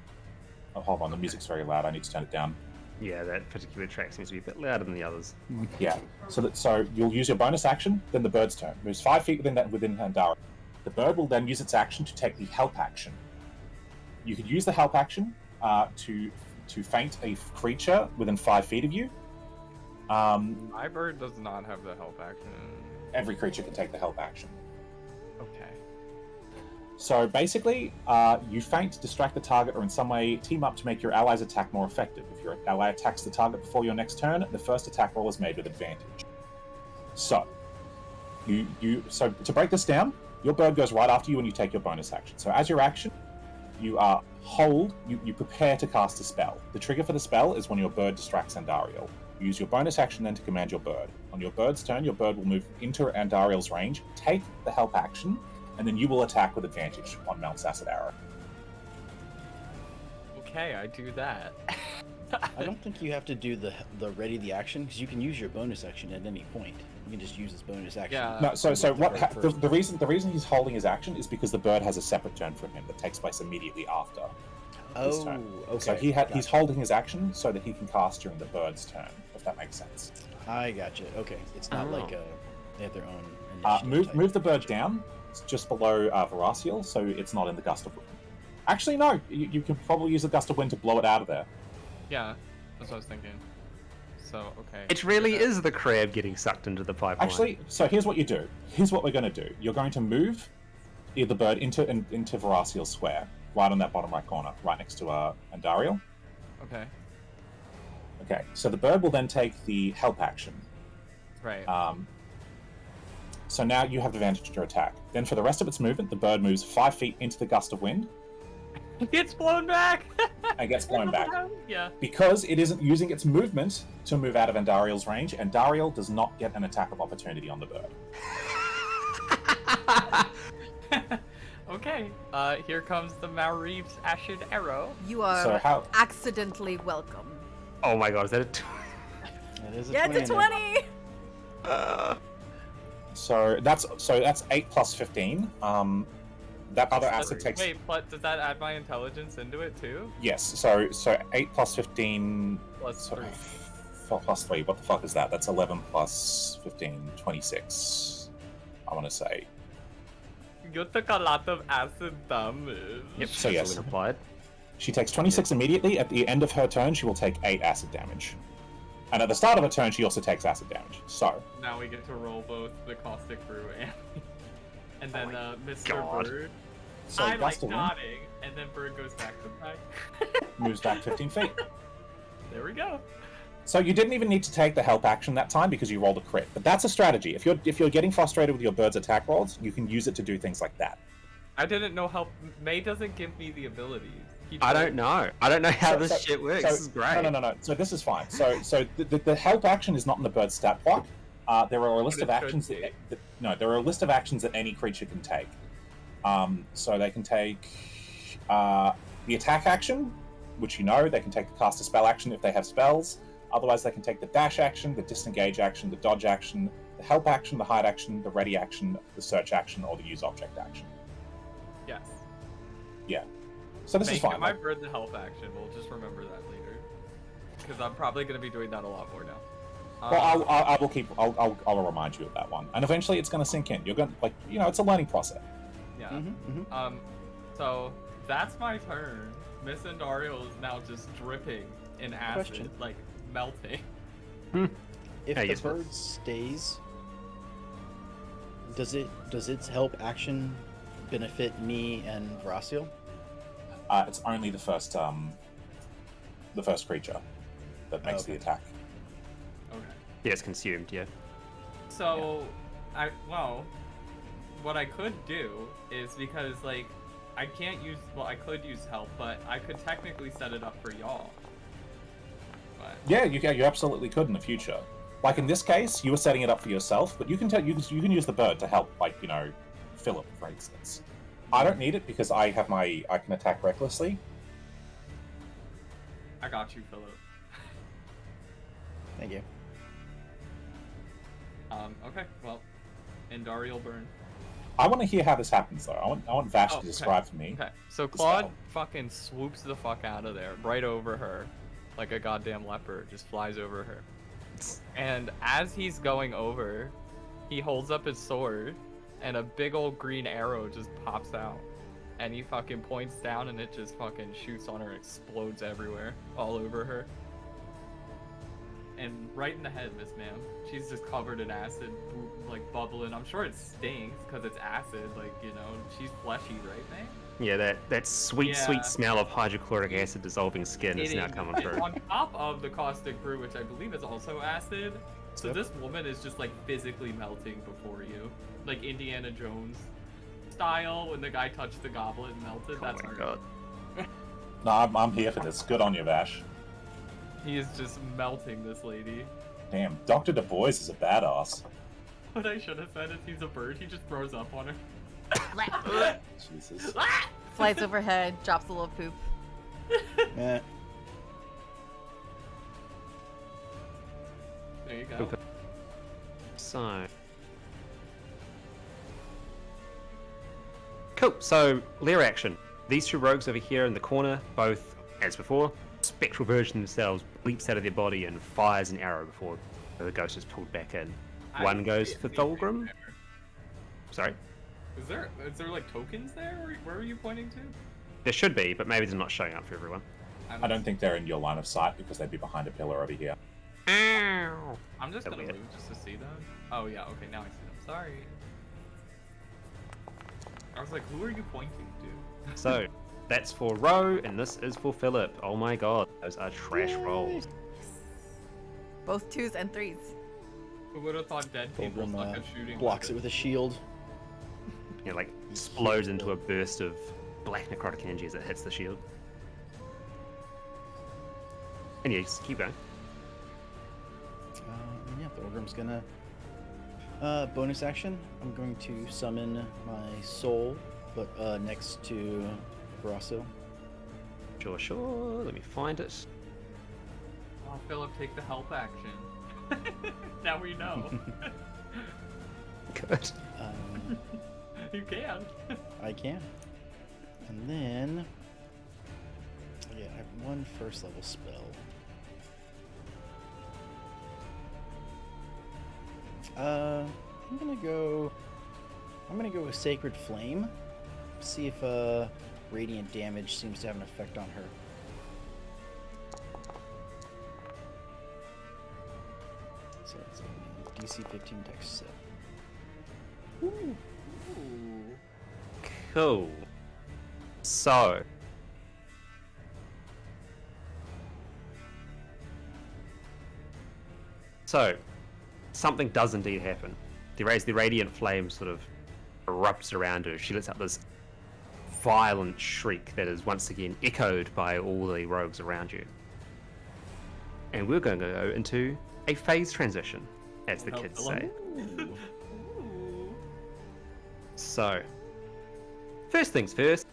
Oh, hold on, the music's very loud. I need to turn it down. Yeah, that particular track seems to be a bit louder than the others. Yeah. So you'll use your bonus action, then the bird's turn. Moves 5 feet within Andariel. The bird will then use its action to take the help action. You could use the help action to feint a creature within 5 feet of you. My bird does not have the help action. Every creature can take the help action. Okay. So basically, you feint, distract the target, or in some way team up to make your ally's attack more effective. If your ally attacks the target before your next turn, the first attack roll is made with advantage. So, so to break this down, your bird goes right after you when you take your bonus action. So as your action, you you prepare to cast a spell. The trigger for the spell is when your bird distracts Andariel. You use your bonus action then to command your bird. On your bird's turn, your bird will move into Andariel's range, take the help action, and then you will attack with advantage on Mount's Acid Arrow. Okay, I do that. I don't think you have to do the ready the action, because you can use your bonus action at any point. You can just use this bonus action. Yeah. No, so Let what bird first. the reason he's holding his action is because the bird has a separate turn for him that takes place immediately after his Oh, turn. okay. So he's gotcha. holding his action so that he can cast during the bird's turn, if that makes sense. I gotcha. Okay, it's not Oh. like they have their own initiative Move type. move the bird down. It's just below Veraciel, so it's not in the gust of wind. Actually, no. You can probably use the gust of wind to blow it out of there. Yeah, that's what I was thinking. So, okay. It really is the crab getting sucked into the pipeline. Actually, so here's what you do. Here's what we're going to do. You're going to move the bird into Veraciel's square, right on that bottom right corner, right next to Andariel. Okay. Okay, so the bird will then take the help action. Right. So now you have advantage to your attack. Then for the rest of its movement, the bird moves 5 feet into the gust of wind It gets blown back! and gets blown back. Yeah. Because it isn't using its movement to move out of Andariel's range, Andariel does not get an attack of opportunity on the bird. Okay. Here comes the Mareeb's Acid Arrow. You are So how? accidentally welcome. Oh my god, is that That is a Yeah, it's a 20. 20! So that's 8 plus 15. That other acid takes. Wait, but does that add my intelligence into it too? Yes. So 8 plus 15. Plus So, 3. 4 plus 3. What the fuck is that? That's 11 plus 15. 26. I want to say. You took a lot of acid damage. Yep, So that's yes. all been applied. She takes 26 immediately. At the end of her turn, she will take 8 acid damage. And at the start of her turn, she also takes acid damage. So, Now we get to roll both the caustic brew and then Mr. God. Bird. so I like Gust of Wind nodding, and then Bird goes back to back. moves back 15 feet. There we go. So you didn't even need to take the help action that time because you rolled a crit. But that's a strategy. If you're getting frustrated with your bird's attack rolls, you can use it to do things like that. I didn't know how May doesn't give me the abilities. He I told- don't know. I don't know how So- this so- shit works. so- This is great. No. So this is fine. So the help action is not in the bird's stat block. There are a list But of it should actions be. there are a list of actions that any creature can take. So they can take the attack action, which they can take the cast a spell action if they have spells. Otherwise, they can take the dash action, the disengage action, the dodge action, the help action, the hide action, the ready action, the search action, or the use object action. Yes. So this is Make fine. my Bird the health action. We'll just remember that later. Because I'm probably going to be doing that a lot more now. Well, I will keep. I'll remind you of that one, and eventually it's going to sink in. You're going to it's a learning process. Yeah. Mm-hmm. So that's my turn. Miss Andariel is now just dripping in acid, Question. like melting. If I the guess what- bird stays, does its help action benefit me and Veraciel? It's only the first creature that makes the Okay. attack. Okay. Yeah, it's consumed, yeah. So, what I could do is because I can't use. Well, I could use help, but I could technically set it up for y'all. But Yeah, you absolutely could in the future. Like in this case, you were setting it up for yourself, but you can you can use the bird to help, Philip, for instance. I don't need it because I can attack recklessly. I got you, Philip. Thank you. Okay. Well, and Dari will burn. I want to hear how this happens, though. I want Vash Oh, to okay. describe for me. Okay, so the Claude spell. fucking swoops the fuck out of there, right over her, like a goddamn leopard, just flies over her. And as he's going over, he holds up his sword, and a big old green arrow just pops out. And he fucking points down, and it just fucking shoots on her and explodes everywhere, all over her. And right in the head, Miss Ma'am. She's just covered in acid, like bubbling. I'm sure it stinks because it's acid, like, you know, she's fleshy, right, man? Yeah, that sweet, Yeah. sweet smell of hydrochloric acid dissolving skin is now Hitting coming it through. on top of the caustic brew, which I believe is also acid. So Yep. this woman is just like physically melting before you, like Indiana Jones style when the guy touched the goblet and melted. Oh That's my her. god. No, I'm here for this. Good on you, Vash. He is just melting this lady. Damn, Dr. Du Bois is a badass. What I should have said is he's a bird. He just throws up on her. Jesus. Flies overhead, drops a little poop. Eh, There you go. Okay. So. Cool, so lair action. These two rogues over here in the corner, both, as before, spectral version themselves, leaps out of their body and fires an arrow before the ghost is pulled back in. One goes for Thulgrim. Sorry? Is there like tokens there? Where are you pointing to? There should be, but maybe they're not showing up for everyone. I don't think they're in your line of sight because they'd be behind a pillar over here. Ow! I'm just So gonna weird. move just to see them. Oh yeah, okay, now I see them. Sorry. I was like, who are you pointing to? So, that's for Ro, and this is for Philip. Oh my god, those are trash rolls. Both 2s and 3s. Who would have thought dead people Fulgrim suck at shooting? blocks it weapons? with a shield. You know, like, explodes into a burst of black necrotic energy as it hits the shield. And yeah, just keep going. Yeah, Thorgrim's gonna bonus action. I'm going to summon my soul, but next to Varasso. Sure, sure. Let me find it. Oh, Philip, take the help action. Now we know. Good. You can. I can. And then, yeah, I have one first level spell. I'm gonna go with Sacred Flame. See if radiant damage seems to have an effect on her. So it's a DC 15 dex set. Ooh. Cool. So. Something does indeed happen. The radiant flame sort of erupts around her. She lets out this violent shriek that is once again echoed by all the rogues around you. And we're going to go into a phase transition, as the kids say. Ooh. So, first things first.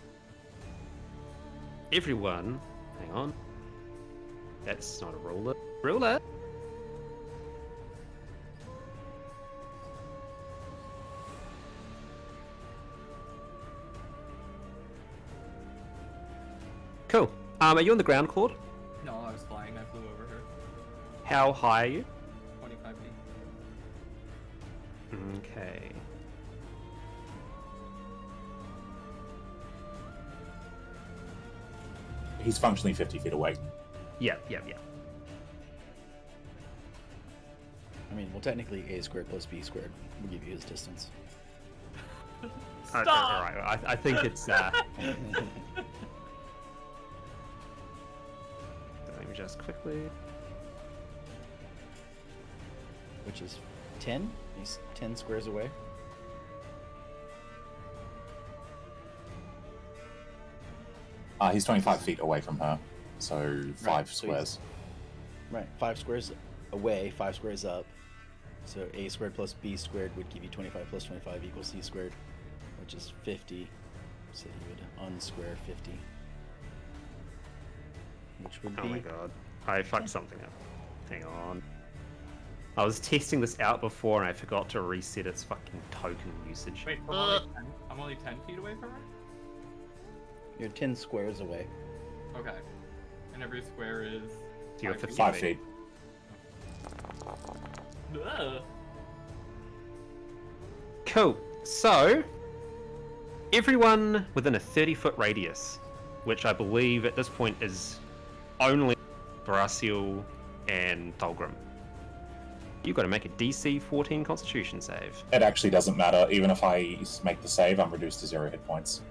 Everyone, hang on. That's not a ruler. Ruler? Cool. Are you on the ground, Claude? No, I was flying. I flew over her. How high are you? 25 feet. Okay. He's functionally 50 feet away. Yeah. I mean, well, technically A squared plus B squared will give you his distance. Okay, all right. I think it's. Let me just quickly. Which is 10. He's 10 squares away. He's 25 feet away from her, so 5 so he's- squares. Right, 5 squares away, 5 squares up. So A squared plus B squared would give you 25 plus 25 equals C squared, which is 50. So you would unsquare 50. Which would Oh be my god. I fucked something up. Hang on. I was testing this out before and I forgot to reset its fucking token usage. Wait, I'm only 10 feet away from her? You're 10 squares away. Okay. And every square is... So you're 5 50 5 feet. feet. Ugh. Cool. So, everyone within a 30-foot radius, which I believe at this point is only Brasil and Thulgrim. You've got to make a DC 14 Constitution save. It actually doesn't matter. Even if I make the save, I'm reduced to 0 hit points.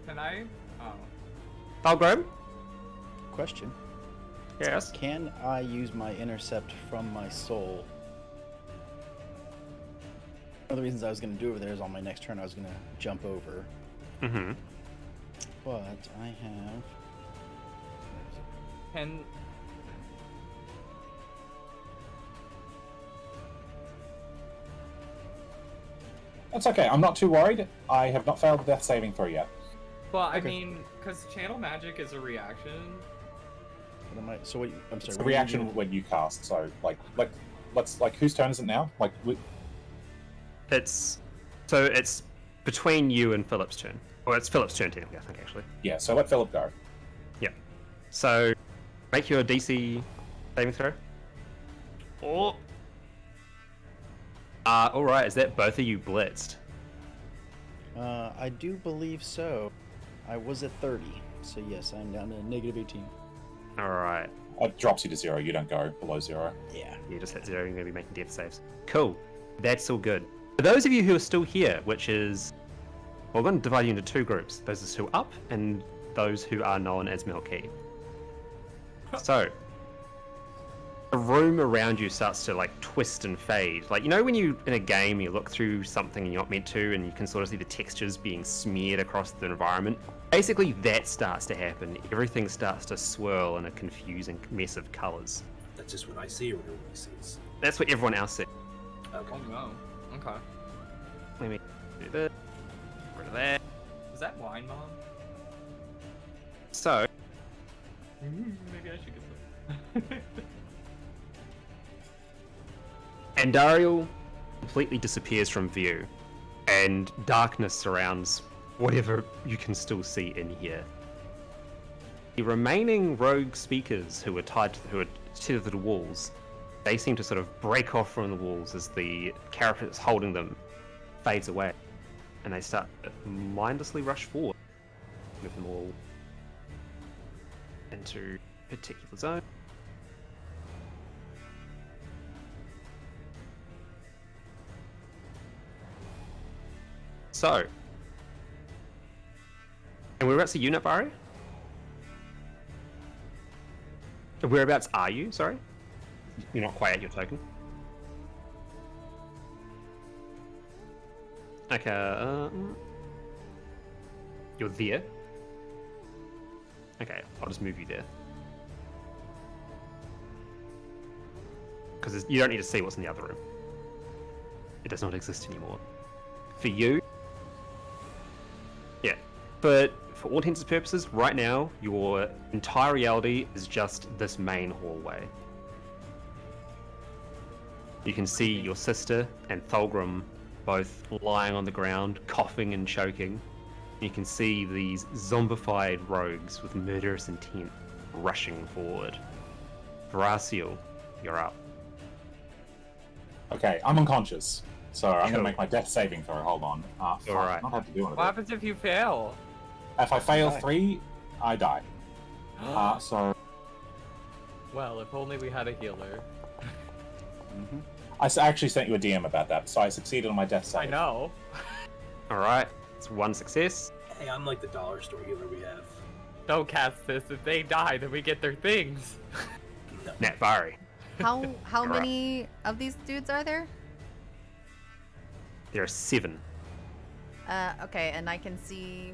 Can I? Oh. Thulgrim? Question. Yes. Can I use my intercept from my soul? One of the reasons I was going to do over there is on my next turn I was going to jump over. Mm-hmm. But I have... Can... That's okay. I'm not too worried. I have not failed the death saving throw yet. Well, I Okay. mean, because channel magic is a reaction. What am I... So what... I'm sorry. It's a what are you reaction doing? when you cast. So let's whose turn is it now? It's between you and Philip's turn. Or it's Philip's turn technically, I think actually. Yeah. So let Philip go. Yeah. So make your DC saving throw. Oh. All right. Is that both of you blitzed? I do believe so. I was at 30, so yes, I'm down to negative 18. All right. It drops you to 0. You don't go below 0. Yeah. You just hit 0. You're going to be making death saves. Cool. That's all good. For those of you who are still here, which is... We're going to divide you into two groups. Those who are up and those who are known as Milky. So, the room around you starts to like twist and fade. Like, you know when you, in a game, you look through something and you're not meant to, and you can sort of see the textures being smeared across the environment? Basically, that starts to happen. Everything starts to swirl in a confusing mess of colors. That's just what I see or what everybody sees. That's what everyone else sees. Okay. Oh no. Okay. Let me do this. Get rid of that. Is that wine, Mom? So, Maybe I should get some. Andariel completely disappears from view, and darkness surrounds whatever you can still see in here. The remaining rogue speakers who are tethered to the walls, they seem to sort of break off from the walls as the character that's holding them fades away, and they start to mindlessly rush forward. Move them all into a particular zone. So, and whereabouts are you, Nabari? Whereabouts are you? Sorry, you're not quite at your token. Okay, you're there. Okay, I'll just move you there. Because you don't need to see what's in the other room. It does not exist anymore. For you, yeah. But for all intents and purposes, right now, your entire reality is just this main hallway. You can see your sister and Thulgrim both lying on the ground, coughing and choking. You can see these zombified rogues with murderous intent rushing forward. Brasil, you're up. Okay, I'm unconscious, so I'm Cool. gonna make my death saving throw. Hold on. Fuck, Alright. Not have to do one of What it. happens if you fail? If I fail Die. 3, I die. So Well, if only we had a healer. Mm-hmm. I actually sent you a DM about that. So I succeeded on my death save. I know. Alright, it's one success. Hey, I'm like the dollar store healer we have. Don't cast this. If they die, then we get their things. No. Natvari, How Right. many of these dudes are there? there are 7. Okay, and I can see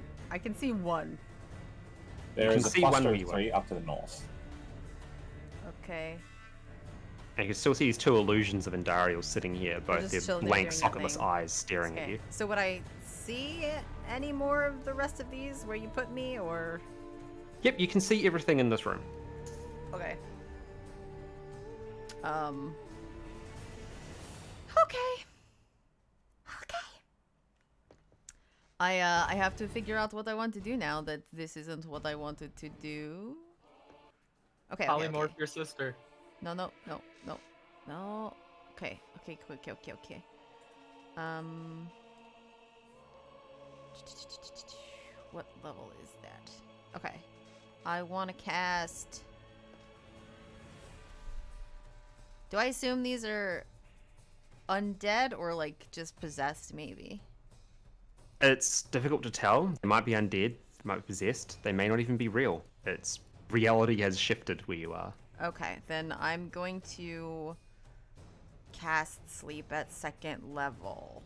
one. There You is can a see one cluster where of you are. 3 up to the north. Okay. And you can still see these two illusions of Andariel sitting here, both just their chilling there blank, doing socketless nothing. eyes staring at Okay. you. So would I see any more of the rest of these where you put me, or Yep, you can see everything in this room. okay? Okay. Okay. I have to figure out what I want to do now that this isn't what I wanted to do. Okay. Polymorph Okay. your sister. No. Okay. Okay. What level is that? Okay. I want to cast. Do I assume these are undead or like just possessed maybe? It's difficult to tell. They might be undead, they might be possessed, they may not even be real. It's reality has shifted where you are. Okay, then I'm going to cast sleep at 2nd level.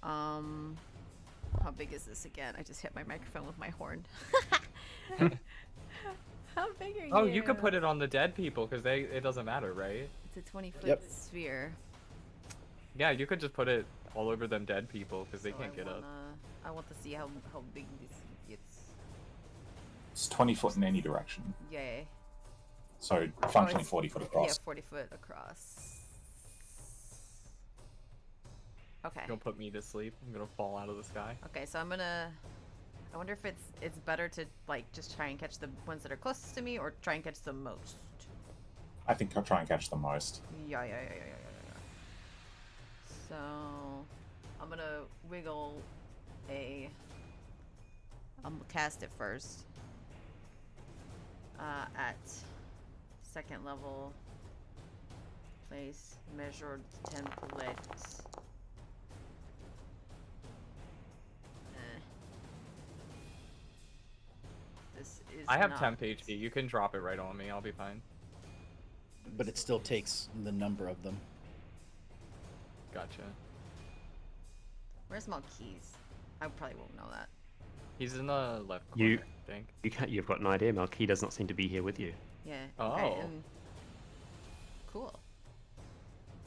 How big is this again? I just hit my microphone with my horn. How big are you? Oh, you could put it on the dead people because it doesn't matter, right? It's a 20-foot Yep. sphere. Yeah, you could just put it all over them dead people because they So can't get up. I want to see how big this gets. It's 20 foot in any direction. Yay. So functionally it's- 40 foot Yeah, across. 40 foot across. Okay. You're gonna put me to sleep. I'm gonna fall out of the sky. Okay, so I'm gonna. I wonder if it's better to like just try and catch the ones that are closest to me, or try and catch the most. I think I'll try and catch the most. Yeah. So I'm gonna wiggle a. I'm gonna cast it first. At 2nd level. Place measured template. This is. I have not... temp HP. You can drop it right on me. I'll be fine. But it still takes the number of them. Gotcha. Where's Malkeys? I probably won't know that. He's in the left corner, You- I think. You've got no idea. Malky does not seem to be here with you. Yeah. Okay, Oh. cool.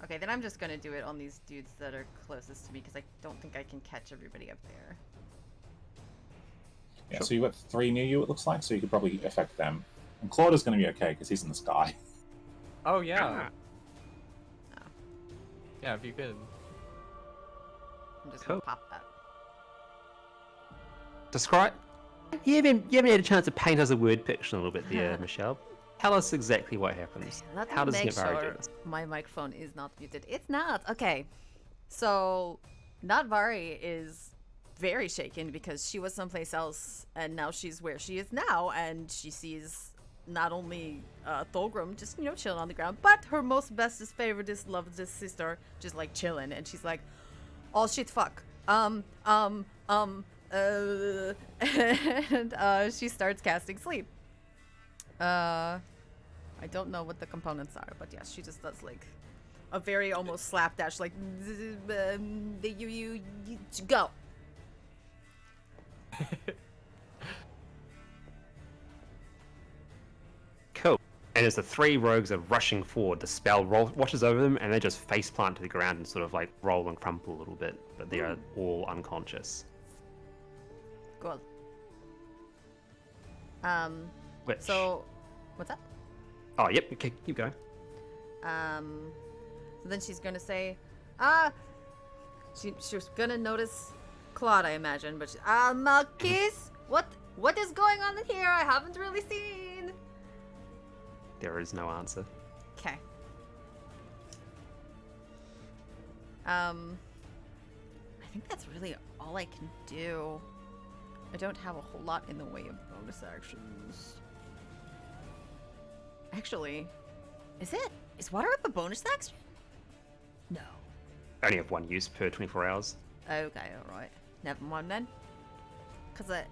Okay, then I'm just gonna do it on these dudes that are closest to me because I don't think I can catch everybody up there. Yeah, so you've got 3 near you, it looks like, so you could probably affect them. And Claude's going to be okay because he's in the sky. Oh, yeah. Oh. Yeah, if you could. I'm just Cool. gonna pop that. Describe. You haven't had a chance to paint us a word picture a little bit there, Michelle. Tell us exactly what happens. Let How me does make Nitvari do sure this? my microphone is not muted. It's not. Okay. So, Nitvari is very shaken because she was someplace else and now she's where she is now, and she sees not only Thulgrim just, chilling on the ground, but her most bestest, favoriteest, lovedest sister just like chilling, and she's like, oh shit, fuck. And she starts casting sleep. I don't know what the components are, but yes, she just does like a very almost slapdash, like you go. Cool. And as the 3 rogues are rushing forward, the spell washes over them, and they just faceplant to the ground and sort of like roll and crumple a little bit, but they are all unconscious. Cool. Which... So, what's that? Oh, yep. Okay, keep going. So then she's gonna say, she was gonna notice Claude, I imagine, but Malkis, what is going on here? I haven't really seen. There is no answer. Okay. I think that's really all I can do. I don't have a whole lot in the way of bonus actions. Actually, is water up a bonus action? No. Only have 1 use per 24 hours. Okay, alright. Never mind then. Cause Did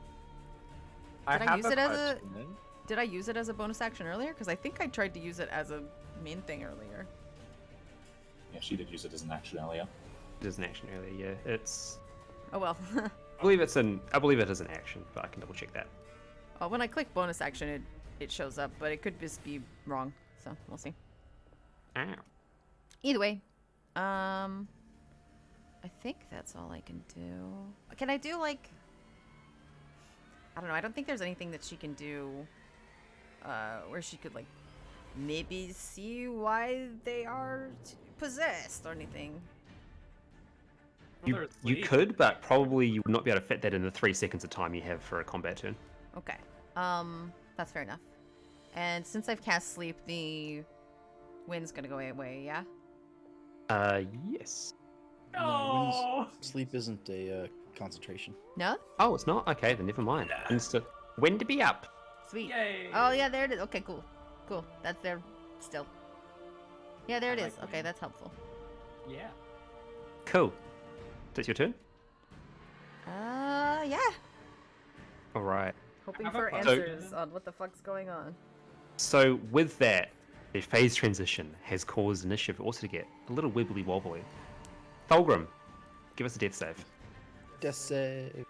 I have use it as a- question. did I use it as a bonus action earlier? Because I think I tried to use it as a main thing earlier. Yeah, she did use it as an action earlier. It is an action earlier, yeah. It's... Oh well. I believe it is an action, but I can double check that. Oh, when I click bonus action, it shows up, but it could just be wrong. So we'll see. Ow. Either way, I think that's all I can do. Can I do like? I don't know. I don't think there's anything that she can do, where she could like maybe see why they are possessed or anything. Well, they're You asleep. could, but probably you would not be able to fit that in the 3 seconds of time you have for a combat turn. Okay. That's fair enough. And since I've cast sleep, the wind's gonna go away, yeah? Yes. No. Sleep isn't a concentration. No? Oh, it's not? Okay, then never mind. When to be up? Sweet. Yay. Oh, yeah, there it is. Okay, cool. Cool. That's there still. Yeah, there it I is. like Okay, wind. that's helpful. Yeah. Cool. That's your turn? Yeah. Alright. Hoping have a for question. answers on what the fuck's going on. So with that, the phase transition has caused initiative also to get a little wibbly wobbly. Thulgrim, give us a death save. Death save.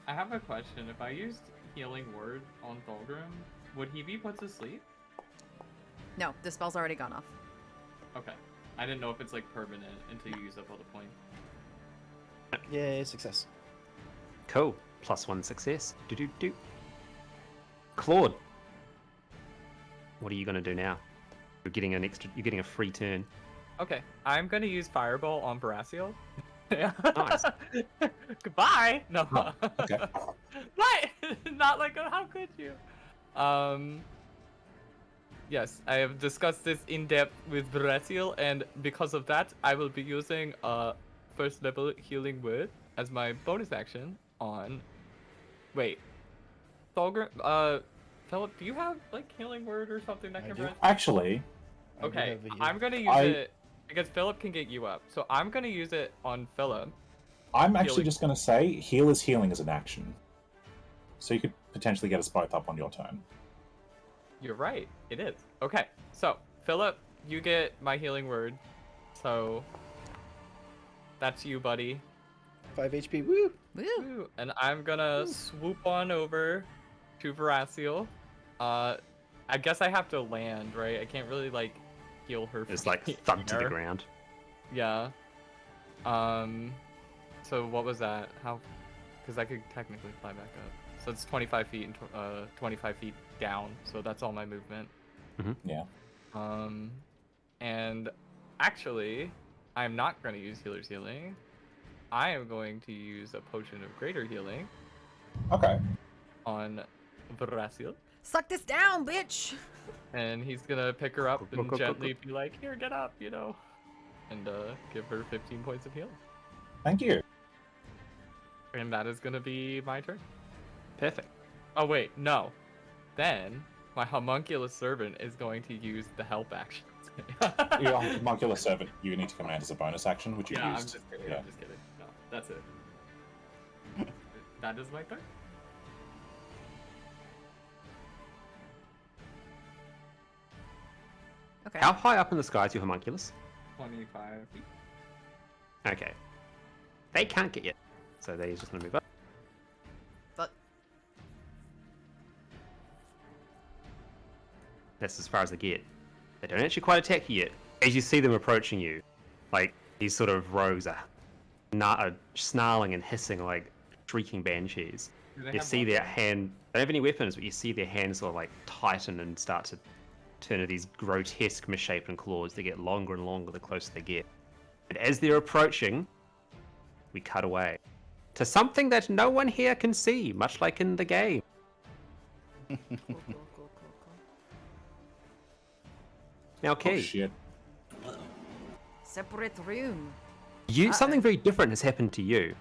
I have a question. If I used healing word on Thulgrim, would he be put to sleep? No, the spell's already gone off. Okay. I didn't know if it's like permanent until you use up all the points. Yay, success. Cool. +1 success. Do. Claude, what are you gonna do now? You're getting a free turn. Okay. I'm gonna use Fireball on Baraciel. Nice. Goodbye. No. Oh, okay. What? Not like how could you? Yes, I have discussed this in depth with Baraciel, and because of that, I will be using first level healing word as my bonus action on. Wait. Thulgrim. Philip, do you have like healing word or something that I can do. rest? Actually, I do Okay, have a heal. I'm gonna use I- it because Philip can get you up. So I'm gonna use it on Philip. I'm actually Healing. just going to say heal is healing as an action. So you could potentially get us both up on your turn. You're right, it is. Okay, so Philip, you get my healing word. So that's you, buddy. 5 HP. Woo! Woo! Woo. And I'm gonna swoop on over to Veraciel. I guess I have to land, right? I can't really like heal her. It's from like thud to the here. ground. Yeah. So what was that? How? Because I could technically fly back up. So it's 25 feet and 25 feet down. So that's all my movement. Yeah. And actually, I'm not going to use Healer's Healing. I am going to use a Potion of Greater Healing Okay. on Veraciel. Suck this down, bitch! And he's gonna pick her up Go, go, and go, go, gently be like, "Here, get up," you know, and give her 15 points of healing. Thank you. And that is gonna be my turn. Perfect. Oh wait, no. Then my homunculus servant is going to use the help action. Your homunculus servant, you need to command as a bonus action, which you Yeah, I'm used. just kidding. Yeah. I'm just kidding. No, that's it. That is my turn. Okay. How high up in the sky is your homunculus? 25 feet. Okay. They can't get you, so they're just gonna move up. But That's as far as they get. They don't actually quite attack you yet. As you see them approaching you, like these sort of rogues are snarling and hissing like shrieking banshees. Do they You have see their weapons? hand. They don't have any weapons, but you see their hands sort of like tighten and start to turn into these grotesque misshapen claws. They get longer and longer the closer they get. And as they're approaching, we cut away to something that no one here can see, much like in the game. cool. Now, Oh, Key, shit. Separate room. something very different has happened to you.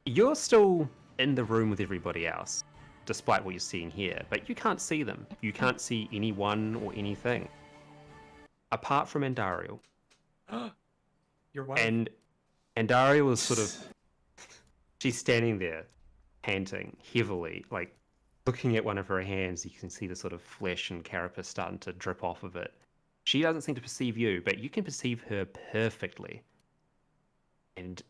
You're still in the room with everybody else, despite what you're seeing here, but you can't see them. You can't see anyone or anything. Apart from Andariel. Your wife. And Andariel is sort of... She's standing there, panting heavily, like looking at one of her hands. You can see the sort of flesh and carapace starting to drip off of it. She doesn't seem to perceive you, but you can perceive her perfectly. And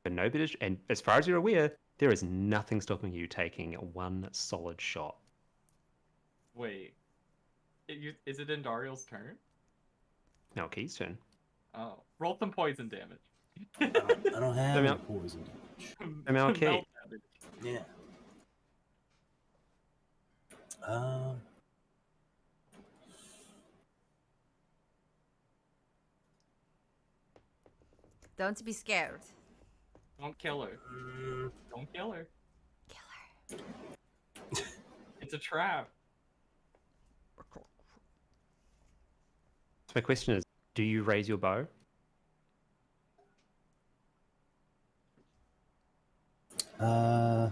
for nobody, and as far as you're aware, there is nothing stopping you taking one solid shot. Wait. Is it Endariel's turn? Now, Key's turn. Oh. Roll some poison damage. I don't have Let me any out. poison damage. MLK. Melt damage. Yeah. Don't be scared. Don't kill her. Mm, Don't kill her. Kill It's a trap. her. So my question is, do you raise your bow? I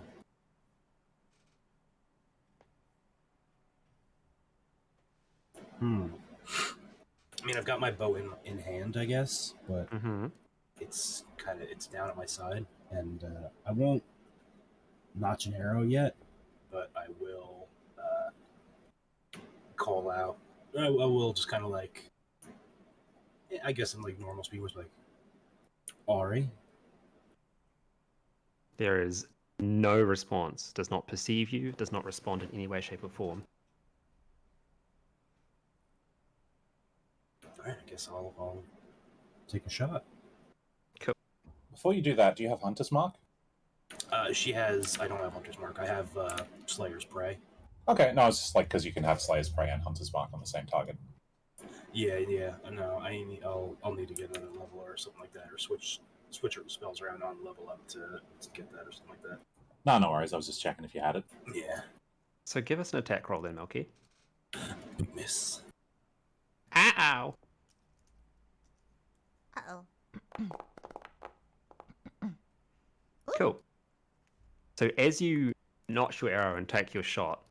mean, I've got my bow in hand, I guess, but Mm-hmm. it's down at my side, and I won't notch an arrow yet, but I will call out. I will just kind of like, I guess in like normal speed was like, Ari. There is no response. Does not perceive you. Does not respond in any way, shape, or form. All right, I guess I'll take a shot. Before you do that, do you have Hunter's Mark? She has. I don't have Hunter's Mark. I have Slayer's Prey. Okay, no, it's just like because you can have Slayer's Prey and Hunter's Mark on the same target. Yeah. No, I'll need to get another level or something like that, or switch her spells around on level up to get that or something like that. No worries. I was just checking if you had it. Yeah. So give us an attack roll then, Milky. Big miss. Ow! Uh-oh. Cool. So as you notch your arrow and take your shot,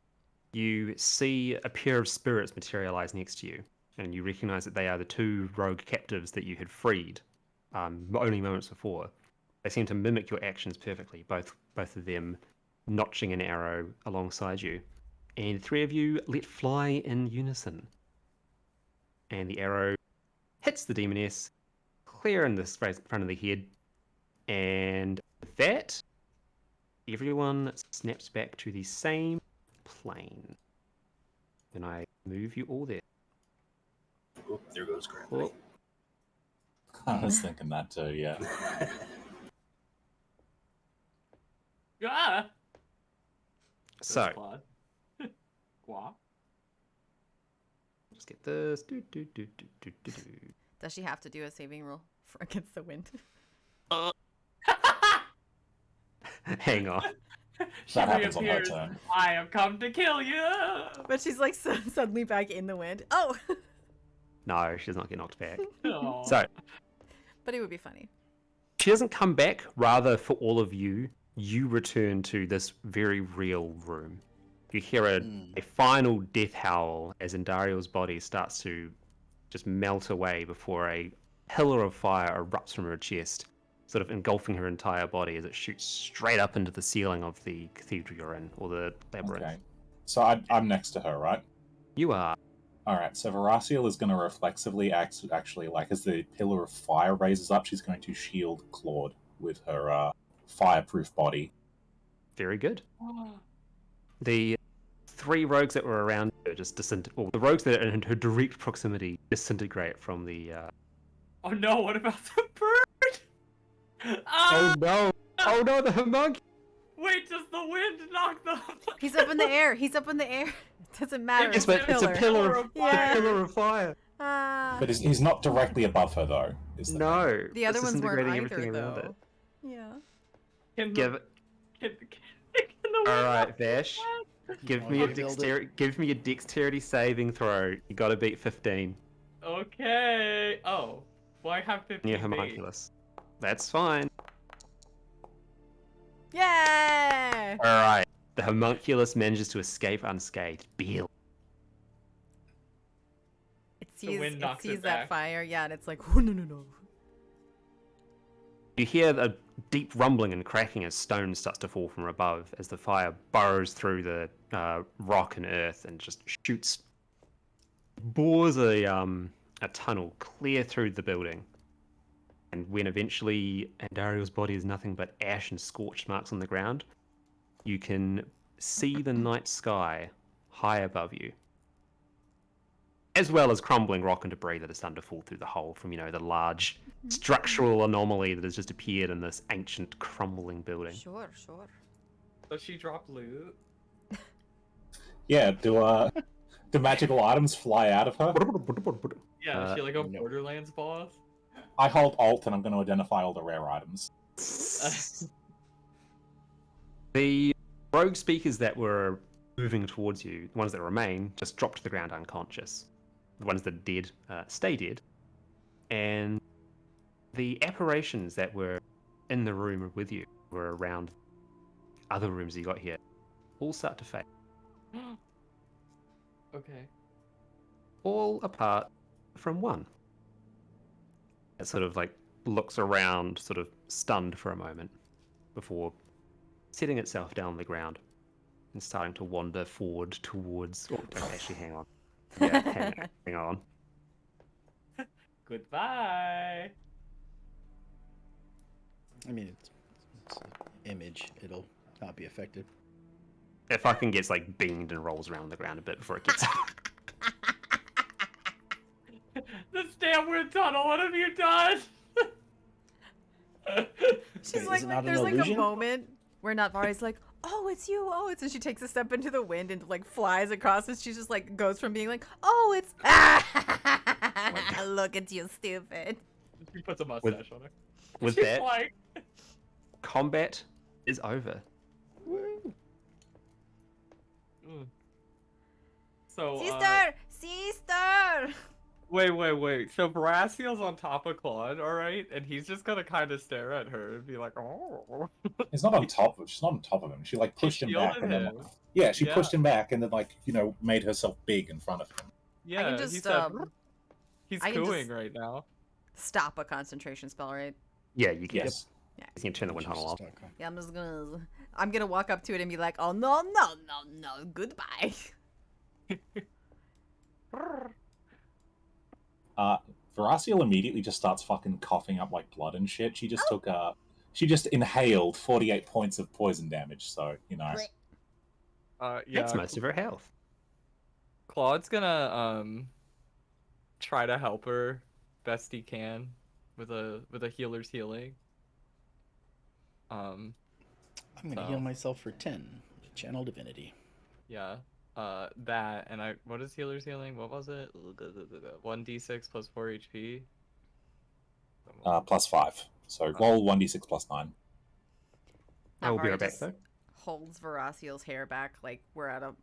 you see a pair of spirits materialize next to you, and you recognize that they are the two rogue captives that you had freed only moments before. They seem to mimic your actions perfectly, both of them notching an arrow alongside you. And the three of you let fly in unison. And the arrow hits the demoness clear in the front of the head, and with that, everyone snaps back to the same plane. Then I move you all there. Oh, there goes Gravity. Oh. I was thinking that too. Yeah. Ah! So, Claude. Guap. let's get this. Does she have to do a saving roll for against the wind? Hang on. She That happens on her reappears. turn. I have come to kill you. But she's like suddenly back in the wind. Oh! No, she does not get knocked back. Aw. So, But it would be funny. she doesn't come back. Rather, for all of you, you return to this very real room. You hear a final death howl as Indariel's body starts to just melt away before a pillar of fire erupts from her chest, sort of engulfing her entire body as it shoots straight up into the ceiling of the cathedral you're in, or the labyrinth. Okay. So I'm next to her, right? You are. All right. So Veraciel is going to reflexively actually, like, as the pillar of fire raises up, she's going to shield Claude with her fireproof body. Very good. The three rogues that were around her just disintegrate. Well, the rogues that are in her direct proximity disintegrate from the. Oh no! What about the bird? Ah! Oh no! Oh no! The homunculus! Wait, does the wind knock the? He's up in the air. He's up in the air. It doesn't matter. Yes, but it's a pillar of Yeah. a pillar of fire. Ah. But he's not directly above her, though. Is the thing. No. The other it's ones weren't disintegrating either, everything around though. it. Yeah. Can the, Give it. can the wind All right, knock Vash. Give Oh, me a you build it. dexterity. Give me a dexterity saving throw. You got to beat 15. Okay. Oh. Well, I have 15 Near bait. homunculus. That's fine. Yay! All right. The homunculus manages to escape unscathed. Barely. It wind sees knocks it that back. fire, yeah, and it's like, oh, no. You hear a deep rumbling and cracking as stone starts to fall from above as the fire burrows through the rock and earth and just bores a tunnel clear through the building. And when eventually Andariel's body is nothing but ash and scorched marks on the ground, you can see the night sky high above you, as well as crumbling rock and debris that is starting to fall through the hole from, the large structural anomaly that has just appeared in this ancient crumbling building. Sure. Does she drop loot? Yeah. Do magical items fly out of her? Yeah, is she like a no. Borderlands boss? I hold Alt and I'm going to identify all the rare items. The rogue speakers that were moving towards you, the ones that remain, just drop to the ground unconscious. The ones that are dead stay dead. And the apparitions that were in the room with you, were around other rooms you got here, all start to fade. Okay. All apart from one. It sort of like looks around, sort of stunned for a moment, before setting itself down on the ground and starting to wander forward towards. Oh, don't actually hang on. Yeah, hang on. Goodbye. I mean, it's an image. It'll not be affected. It fucking gets like beamed and rolls around the ground a bit before it gets up. This damn wind tunnel, what have you done? She's Wait, like, is it not an there's like a illusion? moment where Natvari's like, oh, it's you, oh, it's, and she takes a step into the wind and like flies across, and she just like goes from being like, oh, it's, look at you, stupid. She puts a mustache on her. With She's that, like, combat is over. so, Sister! wait. So Brassiel's on top of Claude, alright? And he's just gonna kind of stare at her and be like, oh. She's not on top of him. She like pushed him back shielded and then him. yeah, she Yeah. pushed him back and then like, you know, made herself big in front of him. Yeah, I can he just, said, he's I can cooing just- right now. Stop a concentration spell, right? Yeah, you can. Yes. Yeah. You can turn the wind tunnel off. Yeah, I'm gonna walk up to it and be like, oh, no, goodbye. Veraciel immediately just starts fucking coughing up like blood and shit. She just she just inhaled 48 points of poison damage, so, you know. Yeah, That's most of her health. Claude's gonna try to help her best he can with a healer's healing. I'm gonna So- heal myself for 10. Channel Divinity. Yeah. That and what is healer's healing? What was it? 1d6 plus 4 HP. Plus 5. So roll 1d6 plus 9. I will be Navari right back just though. holds Veraciel's hair back like we're at a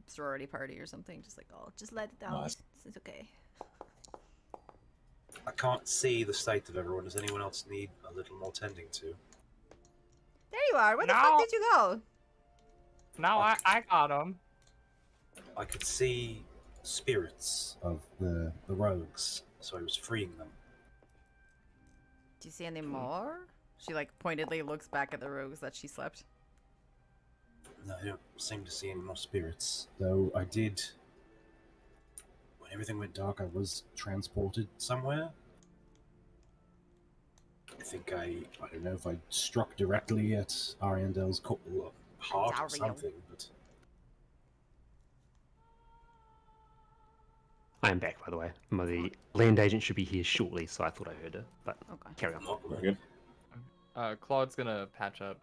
sorority party or something. Just like, oh, just let it out. Nice. It's okay. I can't see the state of everyone. Does anyone else need a little more tending to? There you are. Where the No. fuck did you go? No, I got him. I could see spirits of the rogues, so I was freeing them. Do you see any more? She like pointedly looks back at the rogues that she slept. No, I don't seem to see any more spirits. Though I did... When everything went dark, I was transported somewhere. I think I don't know if I struck directly at Ariandel's heart or Ariel. something, but... I am back, by the way. The land agent should be here shortly, so I thought I heard her. But Okay. carry on. Not Very good. Claude's gonna patch up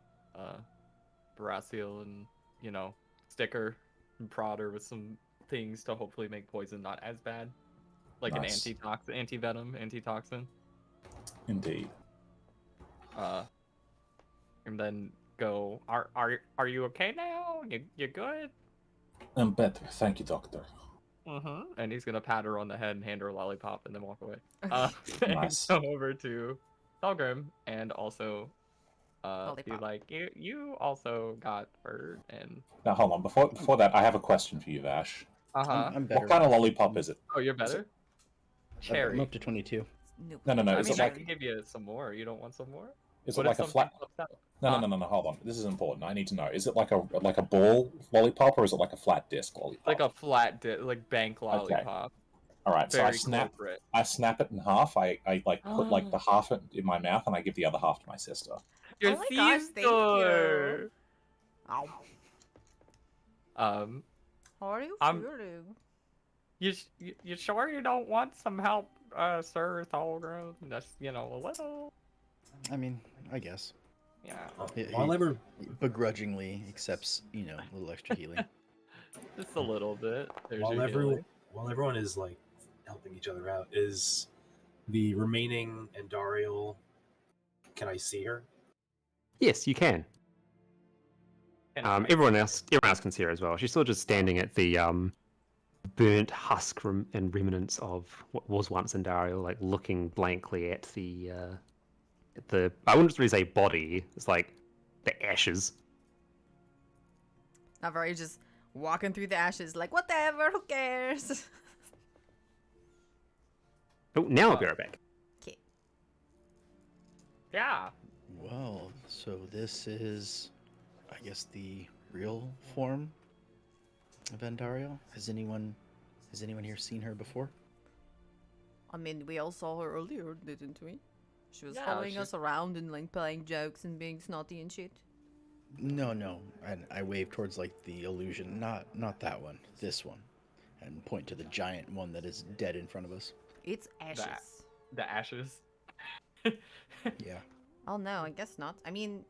Brassiel and, you know, stick her and prod her with some things to hopefully make poison not as bad. Like Nice. an anti-venom, antitoxin. Indeed. And then go, are you okay now? You good? I'm better. Thank you, doctor. And he's gonna pat her on the head and hand her a lollipop and then walk away. Nice. And go over to Thulgrim and also be Lollipop. like, you also got hurt and Now hold on. Before that, I have a question for you, Vash. I'm better. What kind of lollipop is it? Oh, you're better. I'm Cherry. up to 22. Nope. No. I Is mean, it I like can give you some more. You don't want some more? is What it if like a something flat? pops out? No. Hold on. This is important. I need to know. Is it like a ball lollipop or is it like a flat disc lollipop? Like a flat, like bank lollipop. All right. So Very corporate. I snap it in half. I like put like the half in my mouth and I give the other half to my sister. Your Oh my gosh, thank sister! Ow. How are you I'm- feeling? You sure you don't want some help, Sir Thulgrim? Just, you know, a little. I mean, I guess. Yeah. While ever He begrudgingly accepts, a little extra healing. Just a little bit. There's while your everyone healing. while everyone is like helping each other out, is The remaining Andariel, can I see her? Yes, you can. Everyone else can see her as well. She's still just standing at the burnt husk and remnants of what was once Andariel, like looking blankly at the I wouldn't really say body. It's like the ashes. Navari just walking through the ashes, like whatever, who cares? Oh, now I'll be right back. Okay. Yeah. Well, so this is, I guess, the real form of Andariel. Has anyone here seen her before? I mean, we all saw her earlier, didn't we? She was Yeah, following us around and like playing jokes and being snotty and shit. No. And I wave towards like the illusion, not that one, this one, and point to the giant one that is dead in front of us. It's ashes. The ashes. Yeah. Oh no, I guess not. I mean,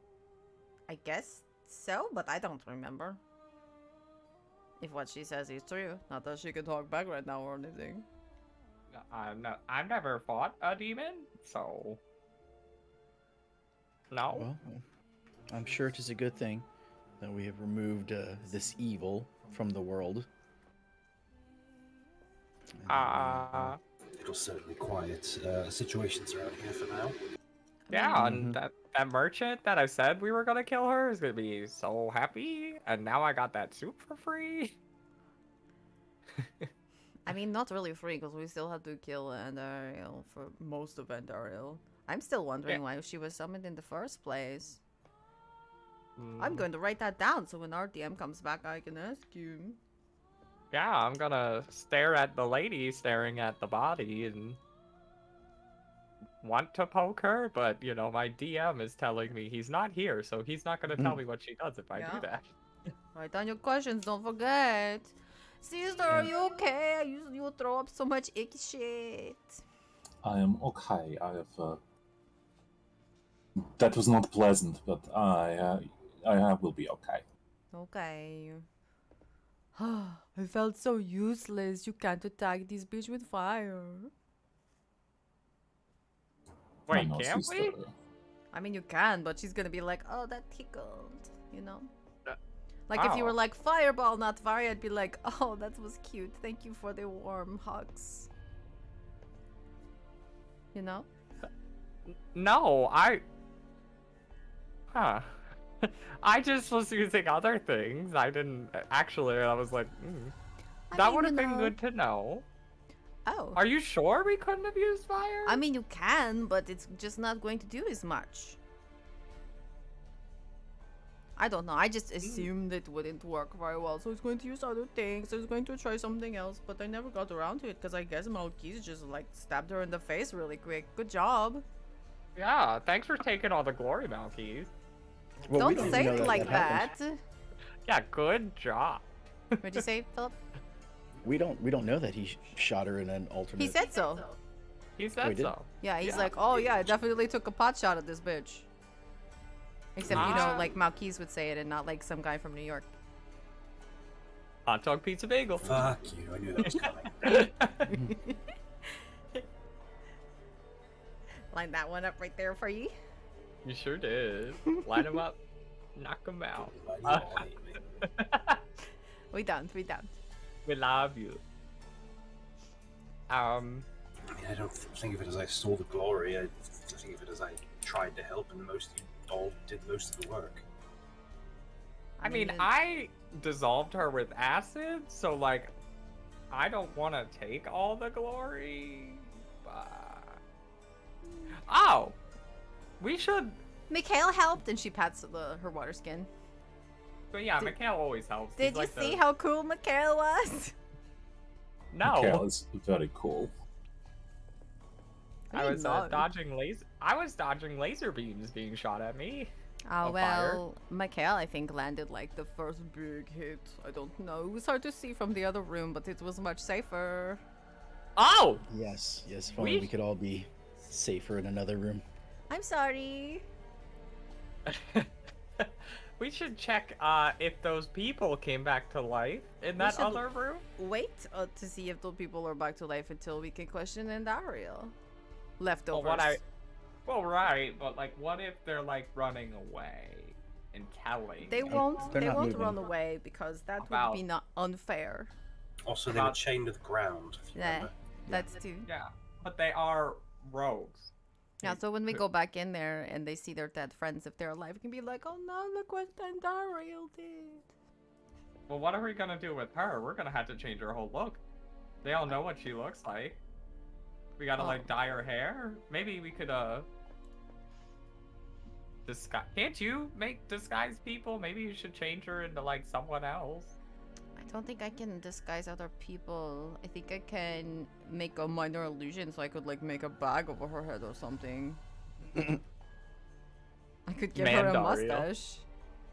I guess so, but I don't remember. If what she says is true, not that she can talk back right now or anything. I've never fought a demon, so no. Well, I'm sure it is a good thing that we have removed this evil from the world. And, It'll certainly quiet situations around here for now. Yeah, and that merchant that I said we were gonna kill her is gonna be so happy, and now I got that soup for free. I mean, not really free, because we still had to kill Andariel for most of Andariel. I'm still wondering why she was summoned in the first place. I'm going to write that down so when our DM comes back, I can ask you. Yeah, I'm gonna stare at the lady staring at the body and want to poke her, but you know, my DM is telling me he's not here, so he's not gonna tell me what she does if I do that. Write down your questions, don't forget. Sister, are you okay? You throw up so much icky shit. I am okay. I have. That was not pleasant, but I will be okay. Okay. I felt so useless. You can't attack this bitch with fire. Wait, No, can't we? I mean, you can, but she's gonna be like, oh, that tickled, you know? Like, if you were Oh. like, fireball, not fire, I'd be like, oh, that was cute. Thank you for the warm hugs. You know? No, Huh. I just was using other things. I didn't actually. I was like, that would have been good to know. Oh. Are you sure we couldn't have used fire? I mean, you can, but it's just not going to do as much. I don't know. I just assumed it wouldn't work very well, so I was going to use other things. I was going to try something else, but I never got around to it because I guess Malkis just like stabbed her in the face really quick. Good job. Yeah, thanks for taking all the glory, Malkis. Well, we Don't even say know it like that. happened. Yeah, good job. What'd you say, Philip? We don't know that he shot her in an alternate. He said so. He said did? so. Yeah, he's Yeah. like, oh yeah, I definitely took a pot shot at this bitch. Except, you know, like Malkis would say it and not like some guy from New York. Hot dog pizza bagel. Fuck you, I knew that was coming. Line that one up right there for you. You sure did. Line them up, knock them out. Why do you all hate me? We don't. We love you. I mean, I don't think of it as I stole the glory. I think of it as I tried to help, and you all did most of the work. I mean, it- I dissolved her with acid, so like, I don't want to take all the glory. But... Oh, we should. Mikhail helped, and she pats her water skin. But yeah, Did- Mikhail always helps. Did He's you like see the... how cool Mikhail was? No, Mikhail is very cool. I was know. dodging laser. I was dodging laser beams being shot at me. Oh, Of fire. well, Mikhail, I think, landed like the first big hit. I don't know. It was hard to see from the other room, but it was much safer. Oh, Yes. If only We- we could all be safer in another room. I'm sorry. we should check if those people came back to life in that should- other room. Wait to see if the people are back to life until we can question Andariel. leftovers. Well, right, but like, what if they're like running away and telling? They won't. They're They not won't moving. run away because that would About- be not unfair. Also, they were chained to the ground. If you Yeah, remember. that's too. Yeah, but they are rogues. Yeah, so when we go back in there and they see their dead friends, if they're alive, we can be like, oh no, look what D&Diablo did. Well, what are we gonna do with her? We're gonna have to change her whole look. They all know what she looks like. We gotta like dye her hair. Maybe we could disguise. Can't you make disguise people? Maybe you should change her into like someone else. I don't think I can disguise other people. I think I can make a minor illusion, so I could like make a bag over her head or something. I could give her a Mandario. mustache.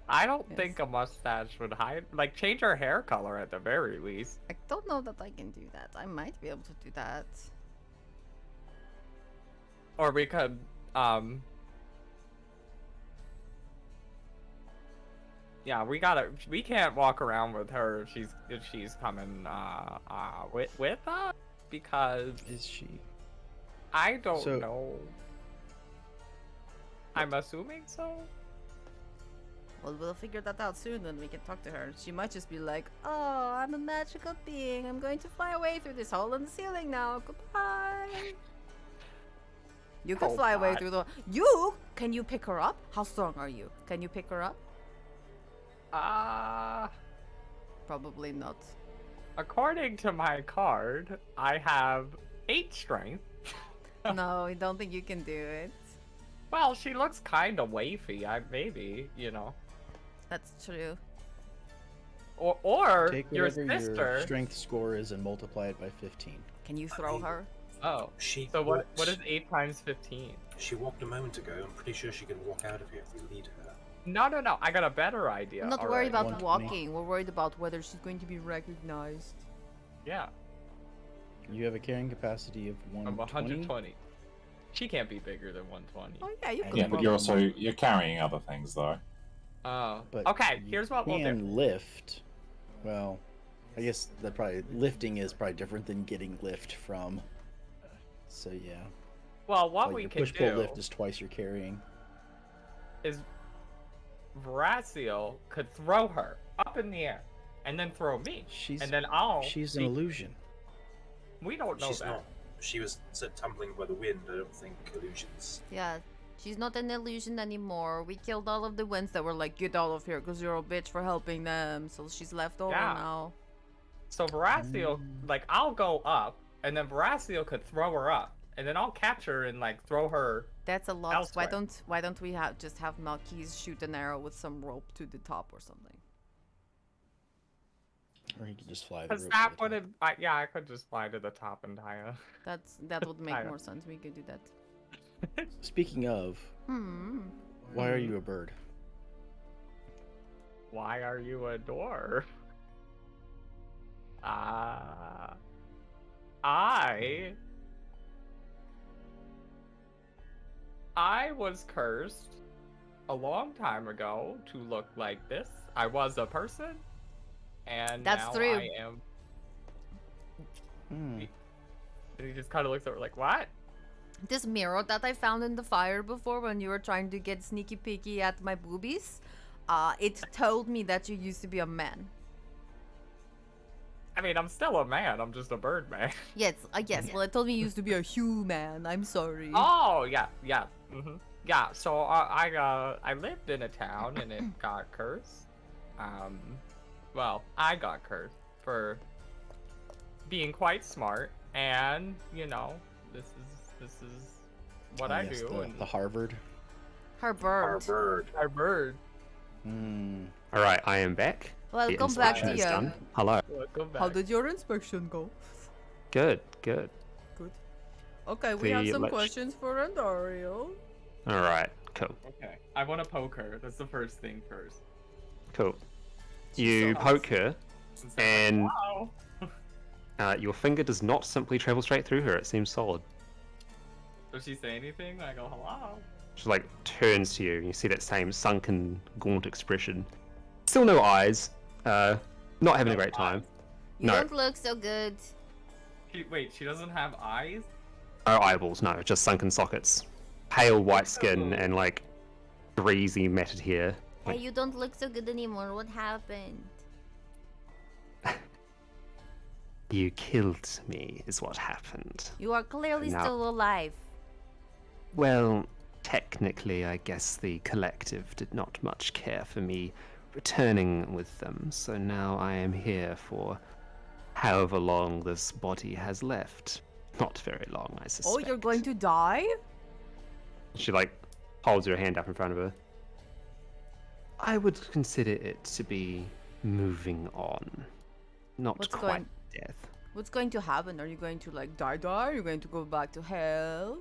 I don't Yes. think a mustache would hide. Like, change her hair color at the very least. I don't know that I can do that. I might be able to do that. Or we could, yeah, we can't walk around with her if she's coming, with us, because Is she? I don't So- know. I'm assuming so? Well, we'll figure that out soon, then we can talk to her. She might just be like, oh, I'm a magical being. I'm going to fly away through this hole in the ceiling now. Goodbye. You can Oh, fly away God. through the... Can you pick her up? How strong are you? Can you pick her up? Probably not. According to my card, I have 8 strength. No, I don't think you can do it. Well, she looks kind of wafy. Maybe, you know. That's true. Take your whatever your sister. strength score is and multiply it by 15. Can you throw her? Oh, She so what walked- is 8 times 15? She walked a moment ago. I'm pretty sure she can walk out of here if we lead her. No. I got a better idea. I'm not already. worried about 120. walking. We're worried about whether she's going to be recognized. Yeah, You have a carrying capacity of I'm 120. 120. She can't be bigger than 120. Oh yeah, you And could. Yeah, but probably- you're carrying other things though. Oh, But okay. you Here's what we'll do. can lift. Well, I guess that probably lifting is probably different than getting lift from. So yeah. Well, what Like we your can push pull do lift is twice your carrying. is Veraciel could throw her up in the air, and then throw me, She's and then I'll. she's be- an illusion. We don't know She's that. not. She was tumbling by the wind. I don't think illusions. Yeah, she's not an illusion anymore. We killed all of the ones that were like, get out of here, because you're a bitch for helping them. So she's left over Yeah. now. So Veraciel, like, I'll go up, and then Veraciel could throw her up, and then I'll catch her and like throw her. That's a lot. Elsewhere. Why don't we just have Malkis shoot an arrow with some rope to the top or something? Or he could just fly the Cause rope that to the top. would have. Yeah, I could just fly to the top and tie her. That would make I- more sense. We could do that. Speaking of, why are you a bird? Why are you a dwarf? I was cursed a long time ago to look like this. I was a person, and That's now true. I am. Hmm. And he just kind of looks over like, what? This mirror that I found in the fire before when you were trying to get sneaky peeky at my boobies, it told me that you used to be a man. I mean, I'm still a man. I'm just a bird man. Yes, yes. Well, it told me you used to be a human. I'm sorry. Oh yeah. Yeah. So I lived in a town and it got cursed. Well, I got cursed for being quite smart, and you know, this is what Oh, I yes, do. the, And the Harvard. Her Our bird. bird. our bird. Hmm. All right, I am back. The Welcome back inspection to is you. done. Hello. Welcome back. How did your inspection go? Good. Good. Okay, we have The some lich- questions for Andario. All right. Cool. Okay. I want to poke her. That's the first thing first. Cool. You so poke her, Instead of and like, wow. your finger does not simply travel straight through her. It seems solid. Does she say anything? I go, hello. She like turns to you, and you see that same sunken, gaunt expression. Still no eyes. Not having a great time. You No. don't look so good. Wait, she doesn't have eyes? No eyeballs, no, just sunken sockets. Pale white skin and like greasy matted hair. Hey, you don't look so good anymore. What happened? You killed me, is what happened. You are clearly Now- still alive. Well, technically, I guess the collective did not much care for me returning with them, so now I am here for however long this body has left. Not very long, I suspect. Oh, you're going to die? She like holds her hand up in front of her. I would consider it to be moving on, not What's quite going- death. What's going to happen? Are you going to like die? Are you going to go back to hell?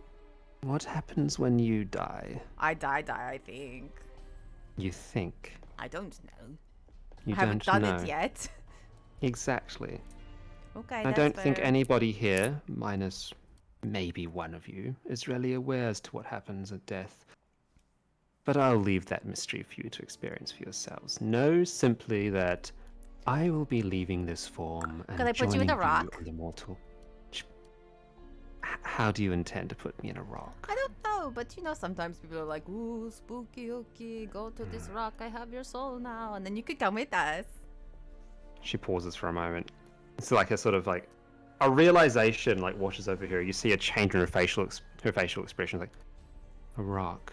What happens when you die? I die, I think. You think. I don't know. You I haven't don't done know. it yet. Exactly. Okay, I that's don't think fair. anybody here, minus maybe one of you, is really aware as to what happens at death. But I'll leave that mystery for you to experience for yourselves. Know simply that I will be leaving this form and Could I put you in a joining rock? on the mortal. How do you intend to put me in a rock? I don't know, but you know, sometimes people are like, ooh, spooky, okay, go to this rock, I have your soul now, and then you could come with us. She pauses for a moment. It's like a sort of like a realization like washes over her. You see a change in her facial expression, like a rock.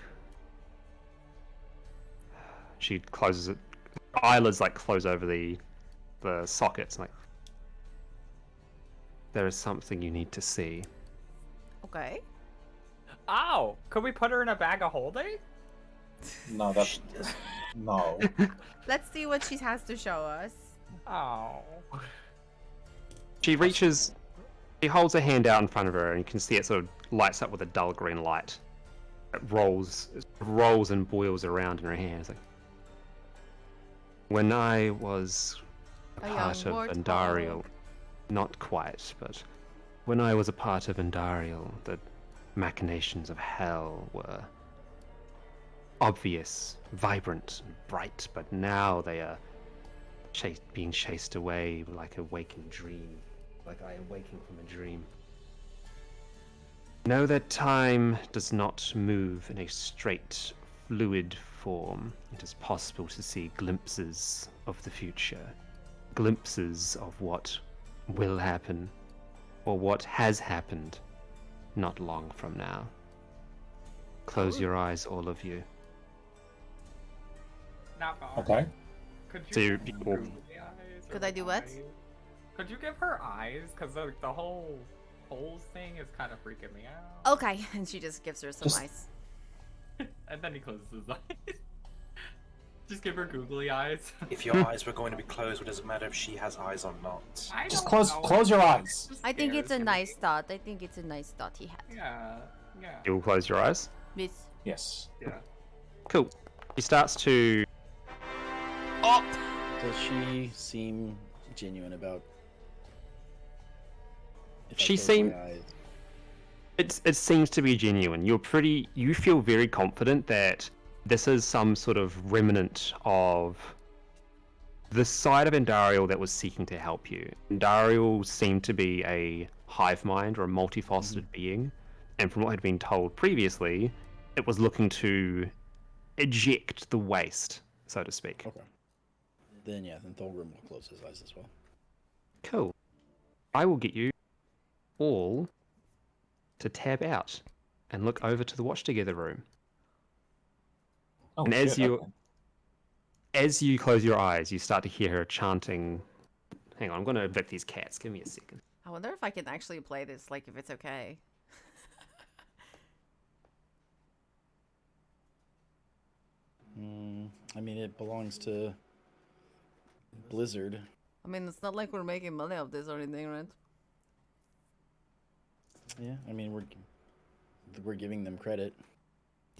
She closes it. Eyelids like close over the sockets. Like there is something you need to see. Okay. Ow! Could we put her in a bag of holding? No, that's no. Let's see what she has to show us. Oh. She reaches. She holds her hand out in front of her, and you can see it sort of lights up with a dull green light. It rolls and boils around in her hand. It's like, when I was a A part of young warthog. Andariel, not quite, but when I was a part of Andariel, the machinations of hell were obvious, vibrant, and bright, but now they are being chased away like a waking dream, like I am waking from a dream. Know that time does not move in a straight, fluid form. It is possible to see glimpses of the future, glimpses of what will happen, or what has happened not long from now. Close your eyes, all of you. Not bad. Okay. Could So you you- give her well- googly eyes or Could I do what? eyes? Could you give her eyes? Because the whole holes thing is kind of freaking me out. Okay, and she just gives her some Just- ice. And then he closes his eyes. Just give her googly eyes. If your eyes were going to be closed, what does it matter if she has eyes or not? I Just don't know. close your eyes. Just I think scares it's a me. nice thought. I think it's a nice thought he had. Yeah. Yeah. You'll close your eyes. Miss. Yes. Yeah. Cool. He starts to. Does she seem genuine about? if I She close my seem- eyes? It seems to be genuine. You feel very confident that this is some sort of remnant of the side of Andariel that was seeking to help you. Andariel seemed to be a hive mind or a multifaceted being, and from what had been told previously, it was looking to eject the waste, so to speak. Okay. Then Thulgrim will close his eyes as well. Cool. I will get you all to tab out and look over to the Watch Together room. Oh, And as shit, you- okay. As you close your eyes, you start to hear her chanting. Hang on, I'm going to evict these cats. Give me a second. I wonder if I can actually play this, like if it's okay. I mean, it belongs to Blizzard. I mean, it's not like we're making money off this or anything, right? Yeah, I mean, we're giving them credit.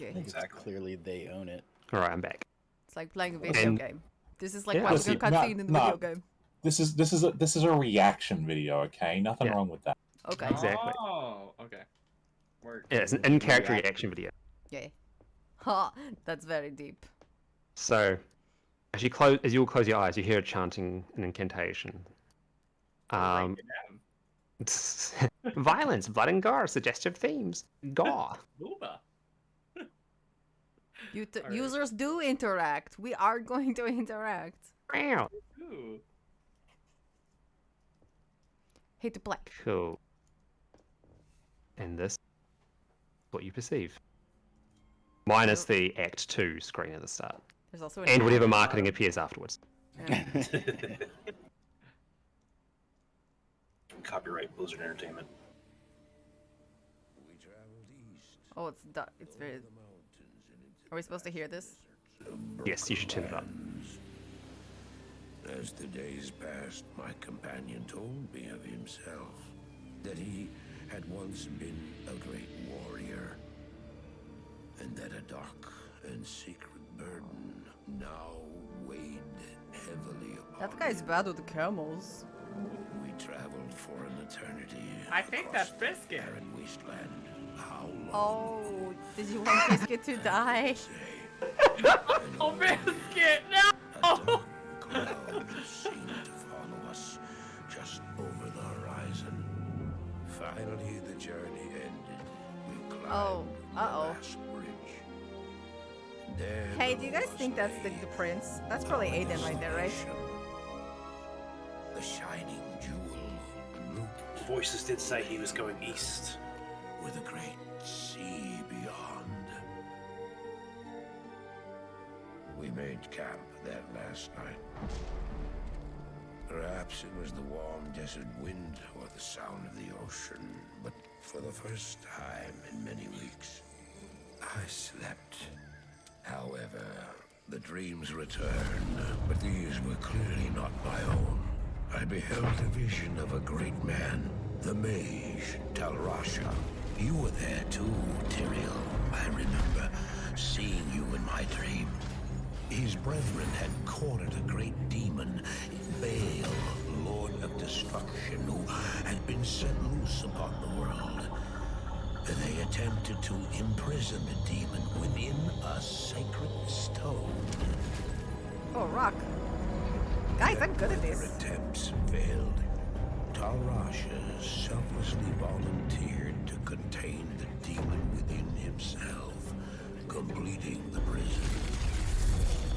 Okay. Exactly. Clearly, they own it. All right, I'm back. It's like playing a video And- game. This is like Yeah. watching a Listen, cutscene in the no. video game. This is a reaction video, okay? Nothing Yeah. wrong with that. Okay. Exactly. Oh, okay. Work. Yeah, it's an in-character reaction video. Yeah. Ha! That's very deep. So, as you all close your eyes, you hear her chanting an incantation. We're Um, breaking down. Violence, blood and gore, suggestive themes. Gore. Booba. Alright. Users do interact. We are going to interact. Meow. Ooh. Hit the play. Cool. And this is what you perceive. Minus the Act 2 screen at the start. There's also an And whatever ad. marketing appears afterwards. Yeah. Copyright Blizzard Entertainment. Oh, it's very. Are we supposed to hear this? Yes, you should turn it up. As the days passed, my companion told me of himself, that he had once been a great warrior, and that a dark and secret burden now weighed heavily upon That guy's him. bad with the camels. We traveled for an eternity. I think across that's Biscuit. the barren wasteland. How long? Oh, did you want Biscuit to die? Say, Oh, Biscuit, no! a dark cloud seemed to follow us just over the horizon. Finally, the journey ended. We climbed Oh, the uh-oh. last bridge. There Hey, do you guys think that's the prince? That's probably our Aiden right there, right? destination. The shining jewel, Root, Voices did say he was going east. with a great sea beyond. We made camp that last night. Perhaps it was the warm desert wind or the sound of the ocean, but for the first time in many weeks, I slept. However, the dreams returned, but these were clearly not my own. I beheld a vision of a great man, the mage, Talrasha. You were there too, Tyrael. I remember seeing you in my dream. His brethren had cornered a great demon, Baal, Lord of Destruction, who had been set loose upon the world. They attempted to imprison the demon within a sacred stone. Oh, rock. Guys, I'm good at Their this. attempts failed. Talrasha selflessly volunteered to contain the demon within himself, completing the prison.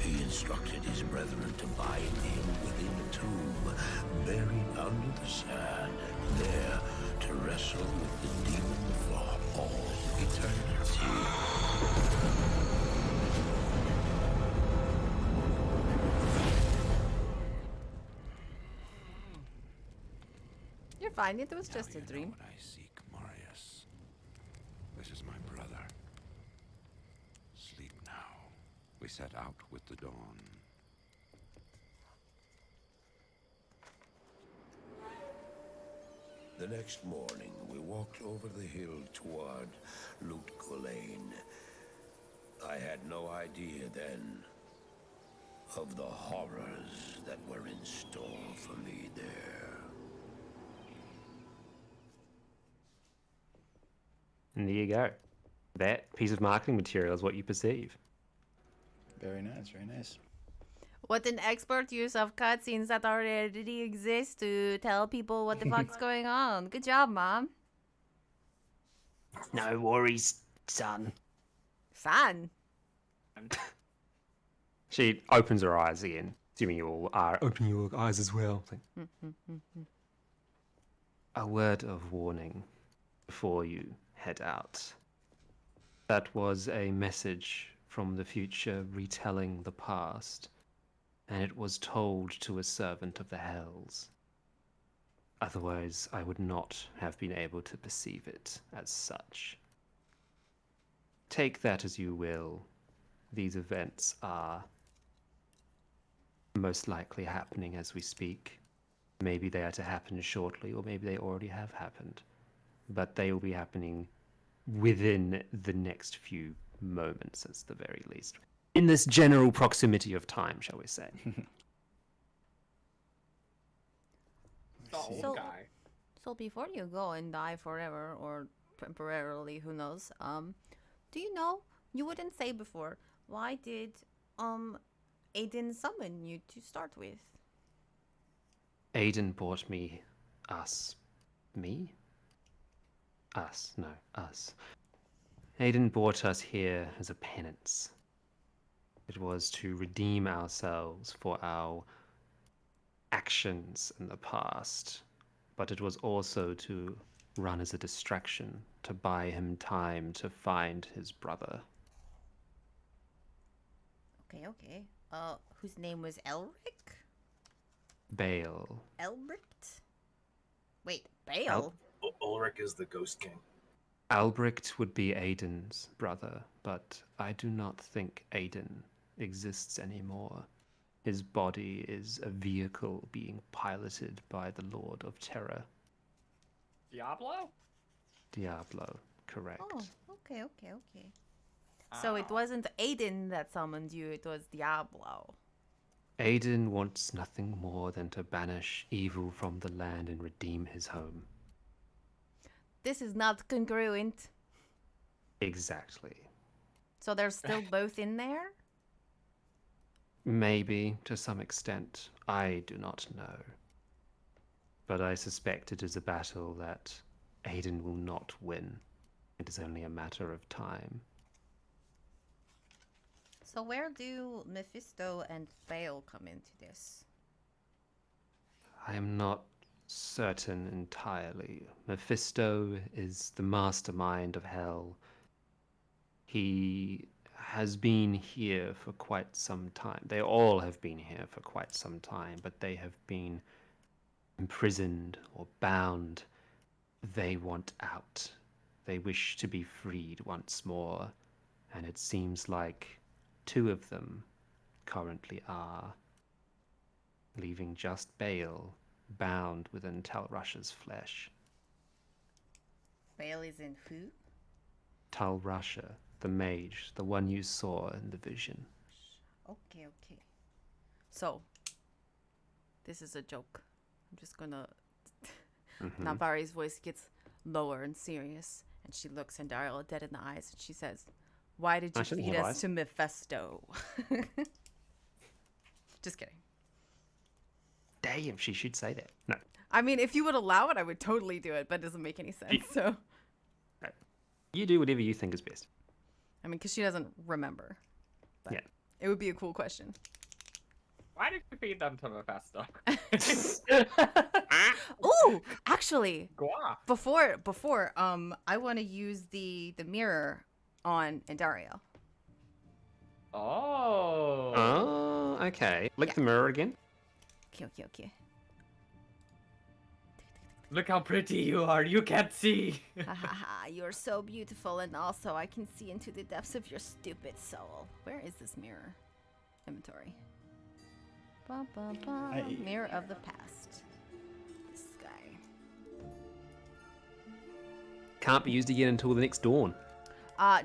He instructed his brethren to bind him within a tomb, buried under the sand, there to wrestle with the demon for all eternity. You're fine. It was Now just a you know dream. what I seek, Marius. This is my brother. Sleep now. We set out with the dawn. The next morning, we walked over the hill toward Lut Gholein. I had no idea then of the horrors that were in store for me there. And there you go. That piece of marketing material is what you perceive. Very nice, very nice. What an expert use of cutscenes that already exist to tell people what the fuck's going on. Good job, Mom. No worries, son. Fun. She opens her eyes again, assuming you all are opening your eyes as well. It's like, a word of warning before you head out. That was a message from the future retelling the past, and it was told to a servant of the Hells. Otherwise, I would not have been able to perceive it as such. Take that as you will. These events are most likely happening as we speak. Maybe they are to happen shortly, or maybe they already have happened. But they will be happening within the next few moments, at the very least. In this general proximity of time, shall we say. The old So- guy. So before you go and die forever or temporarily, who knows? Do you know? You wouldn't say before. Why did Aiden summon you to start with? Aiden brought me us Me? Us. No, us. Aiden brought us here as a penance. It was to redeem ourselves for our actions in the past, but it was also to run as a distraction, to buy him time to find his brother. Okay. Whose name was Elric? Bale. Elbricht? Wait, Bale? Ulrich is the Ghost King. Albrecht would be Aiden's brother, but I do not think Aiden exists anymore. His body is a vehicle being piloted by the Lord of Terror. Diablo? Diablo, correct. Oh, okay. So it wasn't Aiden that summoned you, it was Diablo. Aiden wants nothing more than to banish evil from the land and redeem his home. This is not congruent. Exactly. So they're still both in there? Maybe, to some extent. I do not know. But I suspect it is a battle that Aiden will not win. It is only a matter of time. So where do Mephisto and Bale come into this? I am not certain entirely. Mephisto is the mastermind of hell. He has been here for quite some time. They all have been here for quite some time, but they have been imprisoned or bound. They want out. They wish to be freed once more, and it seems like 2 of them currently are, leaving just Bale bound within Talrush's flesh. Bale is in who? Talrusha, the mage, the one you saw in the vision. Okay. So, this is a joke. I'm just gonna... Navari's voice gets lower and serious, and she looks Andario dead in the eyes, and she says, "Why did you feed us to Mephisto?" Just kidding. Damn, she should say that. No. I mean, if you would allow it, I would totally do it, but it doesn't make any sense, so... No. You do whatever you think is best. I mean, because she doesn't remember. But Yeah. it would be a cool question. Why did you feed them to Mephisto? Ooh, actually, Go off. before, I want to use the mirror on Andario. Oh. Oh, okay. Lick the mirror again. Okay. Look how pretty you are. You can't see. You're so beautiful, and also I can see into the depths of your stupid soul. Where is this mirror? Inventory. Mirror of the past. This guy. Can't be used again until the next dawn.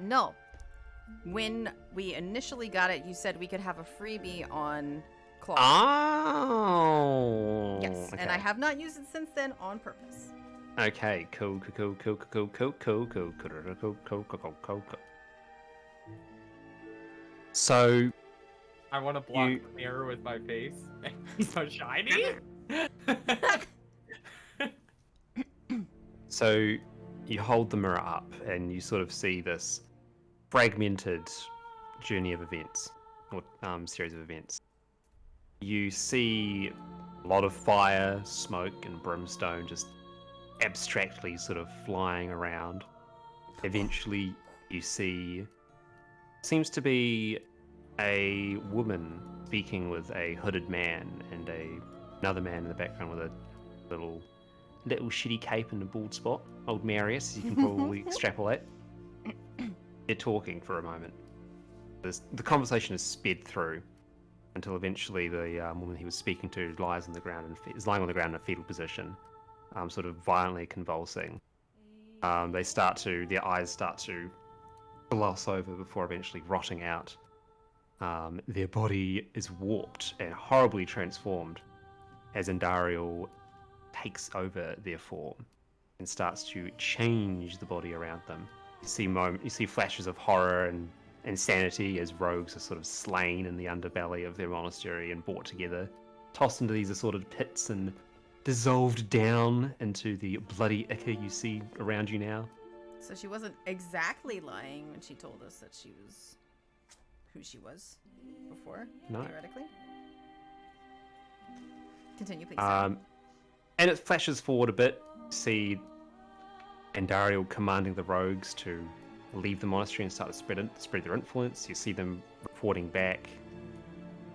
No. When we initially got it, you said we could have a freebie on Claw. Oh. Yes, and I have not used it since then on purpose. Okay, cool. So, I want to block the mirror with my face. It's so shiny. so you hold the mirror up and you sort of see this fragmented journey of events, or series of events. You see a lot of fire, smoke, and brimstone just abstractly sort of flying around. Eventually, you see, seems to be a woman speaking with a hooded man and another man in the background with a little shitty cape and a bald spot. Old Marius, as you can probably extrapolate. They're talking for a moment. The conversation is sped through until eventually the woman he was speaking to lies on the ground is lying on the ground in a fetal position, sort of violently convulsing. Their eyes start to gloss over before eventually rotting out. Their body is warped and horribly transformed as Andariel takes over their form and starts to change the body around them. You see flashes of horror and insanity as rogues are sort of slain in the underbelly of their monastery and brought together, tossed into these assorted pits and dissolved down into the bloody ichor you see around you now. So she wasn't exactly lying when she told us that she was who she was before, No. theoretically. Continue, please. Sorry. And it flashes forward a bit. You see Andariel commanding the rogues to leave the monastery and start to spread their influence. You see them reporting back.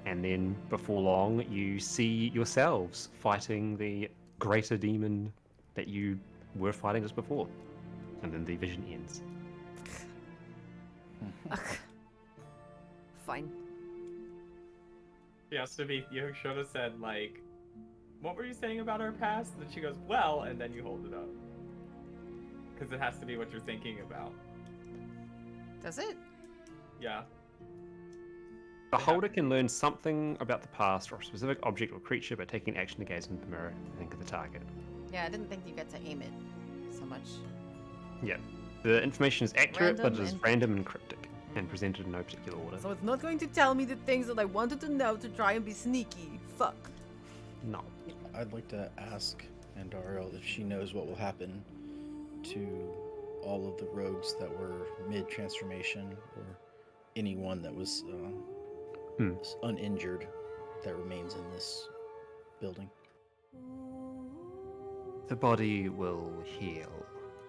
And then before long, you see yourselves fighting the greater demon that you were fighting just before. And then the vision ends. Fine. Yes, to be, you should have said, like, what were you saying about our past? And then she goes, well, and then you hold it up. Because it has to be what you're thinking about. Does it? Yeah. The holder can learn something about the past or a specific object or creature by taking action to gaze into the mirror and think of the target. Yeah, I didn't think you get to aim it so much. Yeah. The information is accurate, but it Random is and random and cryptic, and presented in no particular order. So it's not going to tell me the things that I wanted to know to try and be sneaky. Fuck. No. I'd like to ask Andariel if she knows what will happen to all of the rogues that were mid-transformation, or anyone that was uninjured that remains in this building. The body will heal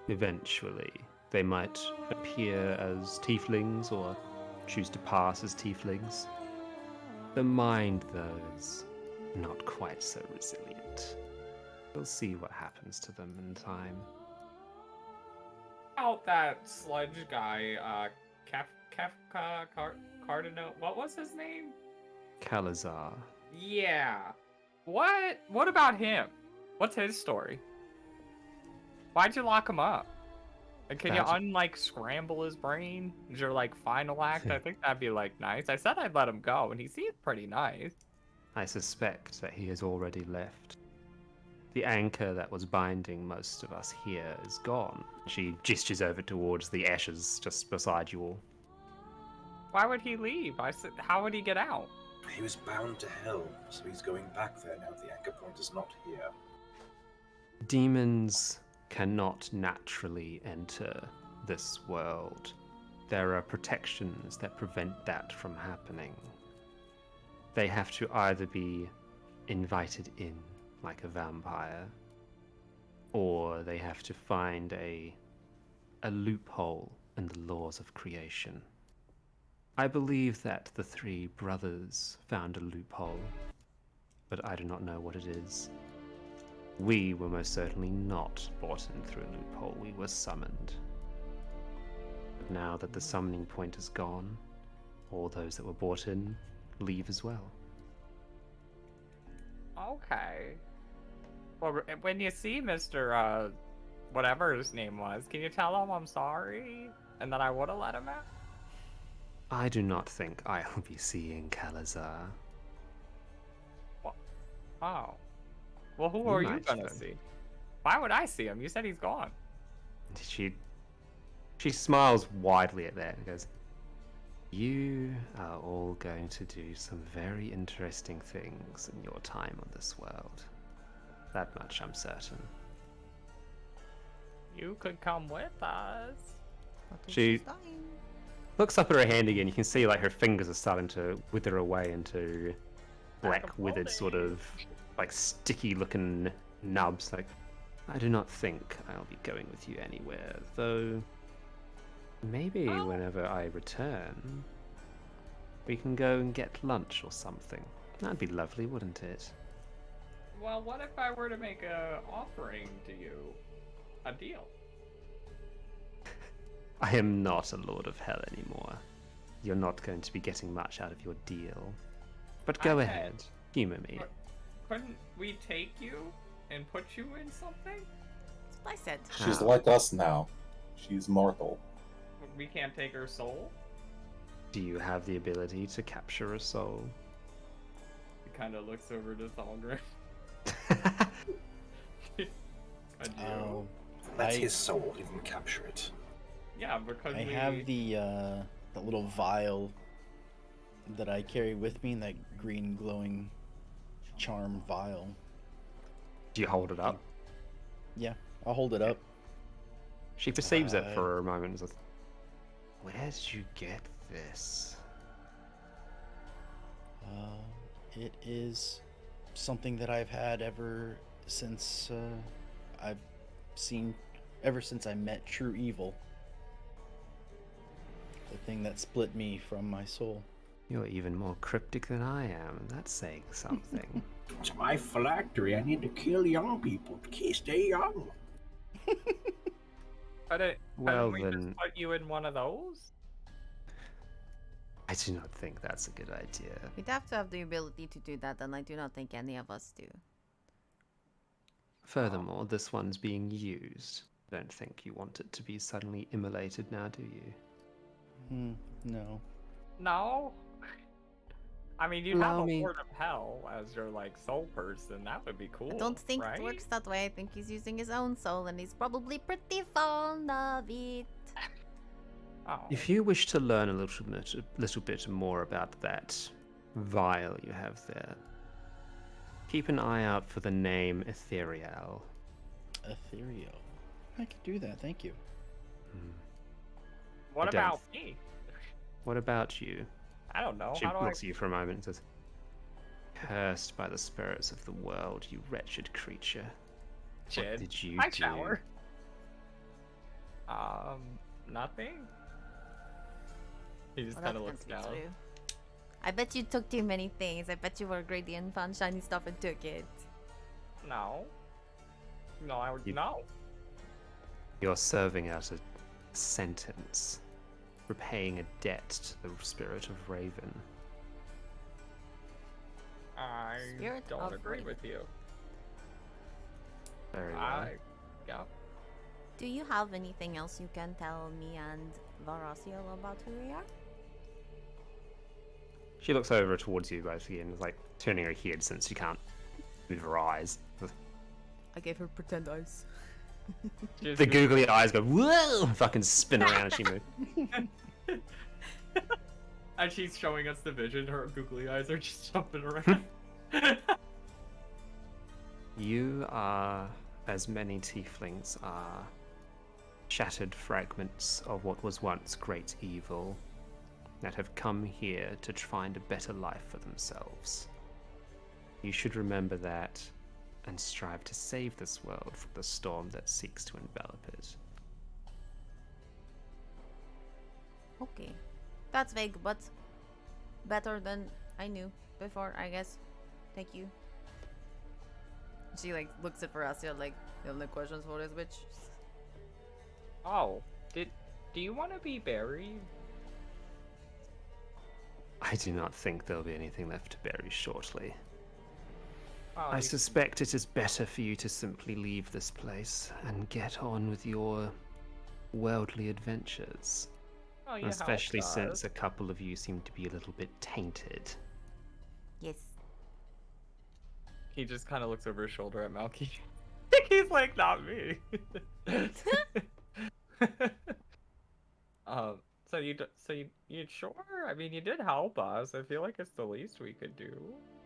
eventually. They might appear as tieflings or choose to pass as tieflings. The mind, though, is not quite so resilient. We'll see what happens to them in time. Out that sludge guy, Kefka Cardinal. What was his name? Kalazar. Yeah. What about him? What's his story? Why'd you lock him up? And can you scramble his brain? Is your final act? I think that'd be nice. I said I'd let him go, and he seemed pretty nice. I suspect that he has already left. The anchor that was binding most of us here is gone. She gestures over towards the ashes just beside you all. Why would he leave? I said, how would he get out? He was bound to hell, so he's going back there now the anchor point is not here. Demons cannot naturally enter this world. There are protections that prevent that from happening. They have to either be invited in like a vampire, or they have to find a loophole in the laws of creation. I believe that the three brothers found a loophole, but I do not know what it is. We were most certainly not brought in through a loophole. We were summoned. But now that the summoning point is gone, all those that were brought in leave as well. Okay. Well, when you see Mr. Whatever his name was, can you tell him I'm sorry? And that I would have let him out? I do not think I will be seeing Kalazar. What? Oh. Well, who You are you might, gonna though. see? Why would I see him? You said he's gone. She smiles widely at that and goes, "You are all going to do some very interesting things in your time on this world. That much I'm certain." You could come with us. She looks up at her hand again. You can see her fingers are starting to wither away into black, withered, sort of sticky looking nubs. I do not think I'll be going with you anywhere, though maybe whenever I return, we can go and get lunch or something. That'd be lovely, wouldn't it? Well, what if I were to make a offering to you? A deal? I am not a Lord of Hell anymore. You're not going to be getting much out of your deal. But go ahead, humor me. Couldn't we take you and put you in something? That's what I said. She's How? like us now. She's mortal. We can't take her soul? Do you have the ability to capture a soul? He kind of looks over to Thaldrin. I do. That's his soul, he can capture it. Yeah, because I have the little vial that I carry with me, that green glowing charm vial. Do you hold it up? Yeah, I'll hold it up. She perceives it for a moment. And says, where did you get this? It is something that I've had ever since ever since I met true evil. The thing that split me from my soul. You're even more cryptic than I am, and that's saying something. It's my phylactery. I need to kill young people to stay young. But Well, we then- just put you in one of those? I do not think that's a good idea. We'd have to have the ability to do that, and I do not think any of us do. Furthermore, this one's being used. I don't think you want it to be suddenly immolated now, do you? No. No. I mean, you'd Allow have a me- Lord of Hell as your like soul person. That would be cool. I don't think right? it works that way. I think he's using his own soul, and he's probably pretty fond of it. Oh. If you wish to learn a little bit more about that vial you have there, keep an eye out for the name Ethereal. Ethereal. I could do that, thank you. What I don't- about me? What about you? I don't know. She How do looks at you for a moment and says, cursed by the spirits of the world, you wretched creature. Jed, What did you I do? shower. Nothing. He just Well, kind of that looks can't be down. true. I bet you took too many things. I bet you were greedy and found shiny stuff and took it. No. No, I would You- no. You're serving out a sentence, repaying a debt to the spirit of Raven. I Spirit don't of agree Raven. with you. Very well. Yeah. Do you have anything else you can tell me and Varaciel about who we are? She looks over towards you both again, is like turning her head since you can't move her eyes. I gave her pretend eyes. Just The googly eyes go, whoa! Fucking spin around as she moves. And she's showing us the vision. Her googly eyes are just jumping around. You are, as many tieflings are, shattered fragments of what was once great evil that have come here to find a better life for themselves. You should remember that and strive to save this world from the storm that seeks to envelop it. Okay. That's vague, but better than I knew before, I guess. Thank you. She like looks at Varaciel like, you have no questions for this bitch? Oh, do you want to be buried? I do not think there'll be anything left to bury shortly. Oh, I you- suspect it is better for you to simply leave this place and get on with your worldly adventures. oh, you helped Especially us. since a couple of you seem to be a little bit tainted. Yes. He just kind of looks over his shoulder at Malky. He's like, not me. So you sure? I mean, you did help us. I feel like it's the least we could do.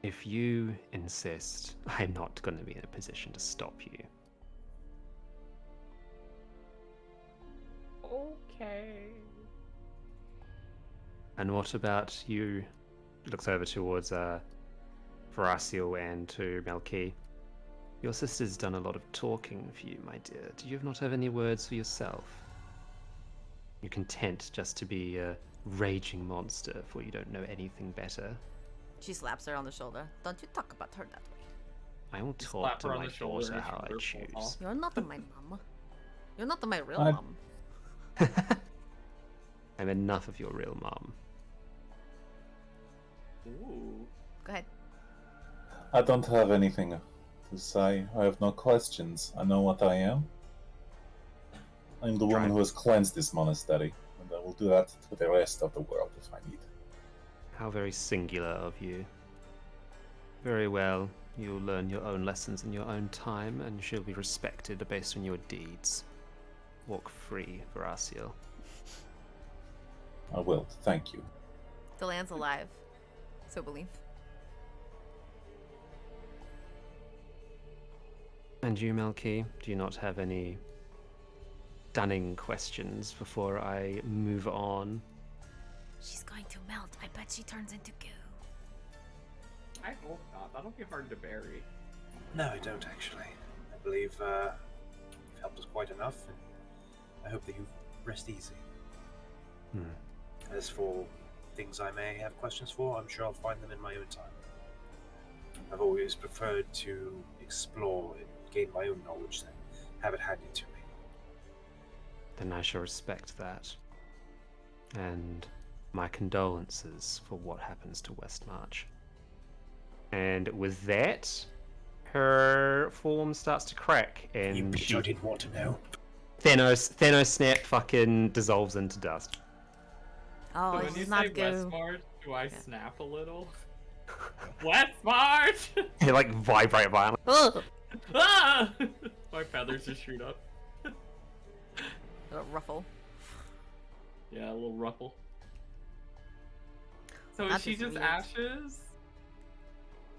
If you insist, I'm not going to be in a position to stop you. Okay. And what about you? Looks over towards Varaciel and to Melky. Your sister's done a lot of talking for you, my dear. Do you not have any words for yourself? You're content just to be a raging monster, for you don't know anything better. She slaps her on the shoulder. Don't you talk about her that way. I will Slap talk to her on my the shoulder daughter and how I shoulder falls choose. off. You're not my mom. You're not my real I- mom. I'm enough of your real mom. Ooh. Go ahead. I don't have anything to say. I have no questions. I know what I am. I'm the woman Right. who has cleansed this monastery, and I will do that to the rest of the world if I need. How very singular of you. Very well. You'll learn your own lessons in your own time, and she'll be respected based on your deeds. Walk free, Varaciel. I will. Thank you. The land's alive. So believe. And you, Melky, do you not have any stunning questions before I move on? She's going to melt. I bet she turns into goo. I hope not. That'll be hard to bury. No, I don't actually. I believe you've helped us quite enough, and I hope that you rest easy. As for things I may have questions for, I'm sure I'll find them in my own time. I've always preferred to explore and gain my own knowledge than have it handed to me. Then I shall respect that. And my condolences for what happens to Westmarch. And with that, her form starts to crack, and You bitch, I didn't want to know. Thanos snap fucking dissolves into dust. Oh, So when this you is say not goo. Westmarch, do I snap a little? Westmarch! They like vibrate violently. Ugh! Ah! My feathers just shoot up. A ruffle. Yeah, a little ruffle. So is That she is just weird. ashes?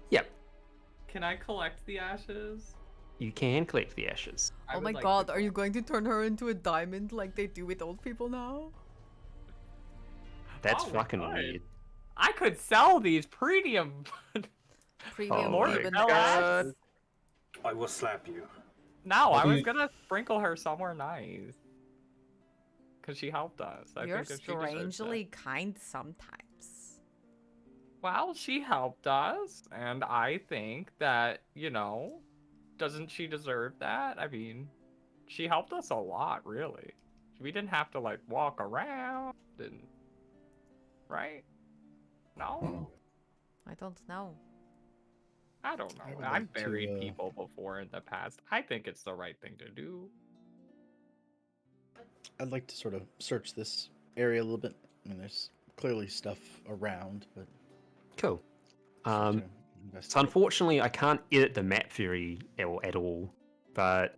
Yep, Can I collect the ashes? you can collect the ashes. I Oh would my like god, to are you going to turn her into a diamond like they do with old people now? That's Oh, fucking good. weird. I could sell these premium. Premium Oh my even God. ashes. I will slap you. No, What I do was you- gonna sprinkle her somewhere nice. Cause she helped us. I You're think that she deserves that. strangely kind sometimes. Well, she helped us, and I think that, you know, doesn't she deserve that? I mean, she helped us a lot, really. We didn't have to, like, walk around and... Right? No? I don't know. I don't I know. would I've like to, buried people before in the past. I think it's the right thing to do. I'd like to sort of search this area a little bit. I mean, there's clearly stuff around, but Cool. to So investigate. unfortunately, I can't edit the map very at all, but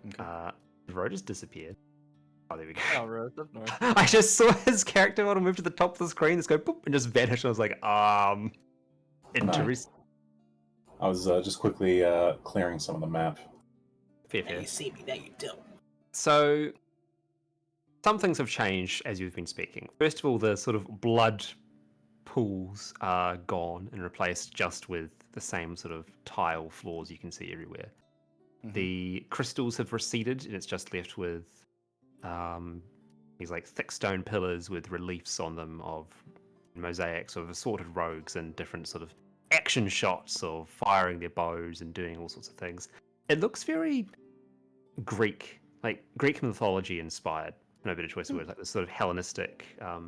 Okay. the road has disappeared. Oh, there we go. Oh, Rose up north. I just saw his character model move to the top of the screen, just go boop, and just vanish. And I was like, interesting. I was just quickly clearing some of the map. Fair, Now fair. you see me, now you don't. So, some things have changed as you've been speaking. First of all, the sort of blood pools are gone and replaced just with the same sort of tile floors you can see everywhere. Mhm. The crystals have receded, and it's just left with these like thick stone pillars with reliefs on them of mosaics of assorted rogues and different sort of action shots of firing their bows and doing all sorts of things. It looks very Greek, like Greek mythology inspired. No better choice of words, like the sort of Hellenistic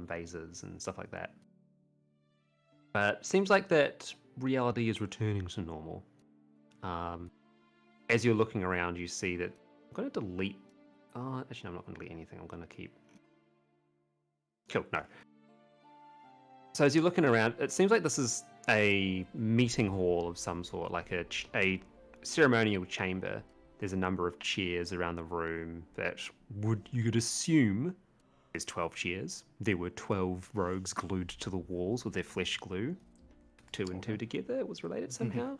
vases and stuff like that. But seems like that reality is returning to normal. As you're looking around, you see that I'm going to delete. Oh, actually, no, I'm not going to delete anything. I'm going to keep. Cool. No. So as you're looking around, it seems like this is a meeting hall of some sort, like a ceremonial chamber. There's a number of chairs around the room that you could assume there's 12 chairs. There were 12 rogues glued to the walls with their flesh glue. Two and two together. It was related somehow.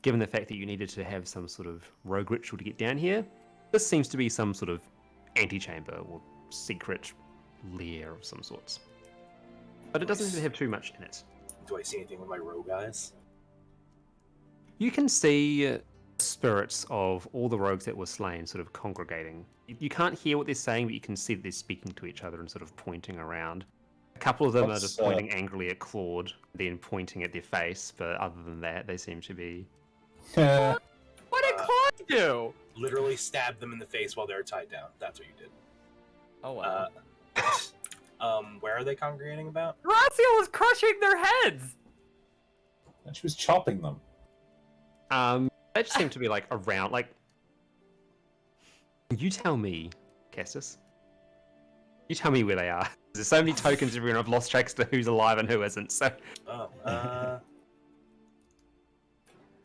Given the fact that you needed to have some sort of rogue ritual to get down here, this seems to be some sort of antechamber or secret lair of some sorts. But it doesn't seem to have too much in it. Do I see anything with my rogue eyes? You can see spirits of all the rogues that were slain sort of congregating. You can't hear what they're saying, but you can see that they're speaking to each other and sort of pointing around. A couple of them are just pointing angrily at Claude, then pointing at their face, but other than that, they seem to be... What did Claude do? Literally stab them in the face while they're tied down. That's what you did. Oh, wow. Where are they congregating about? Horacio was crushing their heads! And she was chopping them. They just seem to be like around, like... You tell me, Castus. You tell me where they are. There's so many tokens everywhere, and I've lost track as to who's alive and who isn't, so... Oh,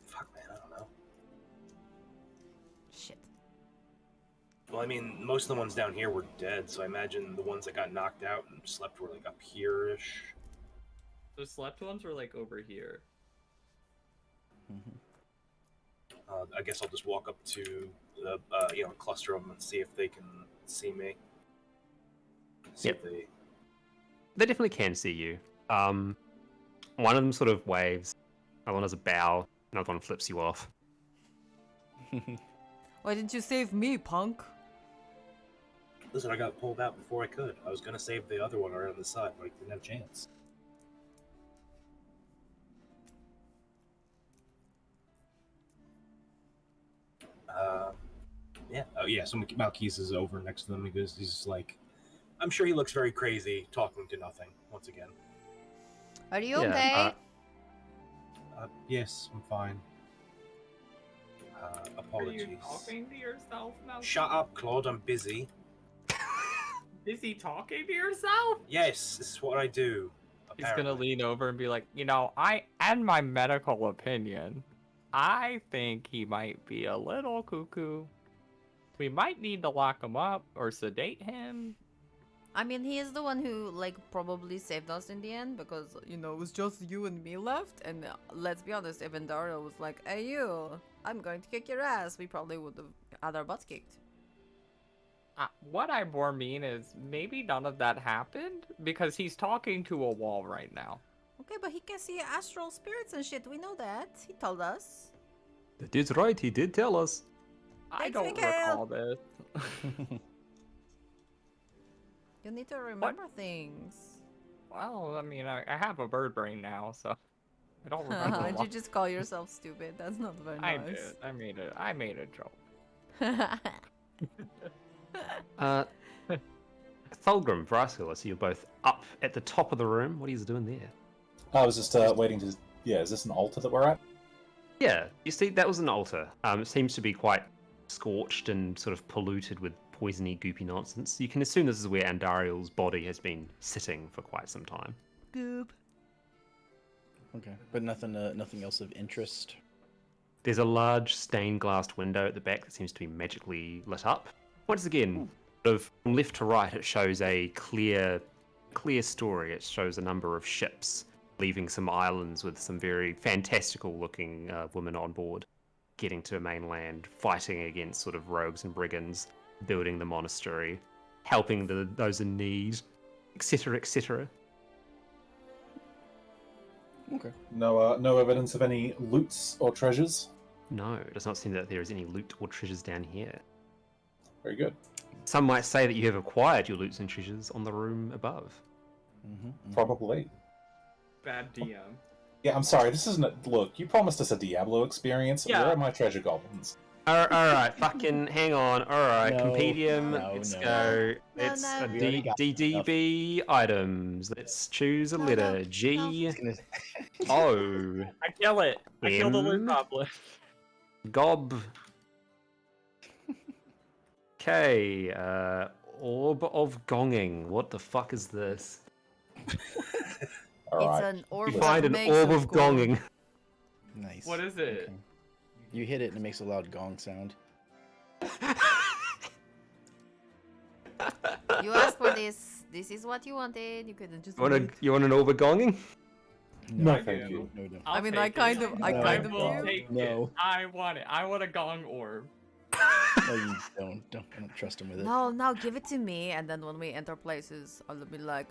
fuck, man, I don't know. Shit. Well, I mean, most of the ones down here were dead, so I imagine the ones that got knocked out and slept were like up here-ish. The slept ones were like over here. I guess I'll just walk up to the cluster of them and see if they can see me. See Yep. if they. They definitely can see you. One of them sort of waves, another one does a bow, another one flips you off. Why didn't you save me, punk? Listen, I got pulled out before I could. I was gonna save the other one right on the side, but I didn't have a chance. Yeah. Oh, yeah. So Malkis is over next to them because he's just like, I'm sure he looks very crazy talking to nothing once again. Are you Yeah, okay? Yes, I'm fine. Are Apologies. you talking to yourself now? Shut up, Claude. I'm busy. Busy talking to yourself? Yes, this is what I do. He's gonna apparently. lean over and be like, in my medical opinion, I think he might be a little cuckoo. We might need to lock him up or sedate him. I mean, he is the one who, like, probably saved us in the end because, you know, it was just you and me left. And let's be honest, if Dario was like, hey, you, I'm going to kick your ass, we probably would have had our butts kicked. What I more mean is maybe none of that happened because he's talking to a wall right now. Okay, but he can see astral spirits and shit. We know that. He told us. That is right, he did tell us. I Thanks, don't Mikhail. recall this. You need to remember things. Well, I mean, I have a bird brain now, so I don't remember. Did you just call yourself stupid? That's not very I nice. did. I made a joke. Thulgrim, Vrasilis, you're both up at the top of the room. What are you doing there? I was just waiting to. Yeah, is this an altar that we're at? Yeah, you see, that was an altar. It seems to be quite scorched and sort of polluted with poisony, goopy nonsense. You can assume this is where Andariel's body has been sitting for quite some time. Goop. Okay, but nothing else of interest. There's a large stained glass window at the back that seems to be magically lit up. Once again, sort of from left to right, it shows a clear story. It shows a number of ships leaving some islands with some very fantastical-looking women on board, getting to mainland, fighting against sort of rogues and brigands, building the monastery, helping those in need, etc., etc. Okay. No evidence of any loots or treasures. No, it does not seem that there is any loot or treasures down here. Very good. Some might say that you have acquired your loots and treasures on the room above. Probably. Bad DM. Yeah, I'm sorry. This isn't. Look, you promised us a Diablo experience. Yeah. Where are my treasure goblins? All right, fucking hang on. All right, No, compendium. no, Let's no. go. No, It's no. a We already got DDB items. Let's choose a No, letter. no, G no. O I kill it. I kill the loot M. goblin. Gob K. Orb of Gonging. What the fuck is this? All It's right. an orb You that find an makes orb a of gong. gonging. Nice. What is it? Okay. You hit it and it makes a loud gong sound. You asked for this. This is what you wanted. You couldn't just. wait. You want an orb of gonging? No, I thank do. you. No. I mean, I take kind it. of I kind of will do. take No. it. I want it. I want a gong orb. No, you don't. I don't trust him with it. No, now give it to me, and then when we enter places, I'll be like,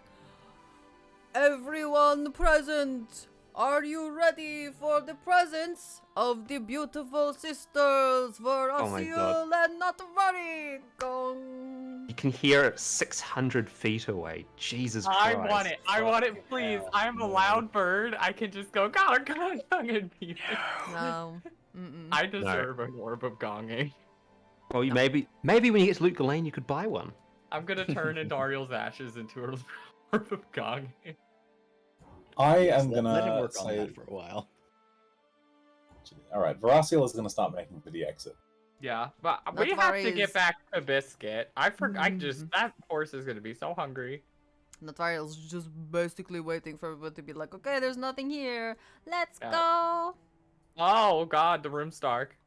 everyone present, are you ready for the presence of the beautiful sisters my God. Veraciel and Not Very Gong? You can hear it 600 feet away. Jesus Christ. I want it. I want it, Fucking please. hell. I'm a loud bird. I can just go gong gong gong and beat it. No. Mm-mm. I deserve an orb of gonging. Well, maybe when you get to Loot Ghislaine, you could buy one. I'm gonna turn Andariel's ashes into an orb of gonging. I Yes, am let him gonna work on say. that for a while. All right, Veraciel is gonna start making for the exit. Yeah, but Not we have to worries. get back to Biscuit. That horse is gonna be so hungry. Notarial's just basically waiting for everyone to be like, okay, there's nothing here. Let's Yeah. go. Oh god, the room's dark.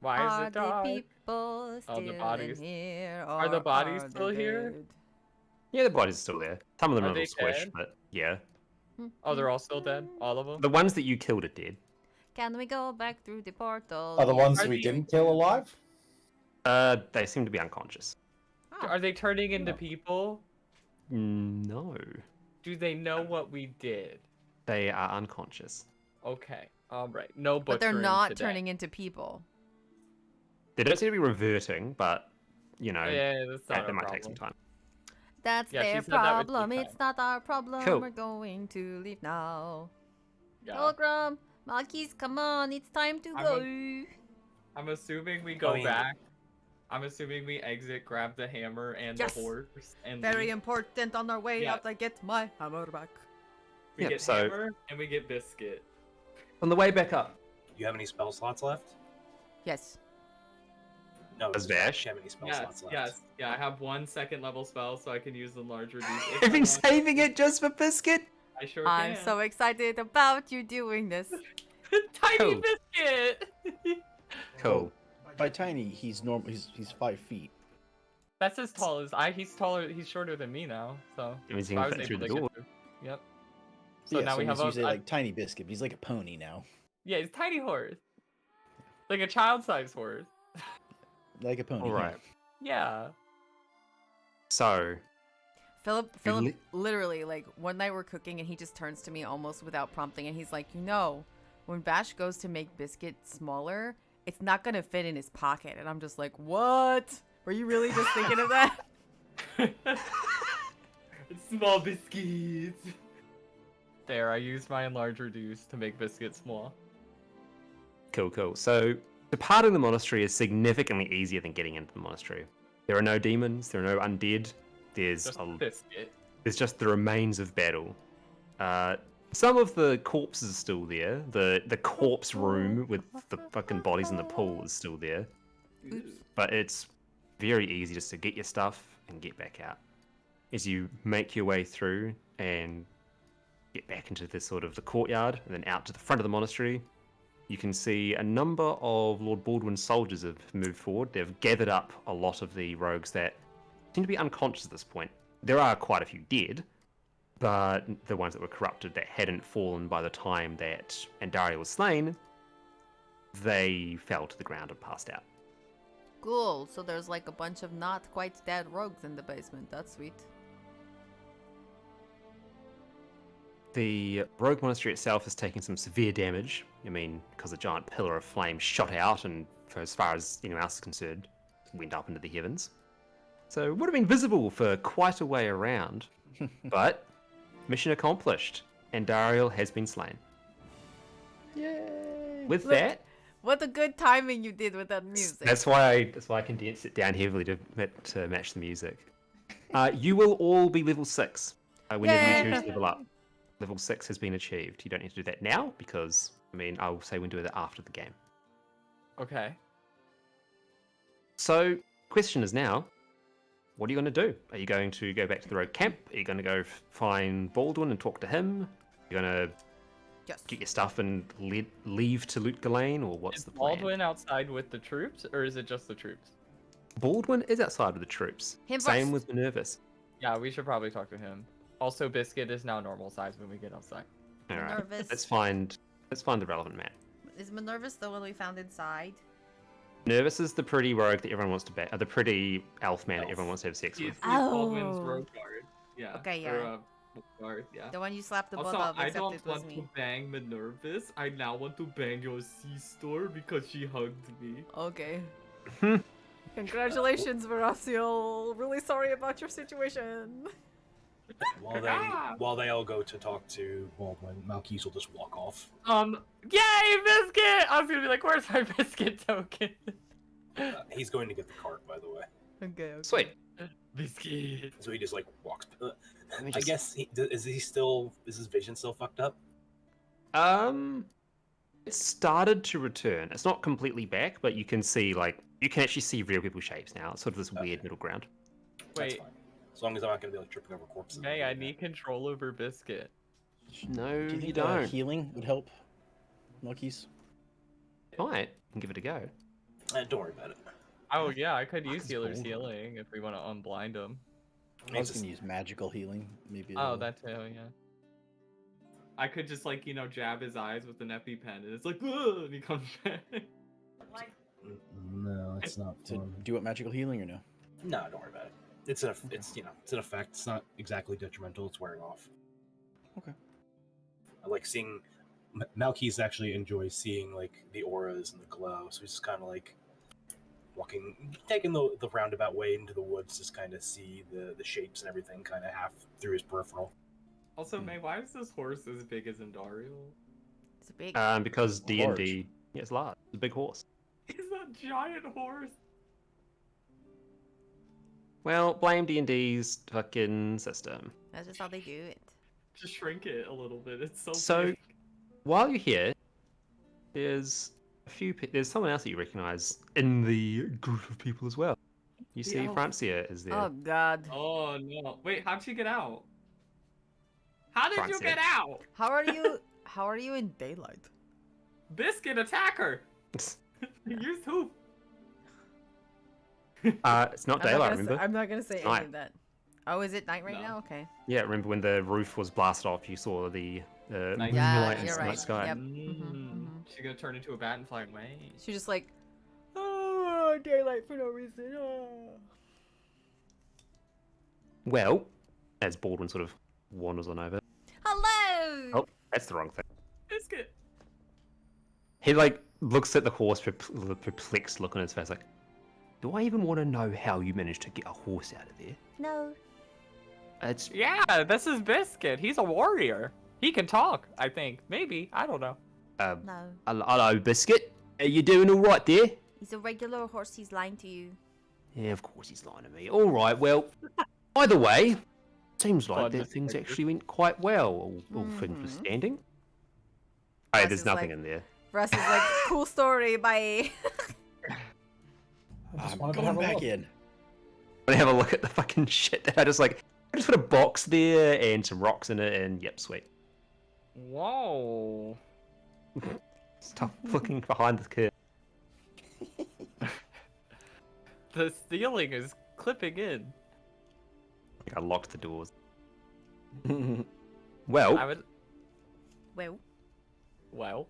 Why is Are it dark? the people still the bodies. in here? Are the or bodies are still they here? dead? Yeah, the body's still there. Some of them Are are a they little squished, dead? but yeah. Oh, they're all still dead? All of them? The ones that you killed are dead. Can we go back through the portal? Are the ones Are we they- didn't kill alive? They seem to be unconscious. Oh. Are they turning into people? No, Do they know what we did? they are unconscious. Okay. All right. No But they're butchering not today. turning into people. They don't seem to be reverting, but you know, Yeah, that's not that a might problem. take some time. That's Yeah, she their said that would take problem. time. It's not our problem. Cool. We're going to leave now. Yeah. Pilgrim, Malkis, come on. It's time to I'm go. I'm assuming we go mean- back. I'm assuming we exit, grab the hammer and Yes. the horse, and Very leave. important on our way Yeah. out. I get my hammer back. We Yep, get so- hammer and we get biscuit. On the way back up, Do you have any spell slots left? Yes. No. Does do you Vash? have any spell Yes, slots left? yes, yeah. I have 1 second level spell, so I can use the large reduce. if I've I been want. saving it just for biscuit. I sure I'm can. so excited about you doing this. Tiny Cool. biscuit. Cool. By tiny, he's normal. He's 5 feet. That's as tall as I. He's taller. He's shorter than me now. So It means I you can was fit through able the to door. get through. Yep. So Yeah, now we have you say a like tiny biscuit. But he's like a pony now. yeah. He's tiny horse, like a child-sized horse. Like a pony. All right. Yeah. So, Philip, li- literally, like, one night we're cooking and he just turns to me almost without prompting and he's like, you know, when Bash goes to make biscuit smaller, it's not going to fit in his pocket. And I'm just like, what? Were you really just thinking of that? Small biscuits. There, I used my enlarge reduce to make biscuits small. cool. So, departing the monastery is significantly easier than getting into the monastery. There are no demons. There are no undead. There's Just a biscuit. There's just the remains of battle. Some of the corpses are still there. The corpse room with the fucking bodies in the pool is still there. Oops. But it's very easy just to get your stuff and get back out. As you make your way through and get back into the sort of the courtyard and then out to the front of the monastery, you can see a number of Lord Baldwin's soldiers have moved forward. They've gathered up a lot of the rogues that seem to be unconscious at this point. There are quite a few dead, but the ones that were corrupted that hadn't fallen by the time that Andaria was slain, they fell to the ground and passed out. Cool. So there's like a bunch of not quite dead rogues in the basement. That's sweet. The rogue monastery itself has taken some severe damage. I mean, because a giant pillar of flame shot out and, for as far as anyone else is concerned, went up into the heavens. So it would have been visible for quite a way around. But mission accomplished. And Dariel has been slain. Yay! With Look, that, What a good timing you did with that music. that's why I condensed it down heavily to match the music. You will all be level 6 whenever you choose to level up. Level 6 has been achieved. You don't need to do that now because, I mean, I'll say we can do that after the game. Okay. So, question is now, what are you going to do? Are you going to go back to the rogue camp? Are you going to go find Baldwin and talk to him? Are you going to Yes. get your stuff and leave to Loot Ghislaine, or what's Is the plan? Baldwin outside with the troops, or is it just the troops? Baldwin is outside of the troops. Him Same first. with Minervis. Yeah, we should probably talk to him. Also, biscuit is now normal size when we get outside. All right, Minervis. let's find the relevant map. Is Minervis the one we found inside? Nervous is the pretty rogue that everyone wants to bet, the pretty elf man that Elf. everyone wants to have sex He's with. Baldwin's Oh. road guard. Yeah. Okay, Or, yeah. guard, yeah. The one you slapped the Also, butt of, I except don't it was want me. to bang Minervis. I now want to bang your C-store because she hugged me. Okay. Congratulations, Veraciel. Really sorry about your situation. While they all go to talk to Baldwin, Malkis will just walk off. Yay, biscuit! I was gonna be like, where's my biscuit token? He's going to get the cart, by the way. Okay. Sweet. Biscuit. So he just like walks. Let me I just- guess is his vision still fucked up? It started to return. It's not completely back, but you can actually see real people shapes now. It's sort of this weird middle ground. That's Wait, fine. As long as I'm not gonna be like tripping over corpses. and May, I like need control over biscuit. No, Do you think you don't. healing would help, Monkeys? Might. Can give it a go. that. Don't worry about it. Oh yeah, I could use That's healer's bold. healing if we want to unblind him. I was gonna use magical healing, maybe. Oh, it'll- that too, yeah. I could just like jab his eyes with an EpiPen, and it's like, ugh, and he comes back. No, it's not So, fun. do you want magical healing or no? No, don't worry about it. It's an effect. It's not exactly detrimental. It's wearing off. Okay. I like seeing. Malkeith actually enjoys seeing like the auras and the glow, so he's just kind of like walking, taking the roundabout way into the woods, just kind of see the shapes and everything, kind of half through his peripheral. Also, May, why is this horse as big as Andariel? It's a big. Because Large. D&D, yeah, it's large. It's a big horse. He's a giant horse. Well, blame D&D's fucking system. That's just how they do it. Just shrink it a little bit. It's So- big. While you're here, there's there's someone else that you recognise in the group of people as well. You see, elf. Francia is there. Oh God. Oh no! Wait, how'd she get out? How did you Francia. get out? How are you? How are you in daylight? Biscuit, attack her! Use hoop. It's not daylight, remember? I'm not gonna say any night. of that. Oh, is it night right No. now? Okay. Yeah, remember when the roof was blasted off? You saw the Night. Yeah, moonlight in you're the right. sky. Yep. Mm. She gonna turn into a bat and fly away. She's just like, oh, daylight for no reason. Oh. Well, as Baldwin sort of wanders on over. Hello. Oh, that's the wrong thing. Biscuit. He like looks at the horse with a perplexed look on his face, like, do I even want to know how you managed to get a horse out of there? No. It's Yeah, this is Biscuit. He's a warrior. He can talk, I think. Maybe. I don't know. No. hello, Biscuit. Are you doing all right there? He's a regular horse. He's lying to you. Yeah, of course he's lying to me. All right, well, either way, seems like Fun that things perspective. actually went quite well, all things Mhm. withstanding. Hey, Russ there's is nothing like- in there. Russ is like, cool story. Bye. just I'm wanted to going have a back look. in. I have a look at the fucking shit. I just put a box there and some rocks in it, and yep, sweet. Whoa. Stop looking behind the curtain. The ceiling is clipping in. I locked the doors. I Well, would. Well. Well.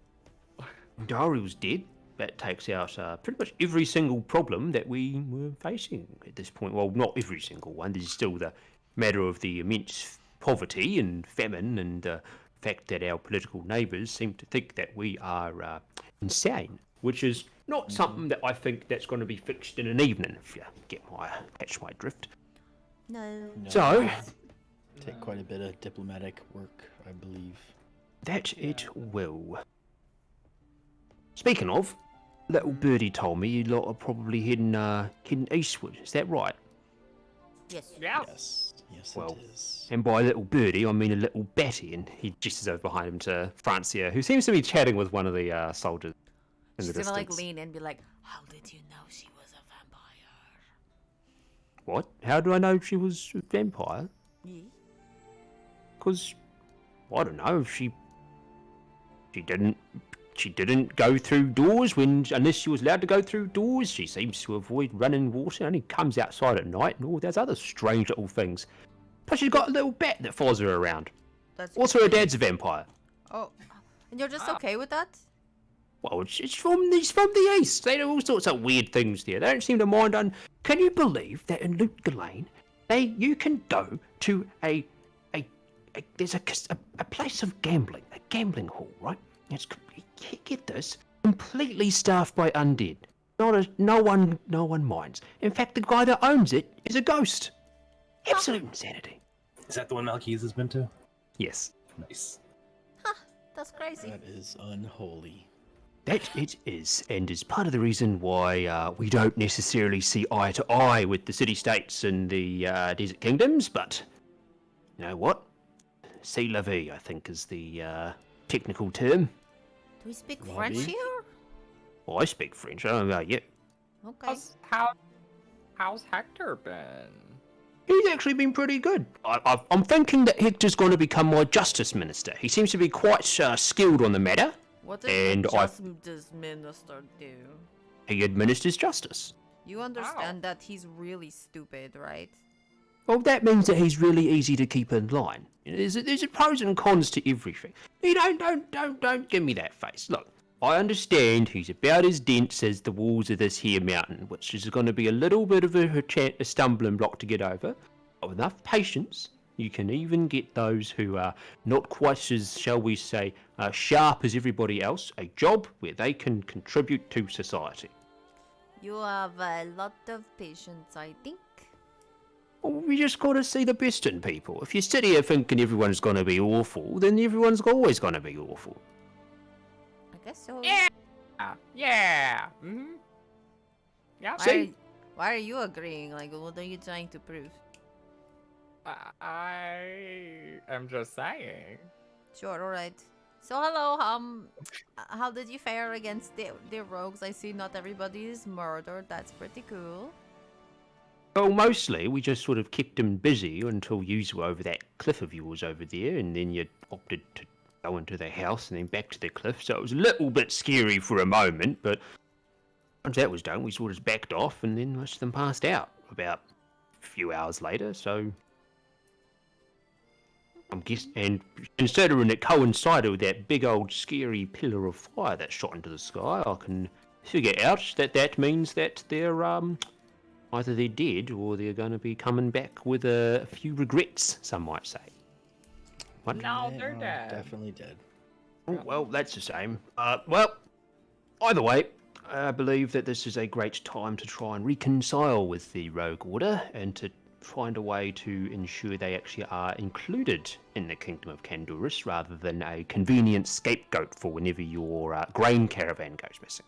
Dariel's dead. That takes out pretty much every single problem that we were facing at this point. Well, not every single one. There's still the matter of the immense poverty and famine and the fact that our political neighbours seem to think that we are insane, which is not something that I think that's going to be fixed in an evening, if you catch my drift. No. No, So, take quite a bit of diplomatic work, I believe. that it will. Speaking of, little birdie told me you lot are probably heading eastward. Is that right? Yes. Yeah. Yes, Well, it is. And by little birdie, I mean a little Betty, and he gestures over behind him to Francia, who seems to be chatting with one of the soldiers in She's the gonna distance. like lean in and be like, how did you know she was a vampire? What? How do I know she was a vampire? Yeah. Because I don't know. She didn't go through doors unless she was allowed to go through doors. She seems to avoid running water. Only comes outside at night and all those other strange little things. Plus, she's got a little bat that follows her around. That's Also, her dad's a vampire. Oh, and you're just Ah. okay with that? Well, it's from the east. They do all sorts of weird things there. They don't seem to mind. Can you believe that in Luke Lane, you can go to there's a place of gambling, a gambling hall, right? It's get this, completely staffed by undead. No one minds. In fact, the guy that owns it is a ghost. Absolute insanity. Is that the one Malkeith has been to? Yes, Nice. That's crazy. That is unholy. that it is, and is part of the reason why we don't necessarily see eye to eye with the city-states and the desert kingdoms. But you know what? C'est la vie, I think, is the technical term. Do we speak Robbie? French here? Well, I speak French. I don't know about you. Okay. How's Hector been? He's actually been pretty good. I'm thinking that Hector's going to become my justice minister. He seems to be quite skilled on the matter. What does and the I- justice minister do? He administers justice. You understand that he's really stupid, right? Well, that means that he's really easy to keep in line. There's pros and cons to everything. You don't give me that face. Look, I understand he's about as dense as the walls of this here mountain, which is going to be a little bit of a stumbling block to get over. But with enough patience, you can even get those who are not quite as, shall we say, sharp as everybody else, a job where they can contribute to society. You have a lot of patience, I think. Well, we just got to see the best in people. If you sit here thinking everyone's going to be awful, then everyone's always going to be awful. I guess so. Yeah. Yeah. Mm-hmm. Yeah. Why are you agreeing? Like, what are you trying to prove? I am just saying. Sure, alright. So, hello, how did you fare against the rogues? I see not everybody is murdered. That's pretty cool. Well, mostly we just sort of kept him busy until you were over that cliff of yours over there, and then you opted to go into the house and then back to the cliff. So it was a little bit scary for a moment, but once that was done, we sort of backed off, and then most of them passed out about a few hours later. So I'm guessing, and considering it coincided with that big old scary pillar of fire that shot into the sky, I can figure out that means that they're either they're dead or they're going to be coming back with a few regrets, some might say. What? No, They they're are dead. Definitely dead. Oh, well, that's the same. Well, either way, I believe that this is a great time to try and reconcile with the Rogue Order and to find a way to ensure they actually are included in the Kingdom of Kandurus rather than a convenient scapegoat for whenever your grain caravan goes missing.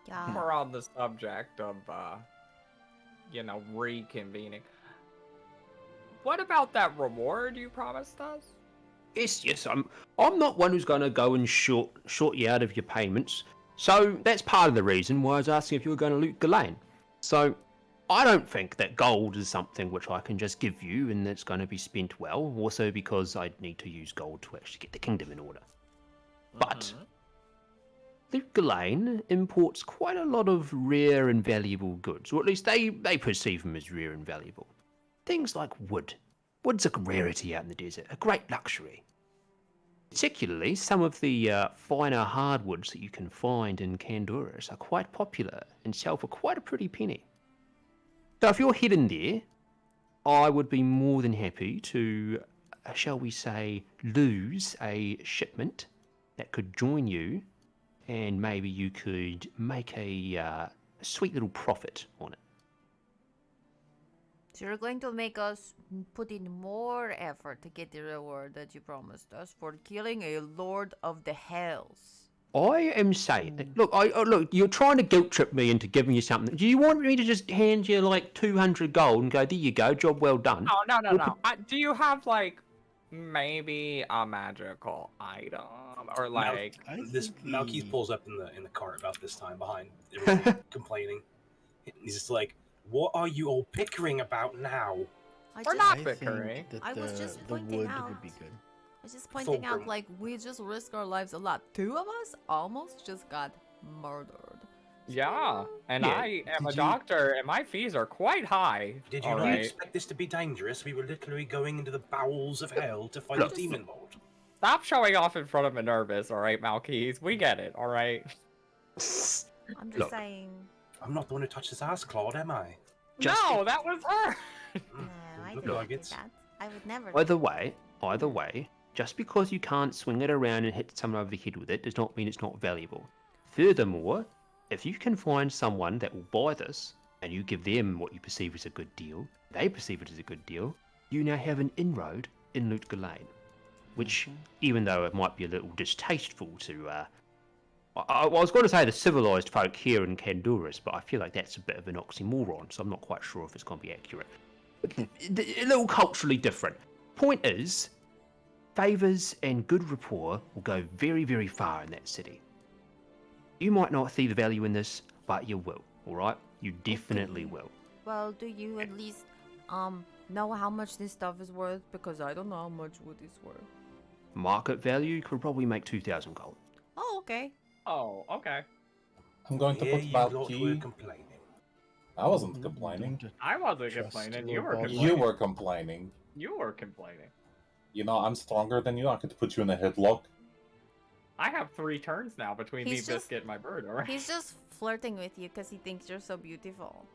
Yeah. We're on the subject of, reconvening. What about that reward you promised us? Yes, I'm not one who's going to go and short you out of your payments. So that's part of the reason why I was asking if you were going to loot Ghislaine. So I don't think that gold is something which I can just give you and that's going to be spent well. Also because I need to use gold to actually get the kingdom in order. But Loot Ghislaine imports quite a lot of rare and valuable goods, or at least they perceive them as rare and valuable. Things like wood. Wood's a rarity out in the desert, a great luxury. Particularly, some of the finer hardwoods that you can find in Kandurus are quite popular and sell for quite a pretty penny. So if you're heading there, I would be more than happy to, shall we say, lose a shipment that could join you, and maybe you could make a sweet little profit on it. So you're going to make us put in more effort to get the reward that you promised us for killing a Lord of the Hells. I am saying, look, look, you're trying to guilt trip me into giving you something. Do you want me to just hand you like 200 gold and go, there you go, job well done? Oh, no. Do you have, like, maybe a magical item? Or, like... Malkeith pulls up in the cart about this time behind everyone complaining. He's just like, what are you all bickering about now? We're not bickering. I was just the pointing wood out. would be good. I was just pointing out, like, we just risk our lives a lot. 2 of us almost just got murdered. Yeah, and Yeah. I am a Did you- doctor, and my fees are quite high. Did you all not right? expect this to be dangerous? We were literally going into the bowels of hell to fight a Look. demon lord. Stop showing off in front of Minervis, all right, Malkeith? We get it, all right? I'm just Look. saying. I'm not the one who touched his ass, Claude, am I? No, that was her! No, I Look didn't like do it's- that. I would never. Either way, just because you can't swing it around and hit someone over the head with it does not mean it's not valuable. Furthermore, if you can find someone that will buy this, and you give them what you perceive as a good deal, they perceive it as a good deal, you now have an inroad in Loot Ghislaine. Which, even though it might be a little distasteful to, I was going to say the civilized folk here in Kandurus, but I feel like that's a bit of an oxymoron, so I'm not quite sure if it's going to be accurate. A little culturally different. Point is, favours and good rapport will go very, very far in that city. You might not see the value in this, but you will, alright? You definitely will. Well, do you at least know how much this stuff is worth? Because I don't know how much wood is worth. Market value could probably make 2,000 gold. Oh, okay. Oh, okay. I'm going to Here put you lot were Valky. complaining. I wasn't Mhm, complaining. don't I wasn't trust complaining. Lord You were Baldwin. complaining. You were complaining. You were complaining. You know, I'm stronger than you. I could put you in a headlock. I have 3 turns now between He's me, just- Biscuit, and my bird, alright? He's just flirting with you because he thinks you're so beautiful.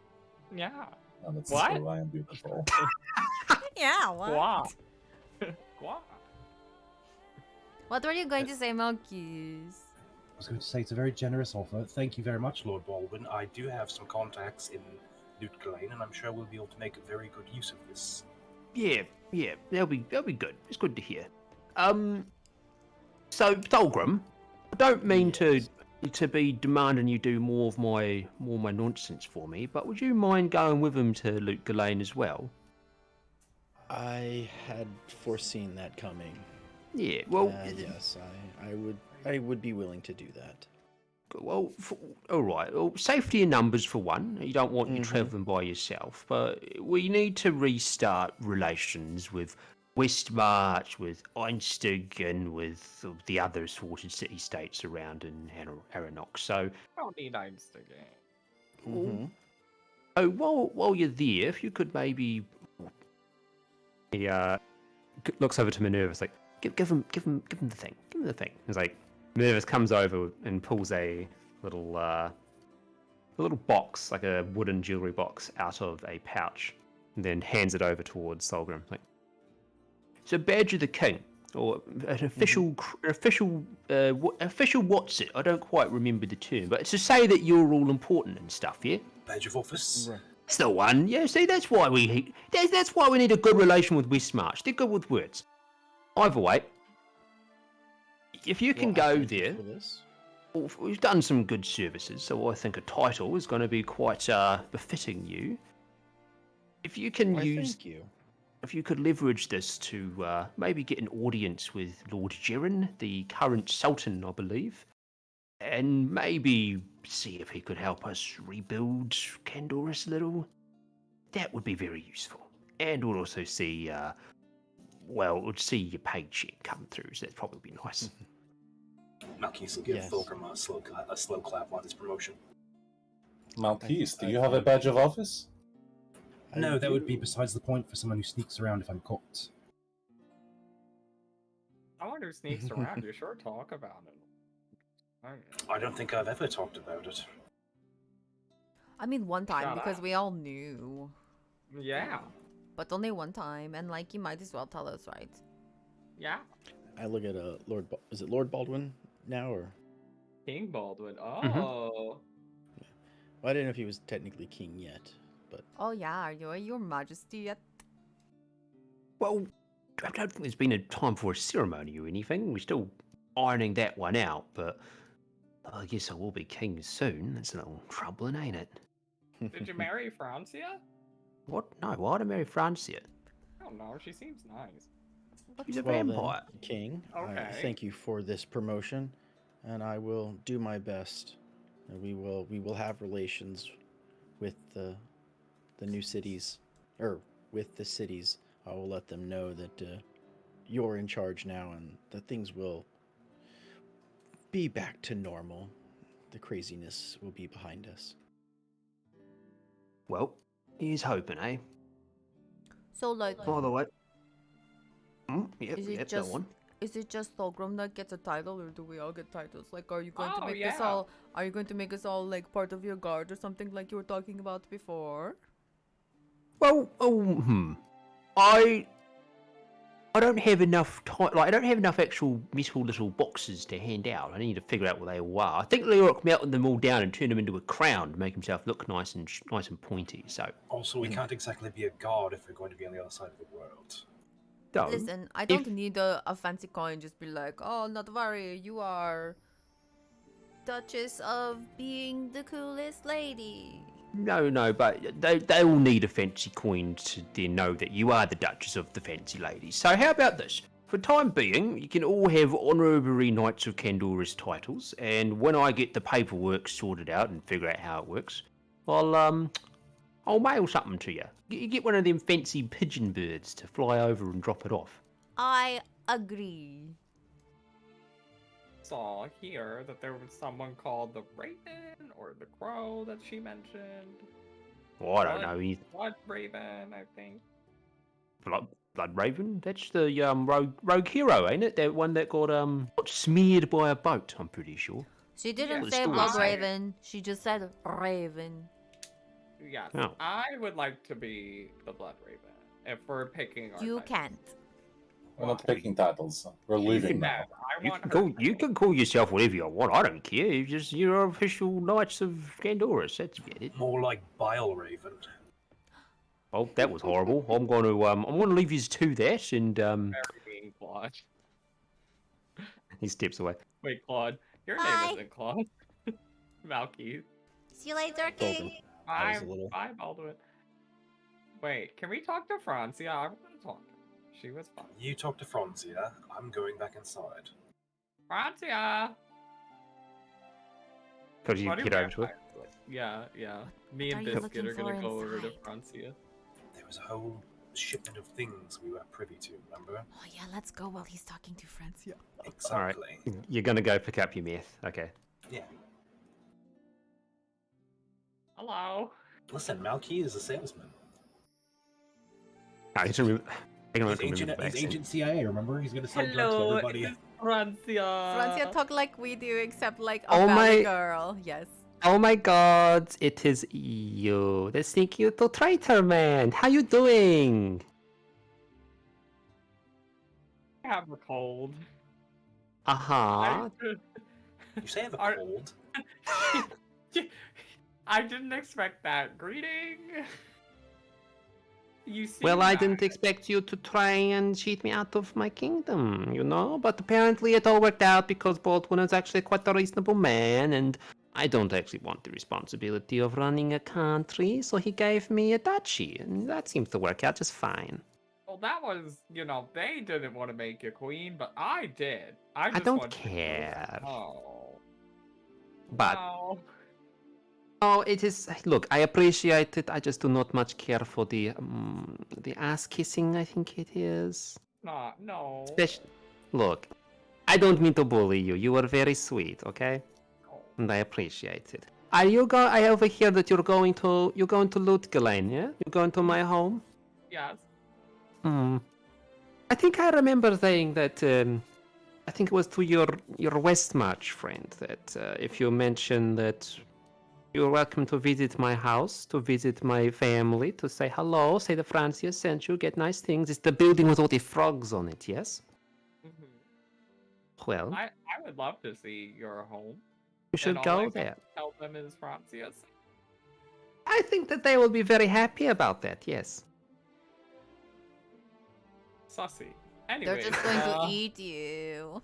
Yeah. And it's What? true, I am beautiful. Yeah, what? Guau. Guau. What were you going to say, Milkies? I was going to say it's a very generous offer. Thank you very much, Lord Baldwin. I do have some contacts in Loot Glane, and I'm sure we'll be able to make a very good use of this. Yeah, that'll be good. It's good to hear. So Thulgrim, I don't mean Yes. to be demanding you do more of my nonsense for me, but would you mind going with him to Luke Ghislaine as well? I had foreseen that coming. Yeah, well, Yes, I would be willing to do that. well, all right. Well, safety in numbers for one. You don't want you Mhm. travelling by yourself, but we need to restart relations with Westmarch, with Einstig, and with the other sorted city-states around in Aranok. So, I don't need Einstein. Mm-hmm. oh, while you're there, if you could maybe, he looks over to Minerva, like, give him the thing, give him the thing. He's like, Minerva comes over and pulls a little box, like a wooden jewelry box, out of a pouch, and then hands it over towards Solgrim. Like, it's a badge of the king, or an official, official what's it? I don't quite remember the term, but it's to say that you're all important and stuff. Yeah, Badge of office? Right. that's the one. Yeah, see, that's why we need a good relation with Westmarch. They're good with words. Either way, if you can Well, I go thank you there. for this. Well, we've done some good services, so I think a title is going to be quite befitting you. If you can Why, use, thank you. if you could leverage this to maybe get an audience with Lord Jiren, the current Sultan, I believe, and maybe see if he could help us rebuild Candoris a little, that would be very useful. And we'll also see, we'll see your paycheck come through, so that'd probably be nice. Malkis will give Yes. Thulgrim a slow clap on his promotion. Maltese, do I you have a think- badge of office? I No, that would be do. besides the point for someone who sneaks around if I'm caught. I wonder who sneaks around. You sure talk about it. I don't think I've ever talked about it. I mean, one time Shut because up. we all knew, Yeah. but only one time, and like you might as well tell us, right? Yeah. I look at is it Lord Baldwin now, or King Baldwin. Mm-hmm. Oh. well, I didn't know if he was technically king yet, but Oh yeah, your Majesty yet? Well, I don't think there's been a time for a ceremony or anything. We're still ironing that one out, but I guess I will be king soon. That's a little troubling, ain't it? Did you marry Francia? What? No, why'd I marry Francia? I don't know. She seems nice. She's a well vampire. then, King, I Okay. thank you for this promotion, and I will do my best. And we will have relations with the new cities, or with the cities. I will let them know that you're in charge now, and that things will be back to normal. The craziness will be behind us. Well, here's hoping, eh? So like, By the way. Yep, Is it that just- one. is it just Thulgrim that gets a title, or do we all get titles? Like, are you going to Oh, make us yeah. all? Are you going to make us all like part of your guard or something like you were talking about before? Well, I don't have enough time. Like, I don't have enough actual metal little boxes to hand out. I need to figure out what they all are. I think Leoric melted them all down and turned them into a crown to make himself look nice and pointy. So, Also, we can't exactly be a god if we're going to be on the other side of the world. no, Listen, I don't need a fancy coin. Just be like, oh, not worry, you are Duchess of being the coolest lady. no, but they all need a fancy coin to then know that you are the Duchess of the Fancy Ladies. So how about this? For the time being, you can all have honorary Knights of Candoris titles, and when I get the paperwork sorted out and figure out how it works, I'll mail something to you. You get one of them fancy pigeon birds to fly over and drop it off. I agree. Saw here that there was someone called the Raven or the Crow that she mentioned. Oh, I don't know. He's Blood Raven, I think. Blood Raven. That's the rogue hero, ain't it? That one that got smeared by a boat. I'm pretty sure. She didn't Yeah. say Story Blood said. Raven. She just said Raven. Yes, Oh. I would like to be the Blood Raven if we're picking our You types. can't. We're not picking titles. We're leaving No, now. I You want can her call. You can call yourself whatever you want. I don't care. You're official Knights of Gandoris. That's about it. More like Bile Raven. Oh, that was horrible. I'm gonna leave you to that, and very mean, Claude. he steps away. Wait, Claude, your Bye. name isn't Claude. Malky. See you later, Golden. King. That was a little- Bye, Baldwin. Wait, can we talk to Francia? I want to talk to her. She was fine. You talk to Franzia. I'm going back inside. Francia! Could you What do get over to her? vampires like? Yeah. Me What and are you Biscuit looking are gonna for go over to inside? Francia. There was a whole shipment of things we were privy to, remember? Oh yeah, let's go while he's talking to Francia. Exactly. You're gonna go pick up your meth. Okay. Yeah. Hello. Listen, Malky is a salesman. I need to remember. I can He's remember agent, the he's accent. agent CIA, remember? He's gonna sell drugs to Hello, everybody. it's Francia. Francia talk like we do, except like a Oh valley my- girl. Yes. Oh my God! It is you, the sneaky little traitor man. How you doing? I have a cold. Uh huh. You say I have a Are- cold? I didn't expect that. Greeting. You see Well, I that. didn't expect you to try and cheat me out of my kingdom, you know? But apparently it all worked out because Baldwin is actually quite a reasonable man, and I don't actually want the responsibility of running a country, so he gave me a duchy, and that seems to work out just fine. Well, that was, they didn't want to make you queen, but I did. I just don't wanted to go- care. Oh. But, Wow. oh, it is... Look, I appreciate it, I just do not much care for the ass-kissing, I think it is. No. Look, I don't mean to bully you, you are very sweet, okay? Oh. And I appreciate it. Are you I overhear that you're going to loot Galen, yeah? You're going to my home? Yes. I think I remember saying that I think it was to your West March friend that if you mention that you're welcome to visit my house, to visit my family, to say hello, say the Francia sent you, get nice things. It's the building with all the frogs on it, yes? Mhm. Well, I would love to see your home. you should and all I go can there. Tell them is Francia's. I think that they will be very happy about that, yes. Sussy. Anyway. They're just going to eat you.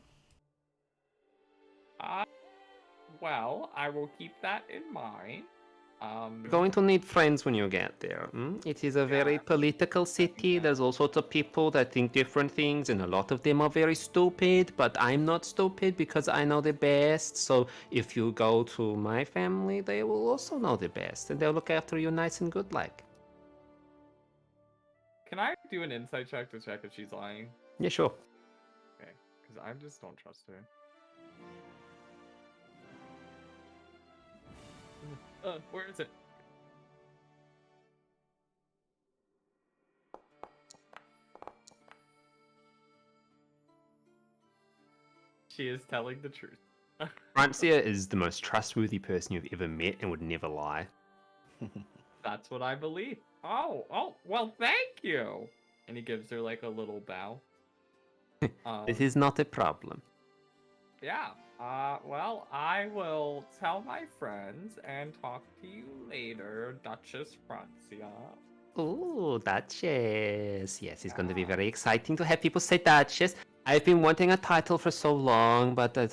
Well, I will keep that in mind. You're going to need friends when you get there. It is a very Yeah. political city. There's all sorts of people that think different things, and a lot of them are very stupid. But I'm not stupid because I know the best. So if you go to my family, they will also know the best, and they'll look after you nice and good like. Can I do an insight check to check if she's lying? Yeah, sure. Okay, because I just don't trust her. Where is it? She is telling the truth. Francia is the most trustworthy person you've ever met and would never lie. That's what I believe. Oh, well, thank you. And he gives her like a little bow. It is not a problem. Yeah. Well, I will tell my friends and talk to you later, Duchess Francia. Oh, Duchess. Yes, it's going to be very exciting to have people say Duchess. I've been wanting a title for so long, but the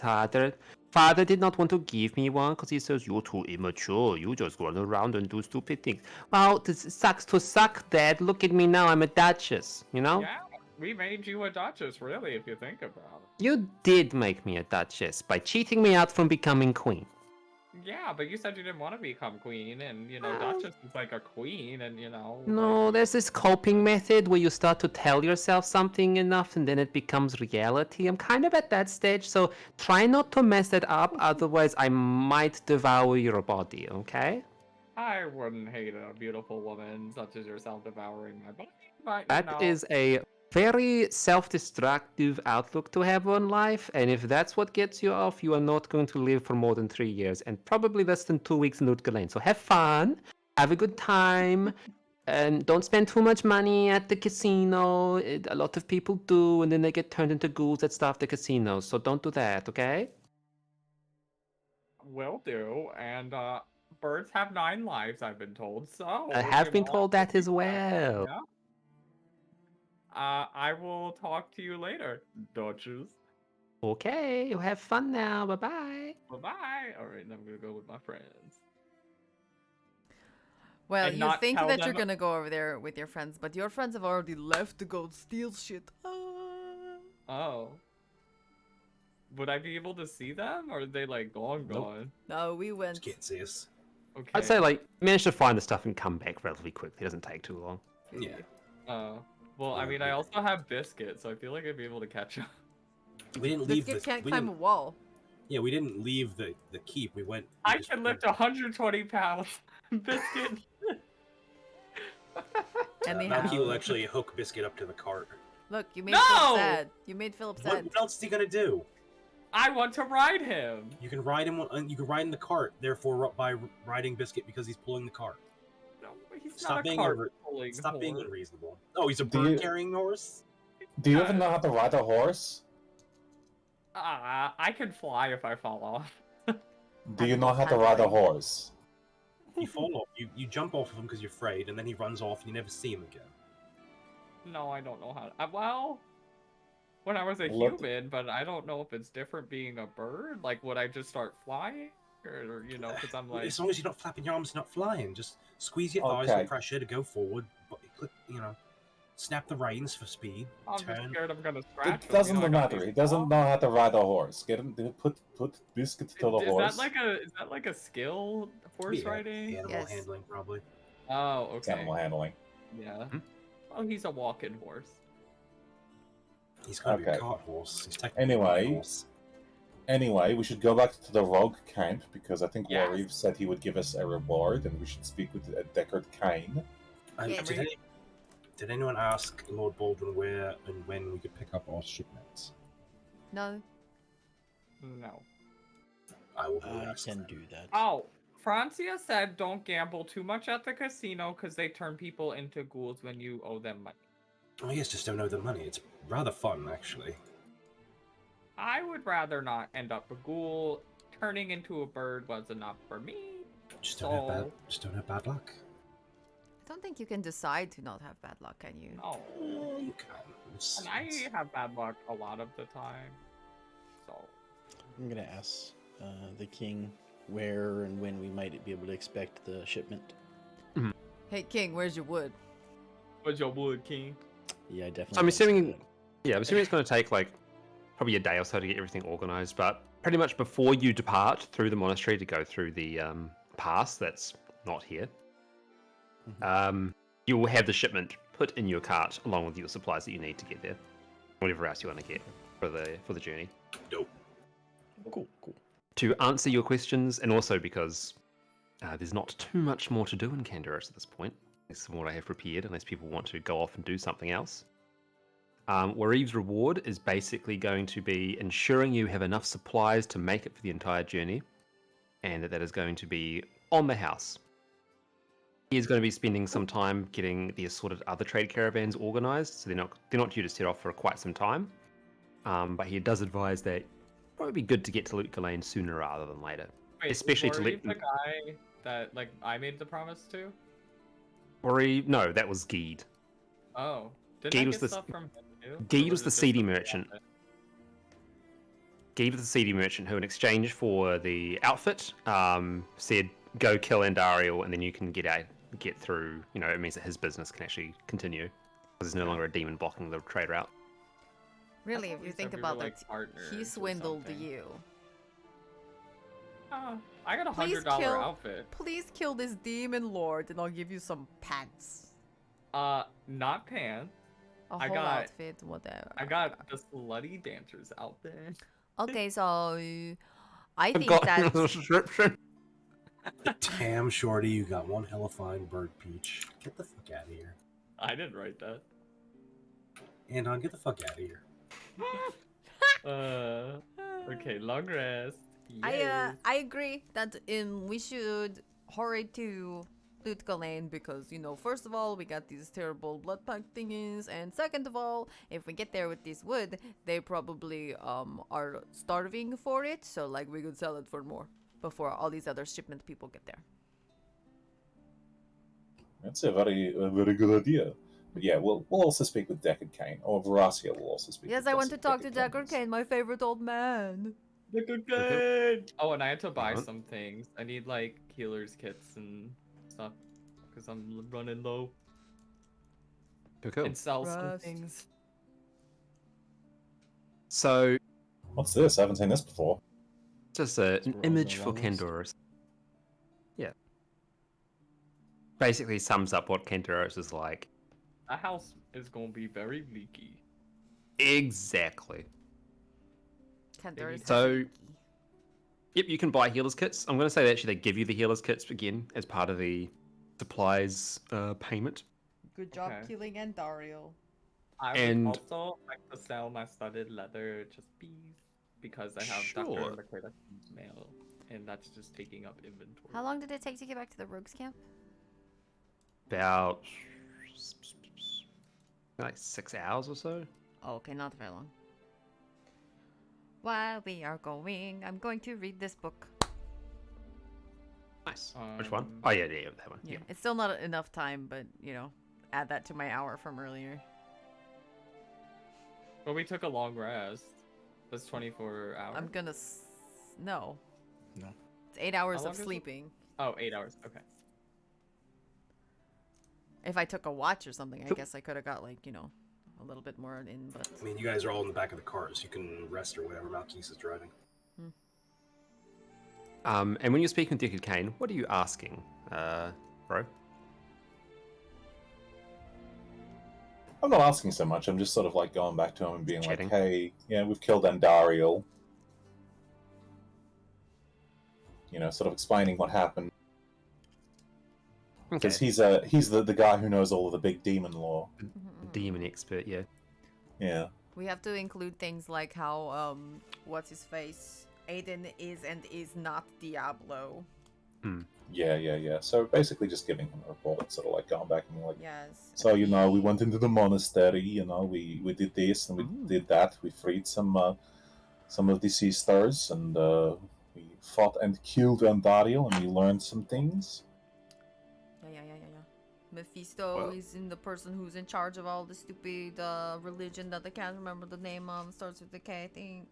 father did not want to give me one because he says, you're too immature. You just run around and do stupid things. Well, this sucks to suck, Dad. Look at me now. I'm a Duchess, you know? Yeah, we made you a Duchess, really, if you think about it. You did make me a Duchess by cheating me out from becoming queen. Yeah, but you said you didn't want to become queen, and, Well- Duchess is like a queen, and, No, there's this coping method where you start to tell yourself something enough and then it becomes reality. I'm kind of at that stage, so try not to mess it up, otherwise I might devour your body, okay? I wouldn't hate a beautiful woman such as yourself devouring my body, but you That know. is a very self-destructive outlook to have on life, and if that's what gets you off, you are not going to live for more than 3 years, and probably less than 2 weeks in Utka Lane. So have fun, have a good time, and don't spend too much money at the casino. A lot of people do, and then they get turned into ghouls that starve the casino. So don't do that, okay? Will do, and birds have 9 lives, I've been told. So I have you been know, told I will that as keep that, well. yeah? I will talk to you later, Duchess. Okay, you have fun now. Bye-bye. Bye-bye. All right, I'm gonna go with my friends. Well, And you not think tell that you're them- gonna go over there with your friends, but your friends have already left to go steal shit. Oh. Would I be able to see them, or are they like gone? No, we Just went. can't see us. Okay. I'd say, like, manage to find the stuff and come back relatively quickly. It doesn't take too long. Yeah. Well, I mean, I also have Biscuit, so I feel like I'd be able to catch up. We didn't leave Biscuit the. can't We climb a didn't, wall. yeah, we didn't leave the keep. We went. we I just can went- lift 120 pounds. Biscuit. Anyhow, Malky will actually hook Biscuit up to the cart. look, you made No! Philip sad. You made Philip What, sad. what else is he gonna do? I want to ride him. You can ride him. You can ride in the cart. Therefore, by riding Biscuit because he's pulling the cart. No, he's Stop not a being cart unre- pulling Stop being horse. unreasonable. Oh, he's a Do you- bird carrying horse. Do you even know how to ride a horse? I can fly if I fall off. Do you know how to ride a horse? You fall off. You jump off of him because you're afraid, and then he runs off, and you never see him again. No, I don't know how to. Well, when I was a Look- human, but I don't know if it's different being a bird. Like, would I just start flying? Or you know, because I'm like. As long as you're not flapping your arms, you're not flying. Just squeeze your thighs Okay. for pressure to go forward. But click, snap the reins for speed. I'm just turn. scared I'm gonna scratch It him, doesn't you know, I got matter. these He doesn't claws. know how to ride a horse. Put Biscuit to the Is horse. that like a skill horse Yeah, riding? Animal Yes. handling, probably. Oh, It's okay. animal handling. Yeah. Hmm? Oh, he's a walking horse. He's got to be a Okay. cart horse. He's technically a Anyway, cart horse. Anyway, we should go back to the rogue camp because I think Yes. Warrive said he would give us a reward, and we should speak with Deckard Kane. Yeah, Did anyone ask Lord Baldwin where and when we could pick up our shipments? No. No. I will I ask can them. do that. Oh, Francia said don't gamble too much at the casino because they turn people into ghouls when you owe them money. Oh yes, just don't owe the money. It's rather fun, actually. I would rather not end up a ghoul. Turning into a bird was enough for me. Just don't have bad luck. I don't think you can decide to not have bad luck, can you? No. You can. And I have bad luck a lot of the time. So. I'm gonna ask the king where and when we might be able to expect the shipment. Hey, King, where's your wood? What's your wood, King? Yeah, I definitely. So I'm wanna see assuming, that. yeah, I'm assuming it's going to take like probably a day or so to get everything organized. But pretty much before you depart through the monastery to go through the pass that's not here, you will have the shipment put in your cart along with your supplies that you need to get there, whatever else you want to get for the journey. Dope. Cool, cool. To answer your questions, and also because there's not too much more to do in Candaros at this point. This is what I have prepared, unless people want to go off and do something else. Warrive's reward is basically going to be ensuring you have enough supplies to make it for the entire journey, and that is going to be on the house. He is going to be spending some time getting the assorted other trade caravans organized, so they're not due to set off for quite some time. But he does advise that it'd probably be good to get to Luke Lane sooner rather than later. Wait, Especially to were you let- the guy that like I made the promise to? No, that was Geed. Oh, didn't Geed I was get the- stuff from him too? Geed Or was it the just seedy from merchant. outfit? Geed was the seedy merchant who, in exchange for the outfit, said go kill Andariel, and then you can get through. You know, it means that his business can actually continue because there's no longer a demon blocking the trade route. Really, I if thought you we think said we were, about like, that, partners he or swindled something. you. I got a Please $100 kill- outfit. Please kill this demon lord, and I'll give you some pants. Not pants. A I whole got- outfit, whatever. I got the slutty dancers outfit. Okay, so I I've think got that the description. Damn, Shorty, you got one hella fine bird peach. Get the fuck out of here. I didn't write that. Anton, get the fuck out of here. Okay, long rest. I Yes. I agree that we should hurry to Lutka Lane because first of all we got these terrible blood pact thingies, and second of all, if we get there with this wood, they probably are starving for it, so like we could sell it for more before all these other shipment people get there. That's a very good idea. But yeah, we'll also speak with Deckard Kane, or Veracia will also speak. Yes, with I want to talk to Deckard Deckard Kane, my favorite old man. The good. Oh, and I had to buy Alright. some things. I need like healers kits and stuff because I'm running low. Cool. And sell some Rust. things. So, What's this? I haven't seen this before. just we're an all on image the for long list. Kendoros. Yeah. Basically sums up what Kendoros is like. That house is gonna be very leaky. Exactly. Cantoris So- Yep, you can buy healers kits. I'm going to say that actually they give you the healers kits again as part of the supplies payment. Good job Okay. killing Andariel. I And- would also like to sell my studded leather just bees because I have Dr. Sure. McCraddock's mail, and that's just taking up inventory. How long did it take to get back to the rogues camp? About like 6 hours or so. Oh, okay, not very long. While we are going, I'm going to read this book. Nice. Which one? Um, Oh yeah, that one. Yeah, Yeah. it's still not enough time, but add that to my hour from earlier. But we took a long rest. That's 24 hours. I'm gonna no. No. It's 8 hours long of is it? sleeping. Oh, 8 hours. Okay. If I took a watch or something, I Cool. guess I could have got a little bit more in. But I mean, you guys are all in the back of the cars. You can rest or whatever Malkis is driving. And when you're speaking with Deckard Kane, what are you asking, bro? I'm not asking so much. I'm just sort of like going back to him and being Chatting. like, "Hey, yeah, we've killed Andariel." Sort of explaining what happened Okay. because he's the guy who knows all of the big demon lore. Demon expert, yeah. Yeah. we have to include things like how what's his face, Aiden is and is not Diablo. Yeah. So basically, just giving him a report and sort of like going back and being like, Yes. so and we he- went into the monastery. We did this and we Ooh. did that. We freed some of the sisters and we fought and killed Andariel and we learned some things. Yeah. Mephisto Well- is in the person who's in charge of all the stupid religion that I can't remember the name of. Starts with the K, I think.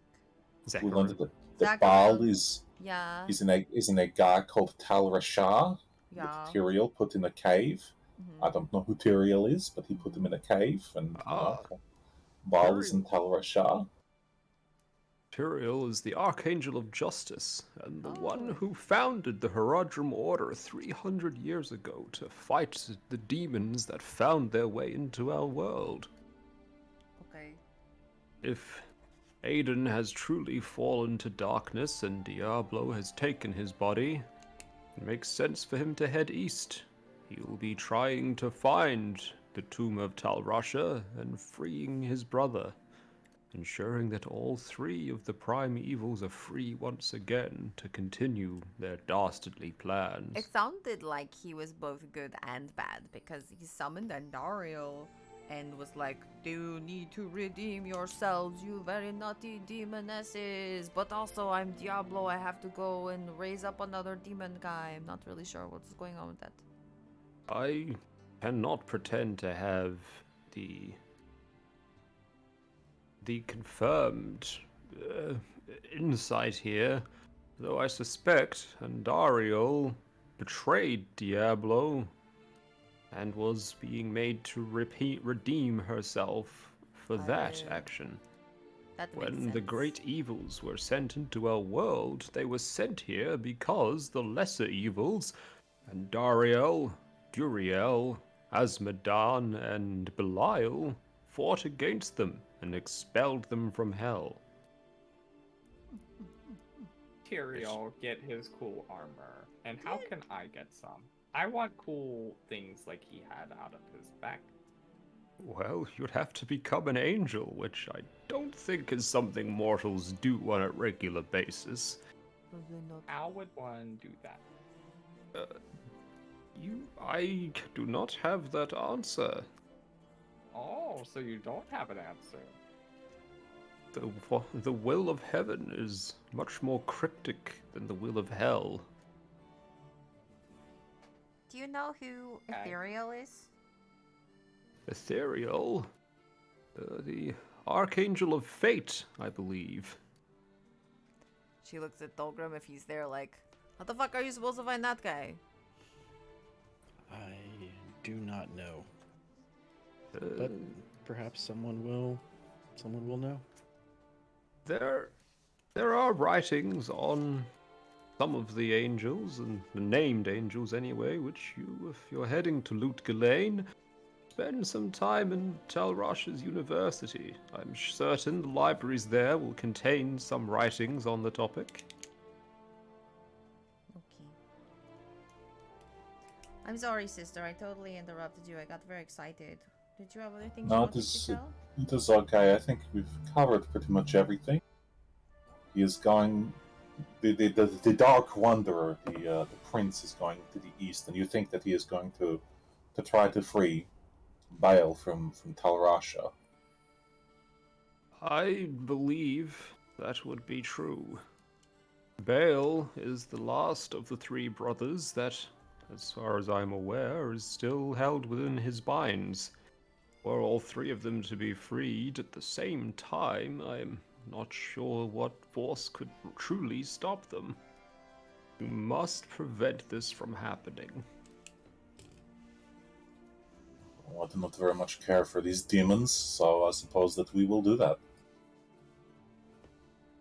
We learned Zachary. that Zachary. Baal is Yeah. in a guy called Tal Rashar Yeah. with Tyrael put in a cave. Mhm. I don't know who Tyrael is, but he put him in a cave and Ah. Baal is in Tal Rashar. Tyrael is the Archangel of Justice, and the one Oh. who founded the Herodrum Order 300 years ago to fight the demons that found their way into our world. Okay. If Aiden has truly fallen to darkness and Diablo has taken his body, it makes sense for him to head east. He will be trying to find the tomb of Tal Rasha and freeing his brother, ensuring that all three of the prime evils are free once again to continue their dastardly plans. It sounded like he was both good and bad because he summoned Andariel and was like, "You need to redeem yourselves, you very naughty demonesses. But also, I'm Diablo. I have to go and raise up another demon guy." I'm not really sure what's going on with that. I cannot pretend to have the confirmed insight here, though I suspect Andariel betrayed Diablo and was being made to redeem herself for that I- action. That makes When the sense. great evils were sent into our world, they were sent here because the lesser evils, Andariel, Duriel, Asmodan, and Belial, fought against them and expelled them from hell. Tyrael get his cool armor, and how can I get some? I want cool things like he had out of his back. Well, you'd have to become an angel, which I don't think is something mortals do on a regular basis. How would one do that? I do not have that answer. Oh, so you don't have an answer. The will of heaven is much more cryptic than the will of hell. Do you know who Ethereal is? Ethereal? The Archangel of Fate, I believe. She looks at Dolgrim if he's there like, how the fuck are you supposed to find that guy? I do not know. But perhaps someone will know. There are writings on some of the angels, and the named angels anyway, which if you're heading to Lut Ghilain, spend some time in Talrash's university. I'm certain the libraries there will contain some writings on the topic. Okay. I'm sorry, sister. I totally interrupted you. I got very excited. Did you have other things you wanted to tell? It is okay. I think we've covered pretty much everything. He is going. The Dark Wanderer, the prince, is going to the east, and you think that he is going to try to free Baal from Talrasha. I believe that would be true. Baal is the last of the three brothers that, as far as I'm aware, is still held within his binds. Were all three of them to be freed at the same time, I'm not sure what force could truly stop them. You must prevent this from happening. Well, I do not very much care for these demons, so I suppose that we will do that.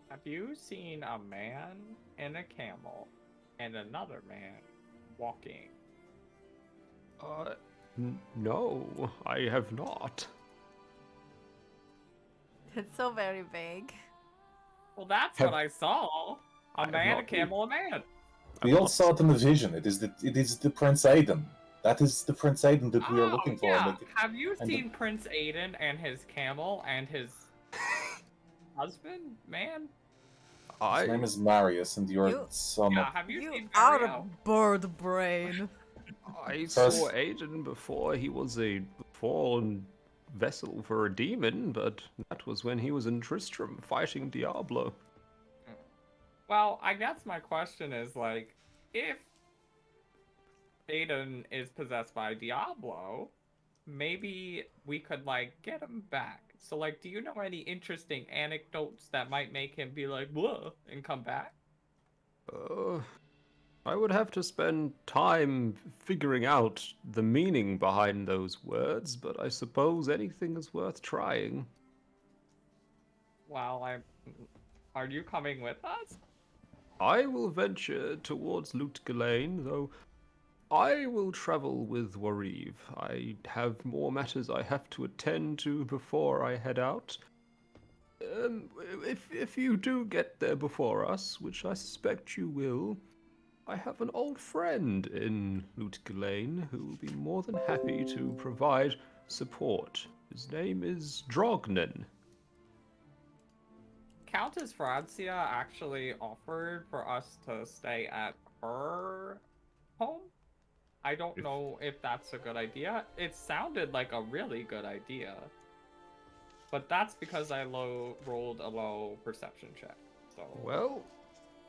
Have you seen a man and a camel and another man walking? No, I have not. It's so very vague. Well, that's what I saw. A man, a camel, a man. We all saw it in the vision. It is the Prince Aiden. That is the Prince Aiden that we are looking for. Yeah. Have you seen Prince Aiden and his camel and his husband, man? His name is Marius, and you're son of... Have you seen out Mario? of bird brain. I saw Aiden before he was a fallen vessel for a demon, but that was when he was in Tristram fighting Diablo. Well, I guess my question is, like, if Aiden is possessed by Diablo, maybe we could, like, get him back. So, like, do you know any interesting anecdotes that might make him be like, whoa, and come back? I would have to spend time figuring out the meaning behind those words, but I suppose anything is worth trying. Well, are you coming with us? I will venture towards Lut Ghilain, though I will travel with Wariv. I have more matters I have to attend to before I head out. If you do get there before us, which I suspect you will, I have an old friend in Lut Ghilain who will be more than happy to provide support. His name is Drognen. Countess Francia actually offered for us to stay at her home. I don't know if that's a good idea. It sounded like a really good idea. But that's because I rolled a low perception check. So Well,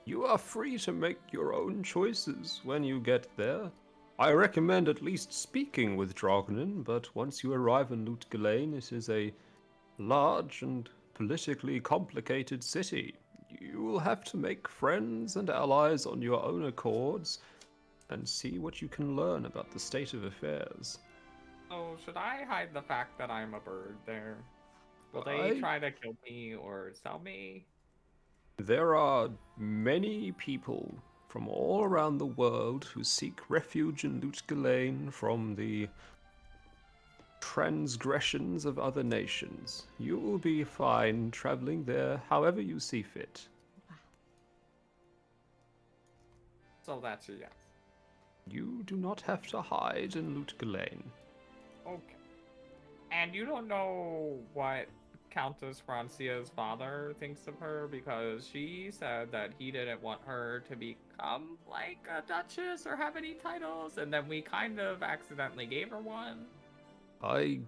you are free to make your own choices when you get there. I recommend at least speaking with Drognen, but once you arrive in Lut Ghilain, it is a large and politically complicated city. You will have to make friends and allies on your own accords and see what you can learn about the state of affairs. So should I hide the fact that I'm a bird there? Will they try to kill me or sell me? There are many people from all around the world who seek refuge in Lut Ghilain from the transgressions of other nations. You will be fine traveling there however you see fit. So that's a yes. You do not have to hide in Loot Ghislaine. Okay. And you don't know what Countess Francia's father thinks of her, because she said that he didn't want her to become like a duchess or have any titles, and then we kind of accidentally gave her one. I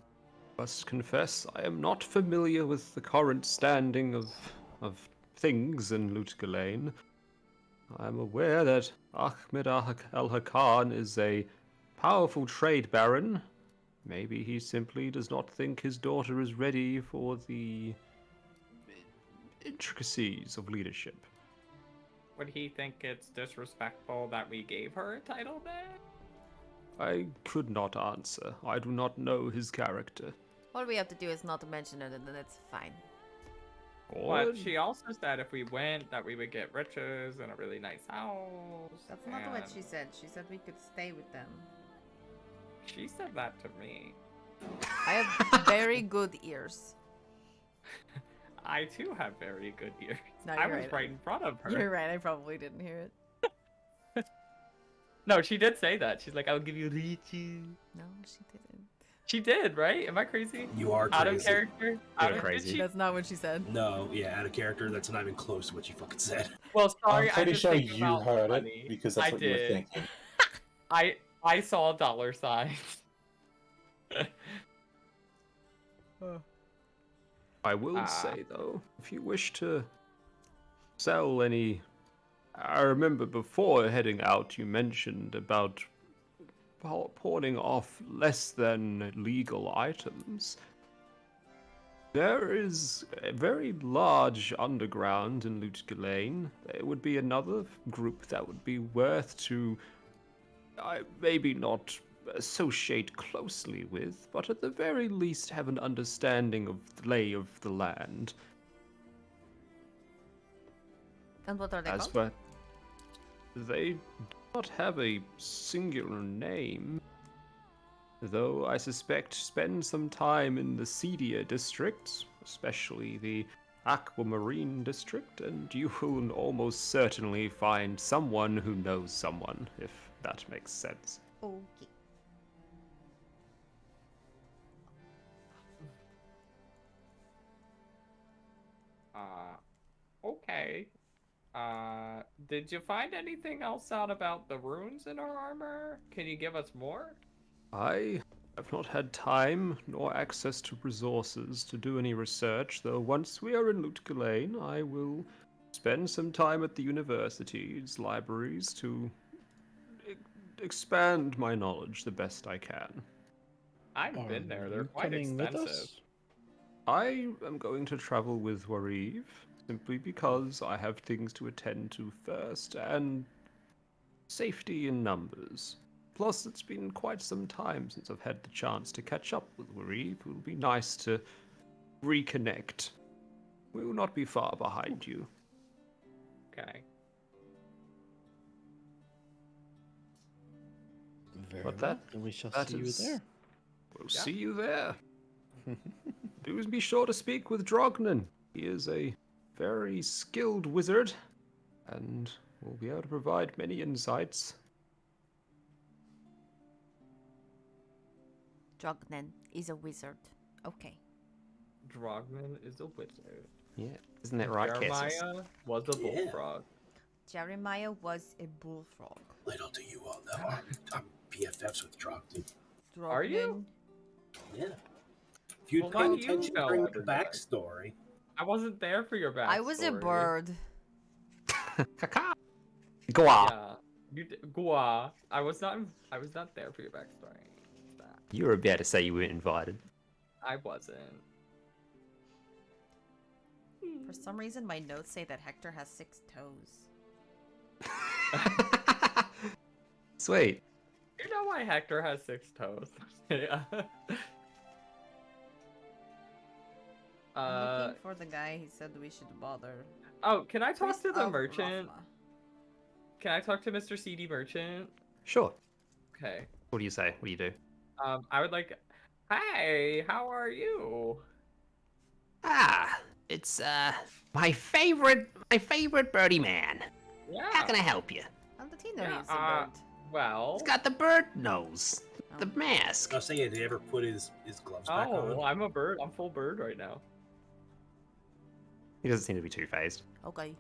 must confess, I am not familiar with the current standing of things in Loot Ghislaine. I am aware that Ahmed al-Hakan is a powerful trade baron. Maybe he simply does not think his daughter is ready for the intricacies of leadership. Would he think it's disrespectful that we gave her a title then? I could not answer. I do not know his character. All we have to do is not to mention it, and then it's fine. Or But she also said if we went that we would get riches and a really nice house. That's not what and she said. She said we could stay with them. She said that to me. I have very good ears. I too have very good ears. No, I you're was right in front of her. You're right. I probably didn't hear it. No, she did say that. She's like, I'll give you riches. No, she didn't. She did, right? Am I crazy? You are Out of crazy. character? Out of crazy. did she- That's not what she said. No, yeah, out of character. That's not even close to what you fucking said. Well, sorry, I'm pretty I just sure think you about heard money. it because that's I what you were did. thinking. I saw dollar signs. I will Ah. say, though, if you wish to sell any... I remember before heading out, you mentioned about pawning off less than legal items. There is a very large underground in Loot Ghislaine. There would be another group that would be worth to maybe not associate closely with, but at the very least have an understanding of the lay of the land. And what are they As called? for they do not have a singular name, though I suspect spend some time in the seedier districts, especially the Aquamarine district, and you will almost certainly find someone who knows someone, if that makes sense. Okay. Okay. Did you find anything else out about the runes in our armor? Can you give us more? I have not had time nor access to resources to do any research, though once we are in Loot Ghislaine, I will spend some time at the university's libraries to expand my knowledge the best I can. I've been there. They're you quite coming with expensive. us? I am going to travel with Wariv, simply because I have things to attend to first, and safety in numbers. Plus, it's been quite some time since I've had the chance to catch up with Wariv. It will be nice to reconnect. We will not be far behind you. Okay. Very But well. that- Then we shall that see is- you there. We'll Yeah. see you there. Do be sure to speak with Drognan. He is a very skilled wizard, and will be able to provide many insights. Drognen is a wizard. Okay. Drogman is a wizard. Yeah, isn't that right, Cassius? Jeremiah was a Yeah. bullfrog. Jeremiah was a bullfrog. Little do you all know, I'm BFFs with Drogden. Are you? Yeah. If you'd Well, pay why do you attention know during the everybody? backstory, I wasn't there for your backstory. I was a bird. Go on. Yeah. Gua. I was not there for your backstory. That. You were about to say you weren't invited. I wasn't. For some reason, my notes say that Hector has 6 toes. Sweet. You know why Hector has 6 toes? Yeah. I'm looking for the guy he said we should bother. Oh, can I talk Priest to the of merchant? Rathma. Can I talk to Mr. CD Merchant? Sure. Okay. What do you say? What do you do? I would like. Hi, how are you? Ah, it's my favorite birdie man. Yeah. How can I help you? I'm But he knows Yeah, he's a bird. Well. He's got the bird nose, the Oh. mask. I was saying, did he ever put his gloves back on? Oh, I'm a bird. I'm full bird right now. He doesn't seem to be too phased. Okay.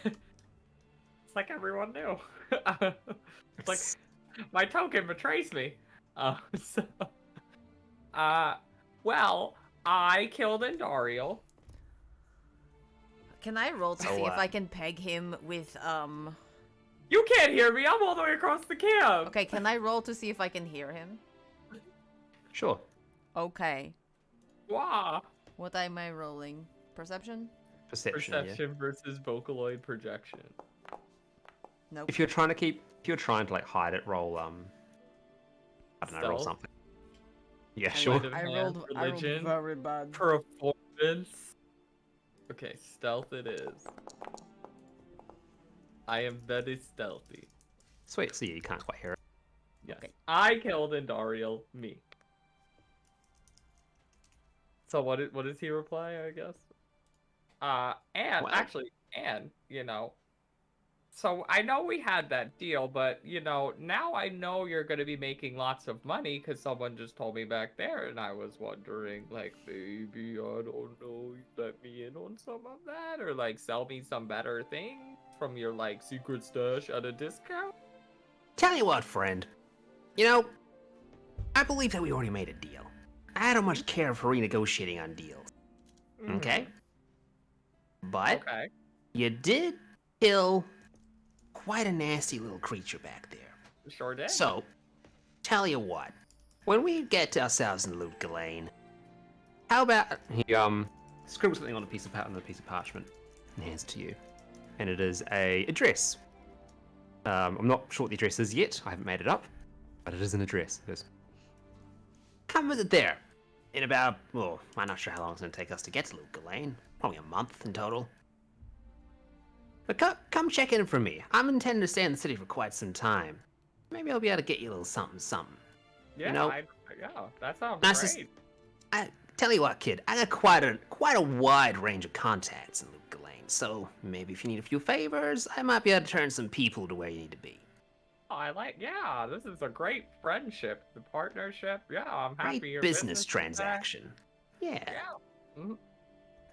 It's like everyone knew. It's like my token betrays me. So, well, I killed Endariel. Can I roll to So, see if I can peg him with You can't hear me. I'm all the way across the camp. Okay, can I roll to see if I can hear him? Sure. Okay. Wow. What am I rolling? Perception? Perception. Perception versus Vocaloid projection. Nope. If you're trying to like hide it, roll I don't know, roll Stealth? something. Yeah, I sure. rolled- of I hand, rolled religion, very bad. Performance. Okay, stealth it is. I am very stealthy. Sweet. So yeah, you can't quite hear it. Yes. Okay. I killed Endariel. Me. So what does he reply, I guess? And Well- actually, you know, so I know we had that deal, but you know, now I know you're gonna be making lots of money because someone just told me back there, and I was wondering, like, maybe I don't know, you let me in on some of that, or like sell me some better thing from your like secret stash at a discount. Tell you what, friend. You know, I believe that we already made a deal. I don't much care for renegotiating on deals. Okay? But Okay. you did kill quite a nasty little creature back there. Sure did. So, tell you what. When we get ourselves in Loot Ghislaine, how about He scribbles something on a piece of parchment and hands it to you, and it is a address. I'm not sure what the address is yet. I haven't made it up, but it is an address. It is. come visit there in about, well, I'm not sure how long it's going to take us to get to Loot Ghislaine. Probably a month in total. But come check in for me. I'm intending to stay in the city for quite some time. Maybe I'll be able to get you a little something, something. Yeah, know, yeah, that sounds that's great. just- I tell you what, kid, I got quite a wide range of contacts in Loot Ghislaine, so maybe if you need a few favors, I might be able to turn some people to where you need to be. Yeah, this is a great friendship, the partnership. Yeah, I'm happy Great your business is back. transaction. Yeah. Yeah. Mhm.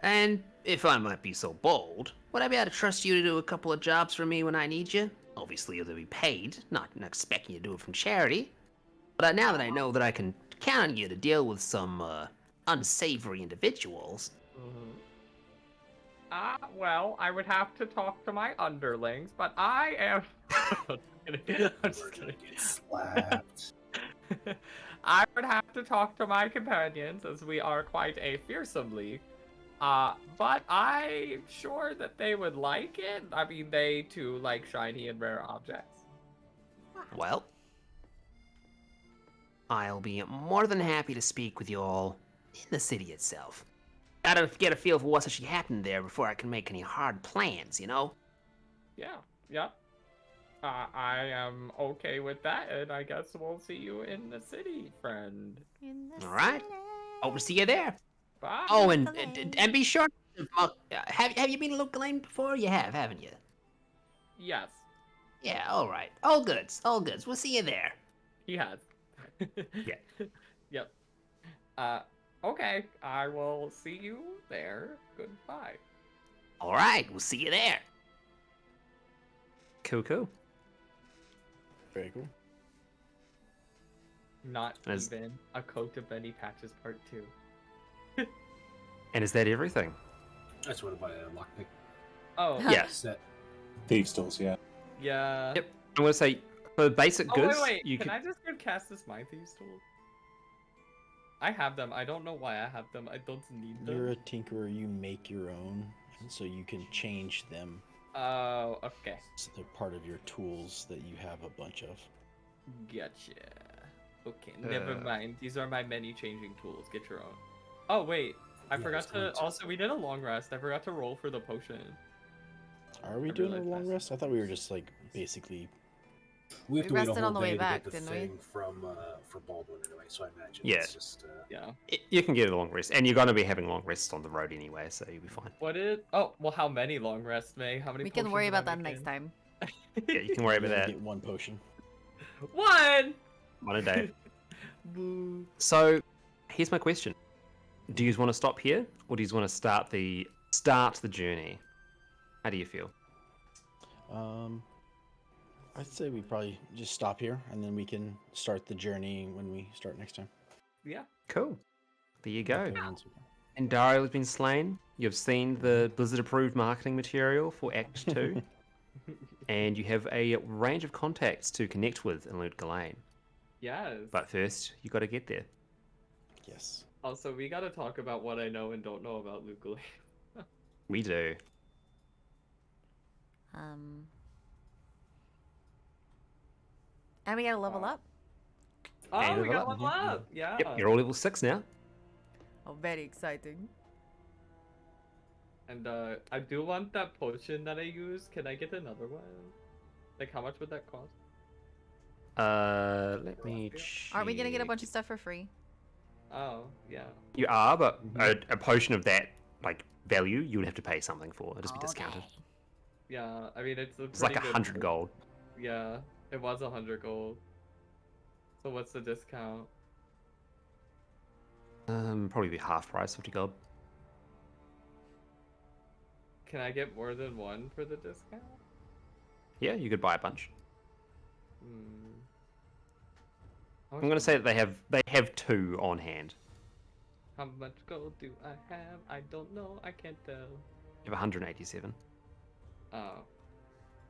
And if I might be so bold, would I be able to trust you to do a couple of jobs for me when I need you? Obviously, you'll be paid, not expecting you to do it from charity. But now that I know that I can count on you to deal with some unsavory individuals, Well, I would have to talk to my underlings, but I am. I'm just kidding. I'm just We're gonna kidding. get slapped. I would have to talk to my companions, as we are quite a fearsome league. But I'm sure that they would like it. I mean, they too like shiny and rare objects. well, I'll be more than happy to speak with you all in the city itself. Gotta get a feel for what's actually happened there before I can make any hard plans, you know? Yeah, yeah. I am okay with that, and I guess we'll see you in the city, friend. In the All right. city. Hope to see you there. Bye. Oh, and Ghislaine. and be sure. Have you been to Loot Ghislaine before? You have, haven't you? Yes, Yeah. All right. All goods. All goods. We'll see you there. he has. Yeah. Yep. Okay. I will see you there. Goodbye. All right. We'll see you there. Cool. Very cool. Not As- even a coat of Benny Patches Part 2. And is that everything? I just want to buy a lockpick Oh, Yes. set. Thieves' tools, yeah. yeah. Yep. I'm gonna say for basic Oh, goods, wait. you Can can. I just go cast this My Thieves tool? I have them. I don't know why I have them. I don't need them. You're a tinkerer. You make your own, and so you can change them. Oh, okay. So they're part of your tools that you have a bunch of. Gotcha. Okay, never Uh. mind. These are my many changing tools. Get your own. Oh, wait. I Yeah, forgot it's going to. Also, we did a long rest. I forgot to roll for the potion. Are we I doing a realized long this. rest? I thought we were just like basically. We have We to wait a rested whole on the way day back, to get the didn't we? thing from Baldwin anyway, so I imagine Yeah. it's just Yeah. You can get a long rest, and you're gonna be having long rests on the road anyway, so you'll be fine. What is? Oh, well, how many long rests, May? How many? We can potions worry am I about that next making? time. Yeah, you can worry You about only that. get one potion. One. On a day. Boo. So, here's my question: do you want to stop here, or do you want to start the journey? How do you feel? I'd say we probably just stop here, and then we can start the journey when we start next time. Yeah. Cool. There you go. Okay, once we- And Dario has been slain. You've seen the Blizzard-approved marketing material for Act 2. And you have a range of contacts to connect with in Loot Ghislaine. Yes. But first, you got to get there. Yes. Also, we gotta talk about what I know and don't know about Luke. We do. And we gotta level up. Oh, And we level got up. level up. Yeah. Yep, you're all level 6 now. Oh, very exciting. And I do want that potion that I use. Can I get another one? Like, how much would that cost? Let me check. Aren't we gonna get a bunch of stuff for free? Oh, yeah. You are, but a potion of that like value, you would have to pay something for. It'll just be discounted. Okay. Yeah, I mean, it's a It's like pretty good 100 gold. Yeah, it was 100 gold. So what's the discount? Probably be half price, 50 gold. Can I get more than one for the discount? Yeah, you could buy a bunch. Hmm. I'm gonna say that they have 2 on hand. How much gold do I have? I don't know. I can't tell. You have 187. Oh.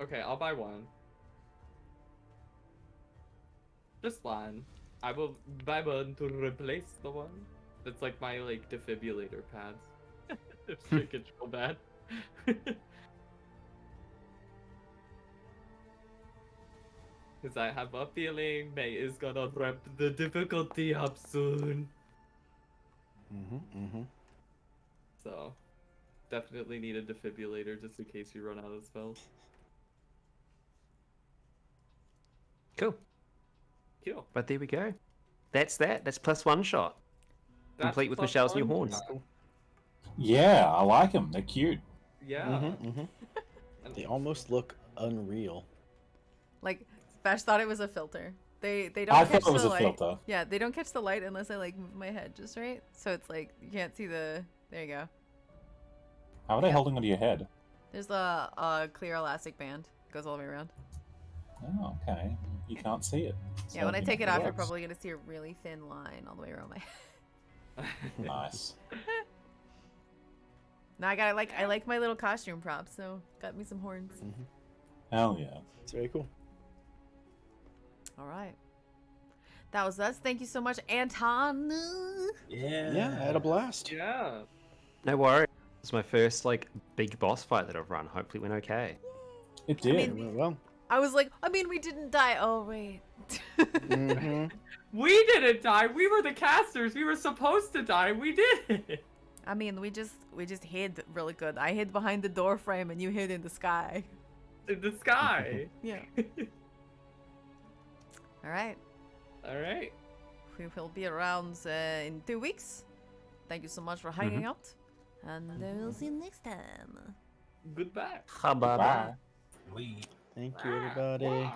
Okay, I'll buy one. Just one. I will buy one to replace the one. That's like my like defibrillator pads. If shit gets real bad. Cause I have a feeling May is gonna ramp the difficulty up soon. So definitely need a defibrillator just in case you run out of spells. Cool. Cool. But there we go. That's that. That's plus 1 shot. Complete with Michelle's new horns. Yeah, I like them. They're cute. Yeah. They almost look unreal. Like, Bash thought it was a filter. They don't I catch thought it was the a light. filter. Yeah, they don't catch the light unless I like move my head just right. So it's like you can't see the. There you go. How are they holding onto your head? There's a clear elastic band. Goes all the way around. Oh, okay. You can't see it. Yeah, So, when I you take know, it off, you're works. probably gonna see a really thin line all the way around my head. Nice. Now I like my little costume props, so got me some horns. Hell yeah. It's very cool. All right. That was us. Thank you so much, Anton. Yeah, I had a blast. Yeah. No worries. It's my first like big boss fight that I've run. Hopefully it went okay. It did. It went well. I was like, I mean, we didn't die. Oh wait. We didn't die. We were the casters. We were supposed to die. We did. I mean, we just hid really good. I hid behind the door frame, and you hid in the sky. In the sky. Yeah. All right. All right. We will be around in 2 weeks. Thank you so much for hanging out, and we'll see you next time. Goodbye. Bye. Bye. We Thank you, everybody.